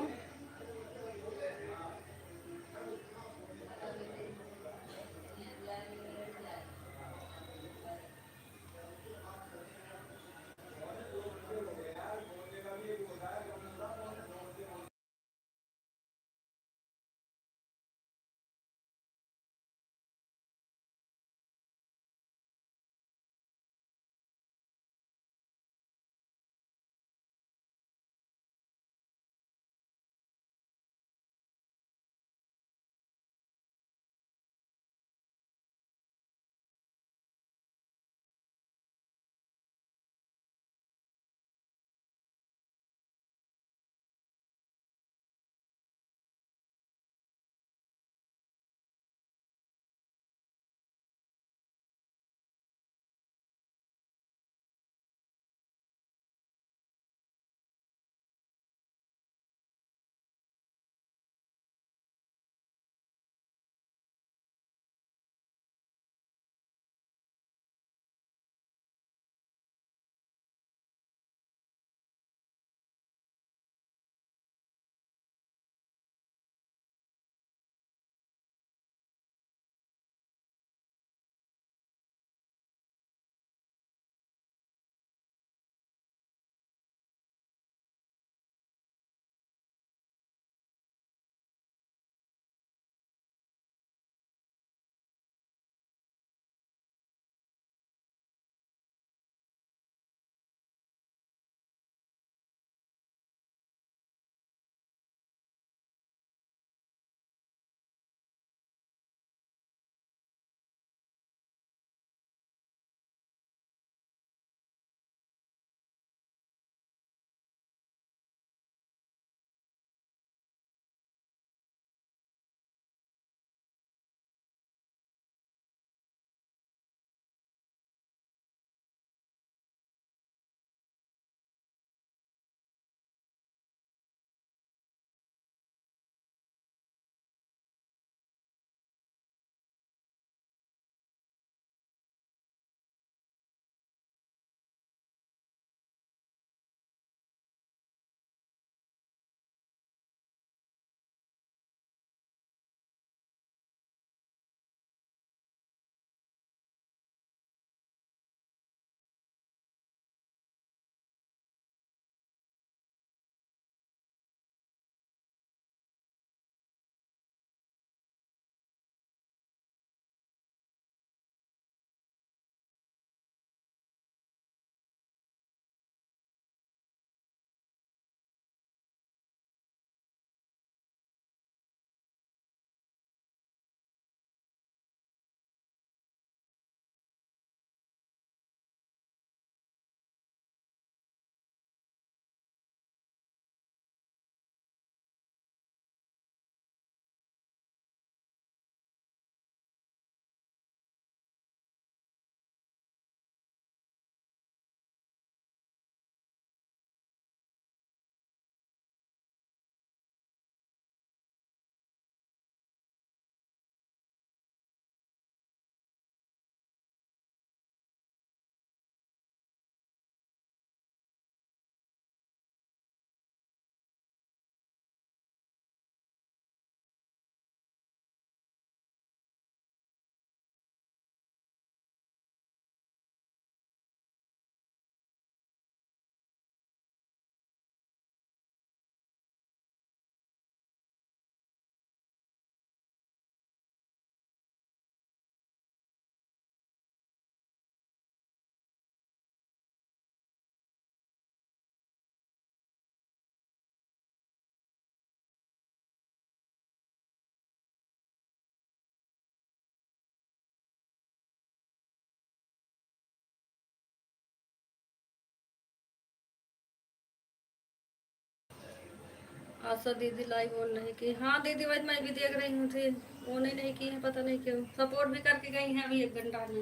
आशा दीदी लाइव ऑन नहीं की। हाँ दीदी, वही मैं भी देख रही हूँ थी, ऑन ही नहीं की है, पता नहीं क्यों। सपोर्ट भी करके गई हैं अभी 1 घंटा में,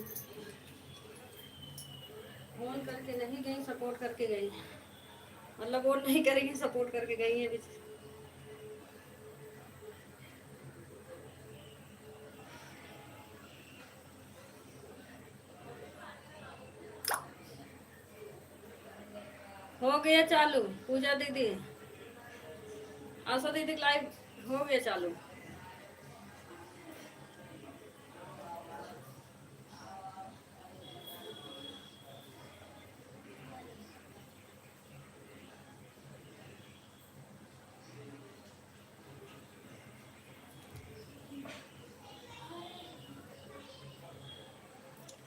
ऑन करके नहीं गई, सपोर्ट करके गई। मतलब ऑन नहीं करेंगी, सपोर्ट करके गई हैं अभी। हो हो गया चालू पूजा दीदी, आशा दीदी लाइव हो गया चालू।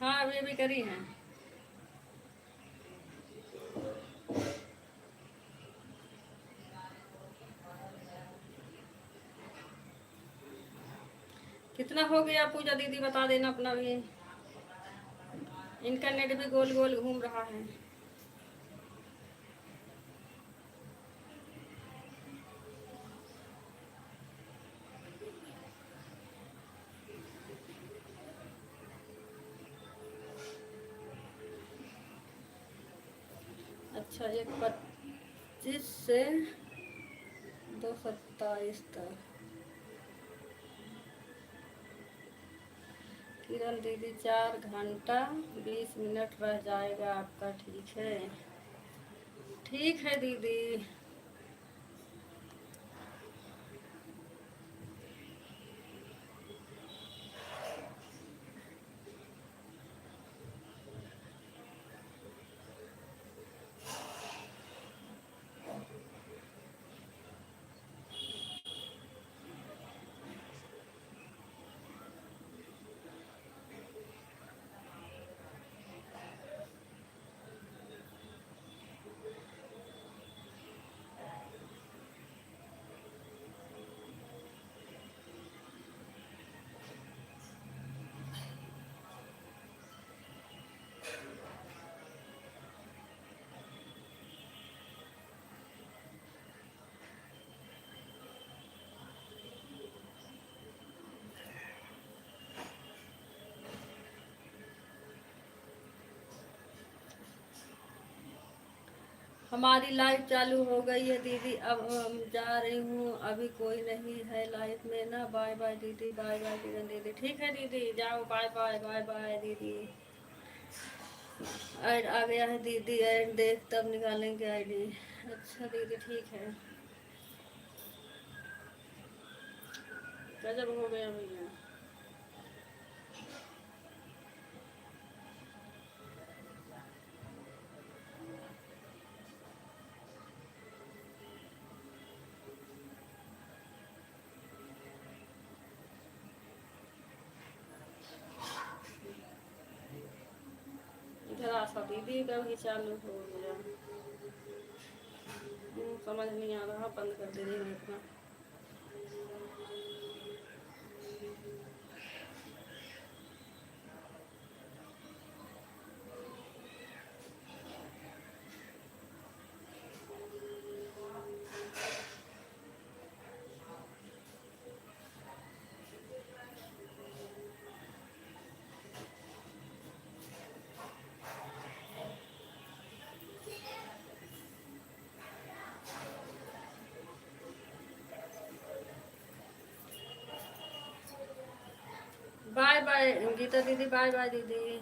हाँ अभी अभी करी है। कितना हो गया पूजा दीदी बता देना अपना भी, इनका नेट भी गोल गोल घूम रहा है। अच्छा 1:25 से 2:27 तक। किरण दीदी 4 घंटा 20 मिनट रह जाएगा आपका, ठीक है। ठीक है दीदी। हमारी लाइव चालू हो गई है दीदी, अब हम जा रही हूँ, अभी कोई नहीं है लाइव में ना। बाय बाय दीदी, बाय बाय किरण दीदी। ठीक है दीदी जाओ, बाय बाय बाय बाय दीदी। ऐड आ गया है दीदी, ऐड देख तब निकालेंगे आईडी। अच्छा दीदी ठीक है। गजब हो गया भैया। इधर आशा दीदी का भी चालू हो गया। समझ नहीं आ रहा, बंद कर दे रही हूँ इतना। बाय बाय गीता दीदी, बाय बाय दीदी।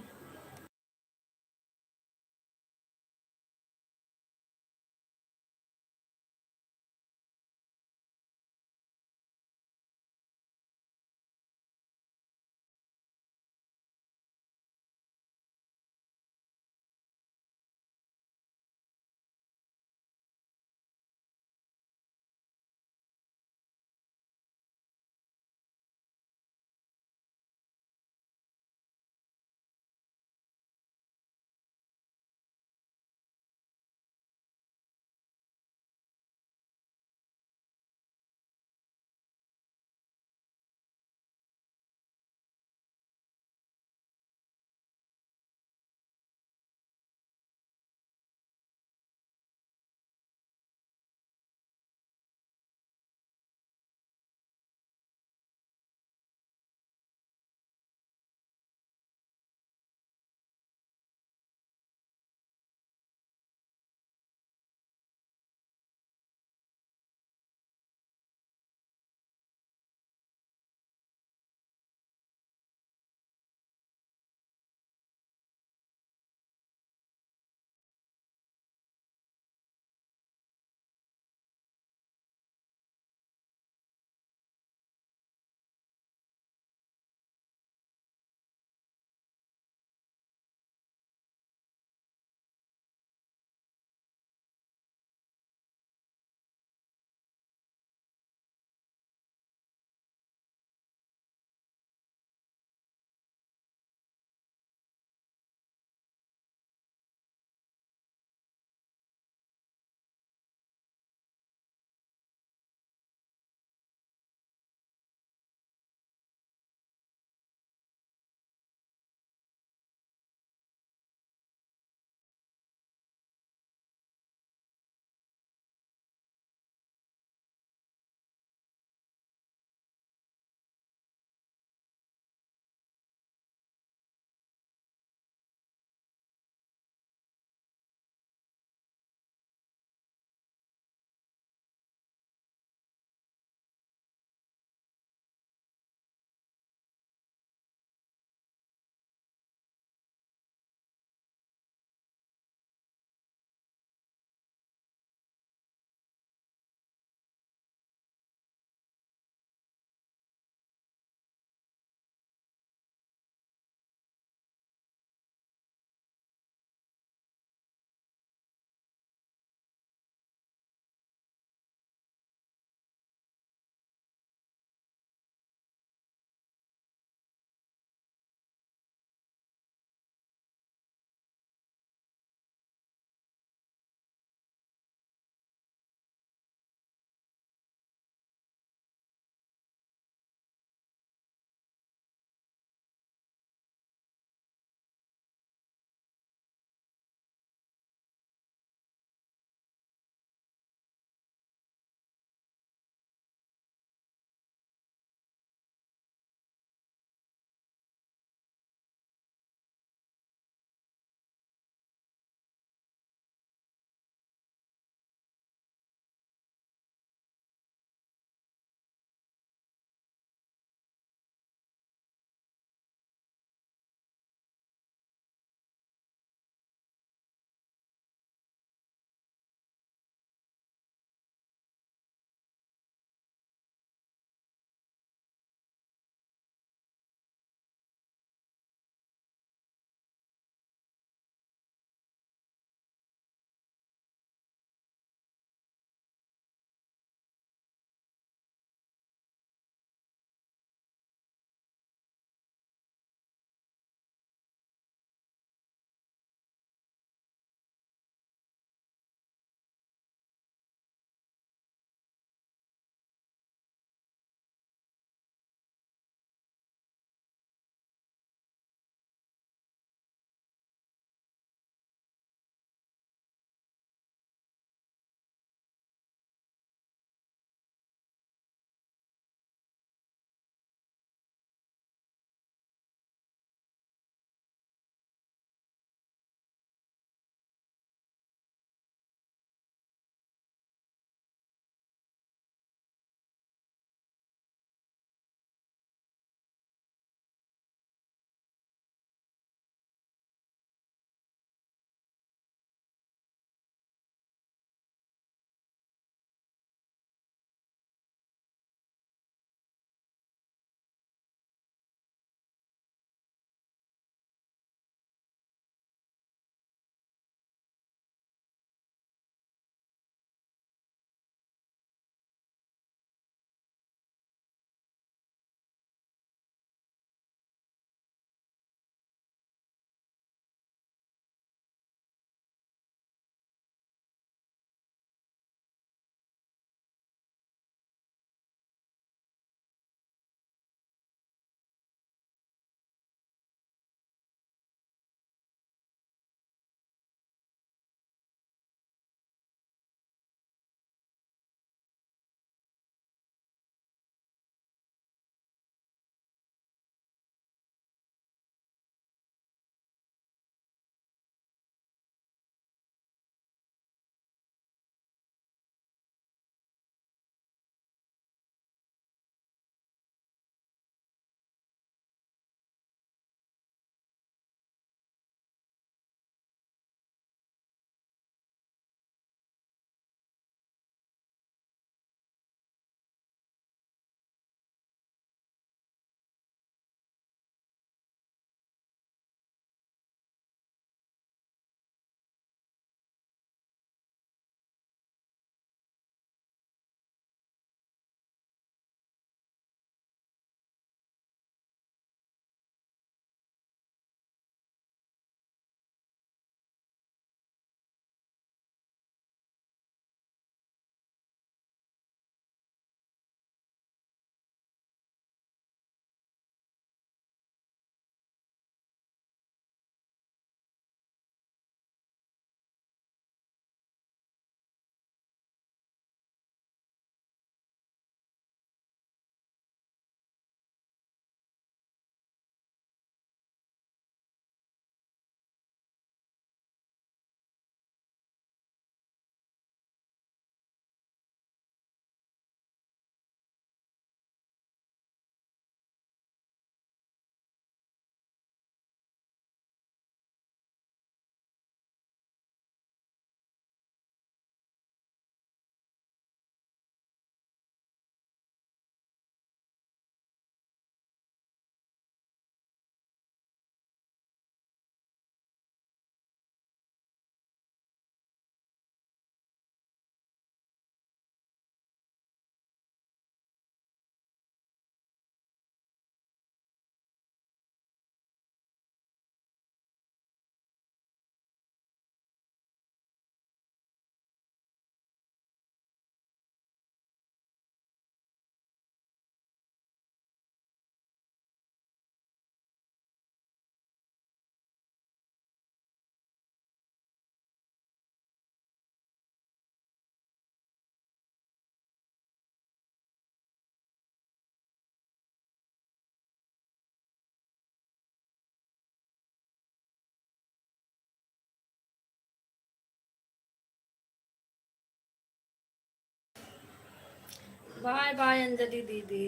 बाय बाय अंजलि दीदी।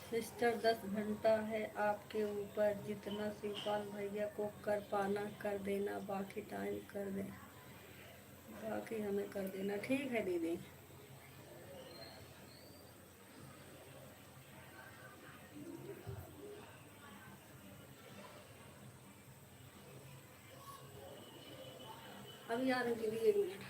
सिस्टर 10 घंटा है आपके ऊपर, जितना शिवपाल भैया को कर पाना कर देना, बाकी टाइम कर दे, बाकी हमें कर देना। ठीक है दीदी। अभी आ रही दीदी, 1 मिनट।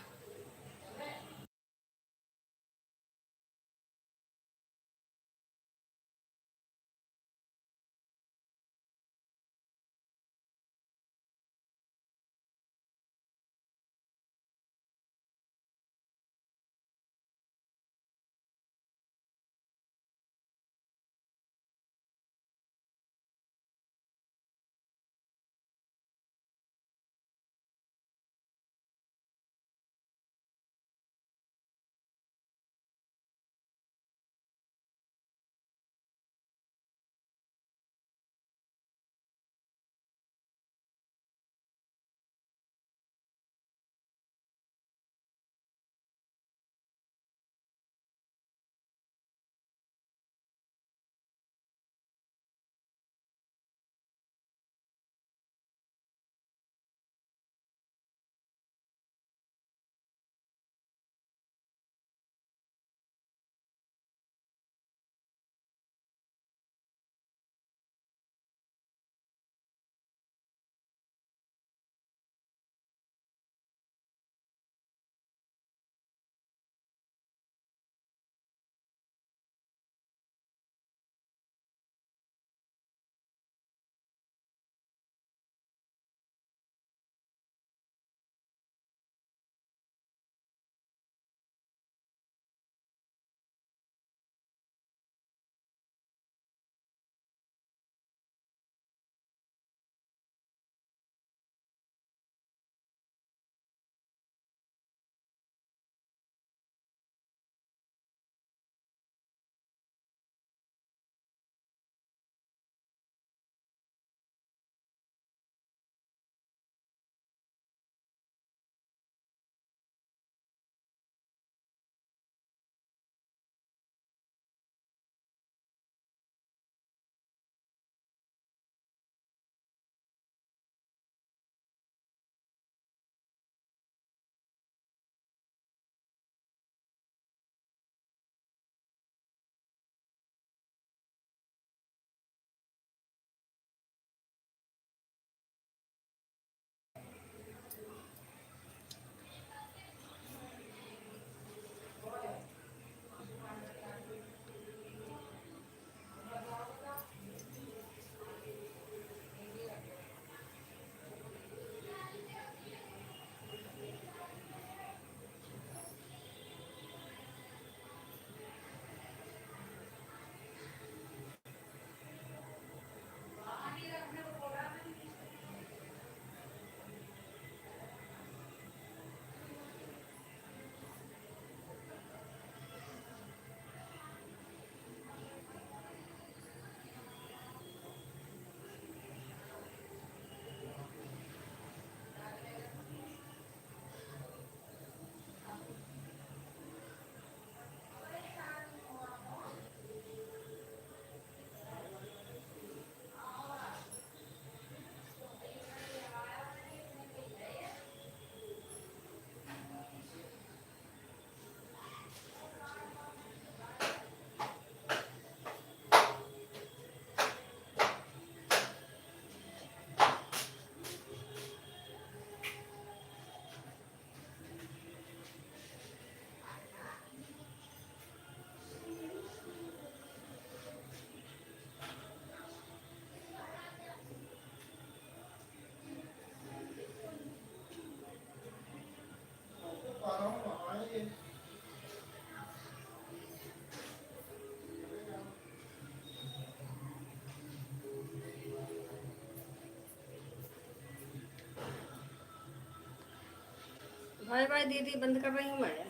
बाय बाय दीदी, बंद कर रही हूँ मैं।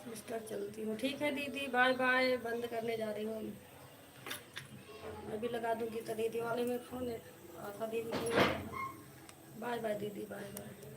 सिस्टर चलती हूँ। ठीक है दीदी, बाय बाय, बंद करने जा रही हूँ। मैं भी लगा दूँगी तो दीदी वाले में फ़ोन है। और दीदी बाय बाय दीदी, बाय बाय।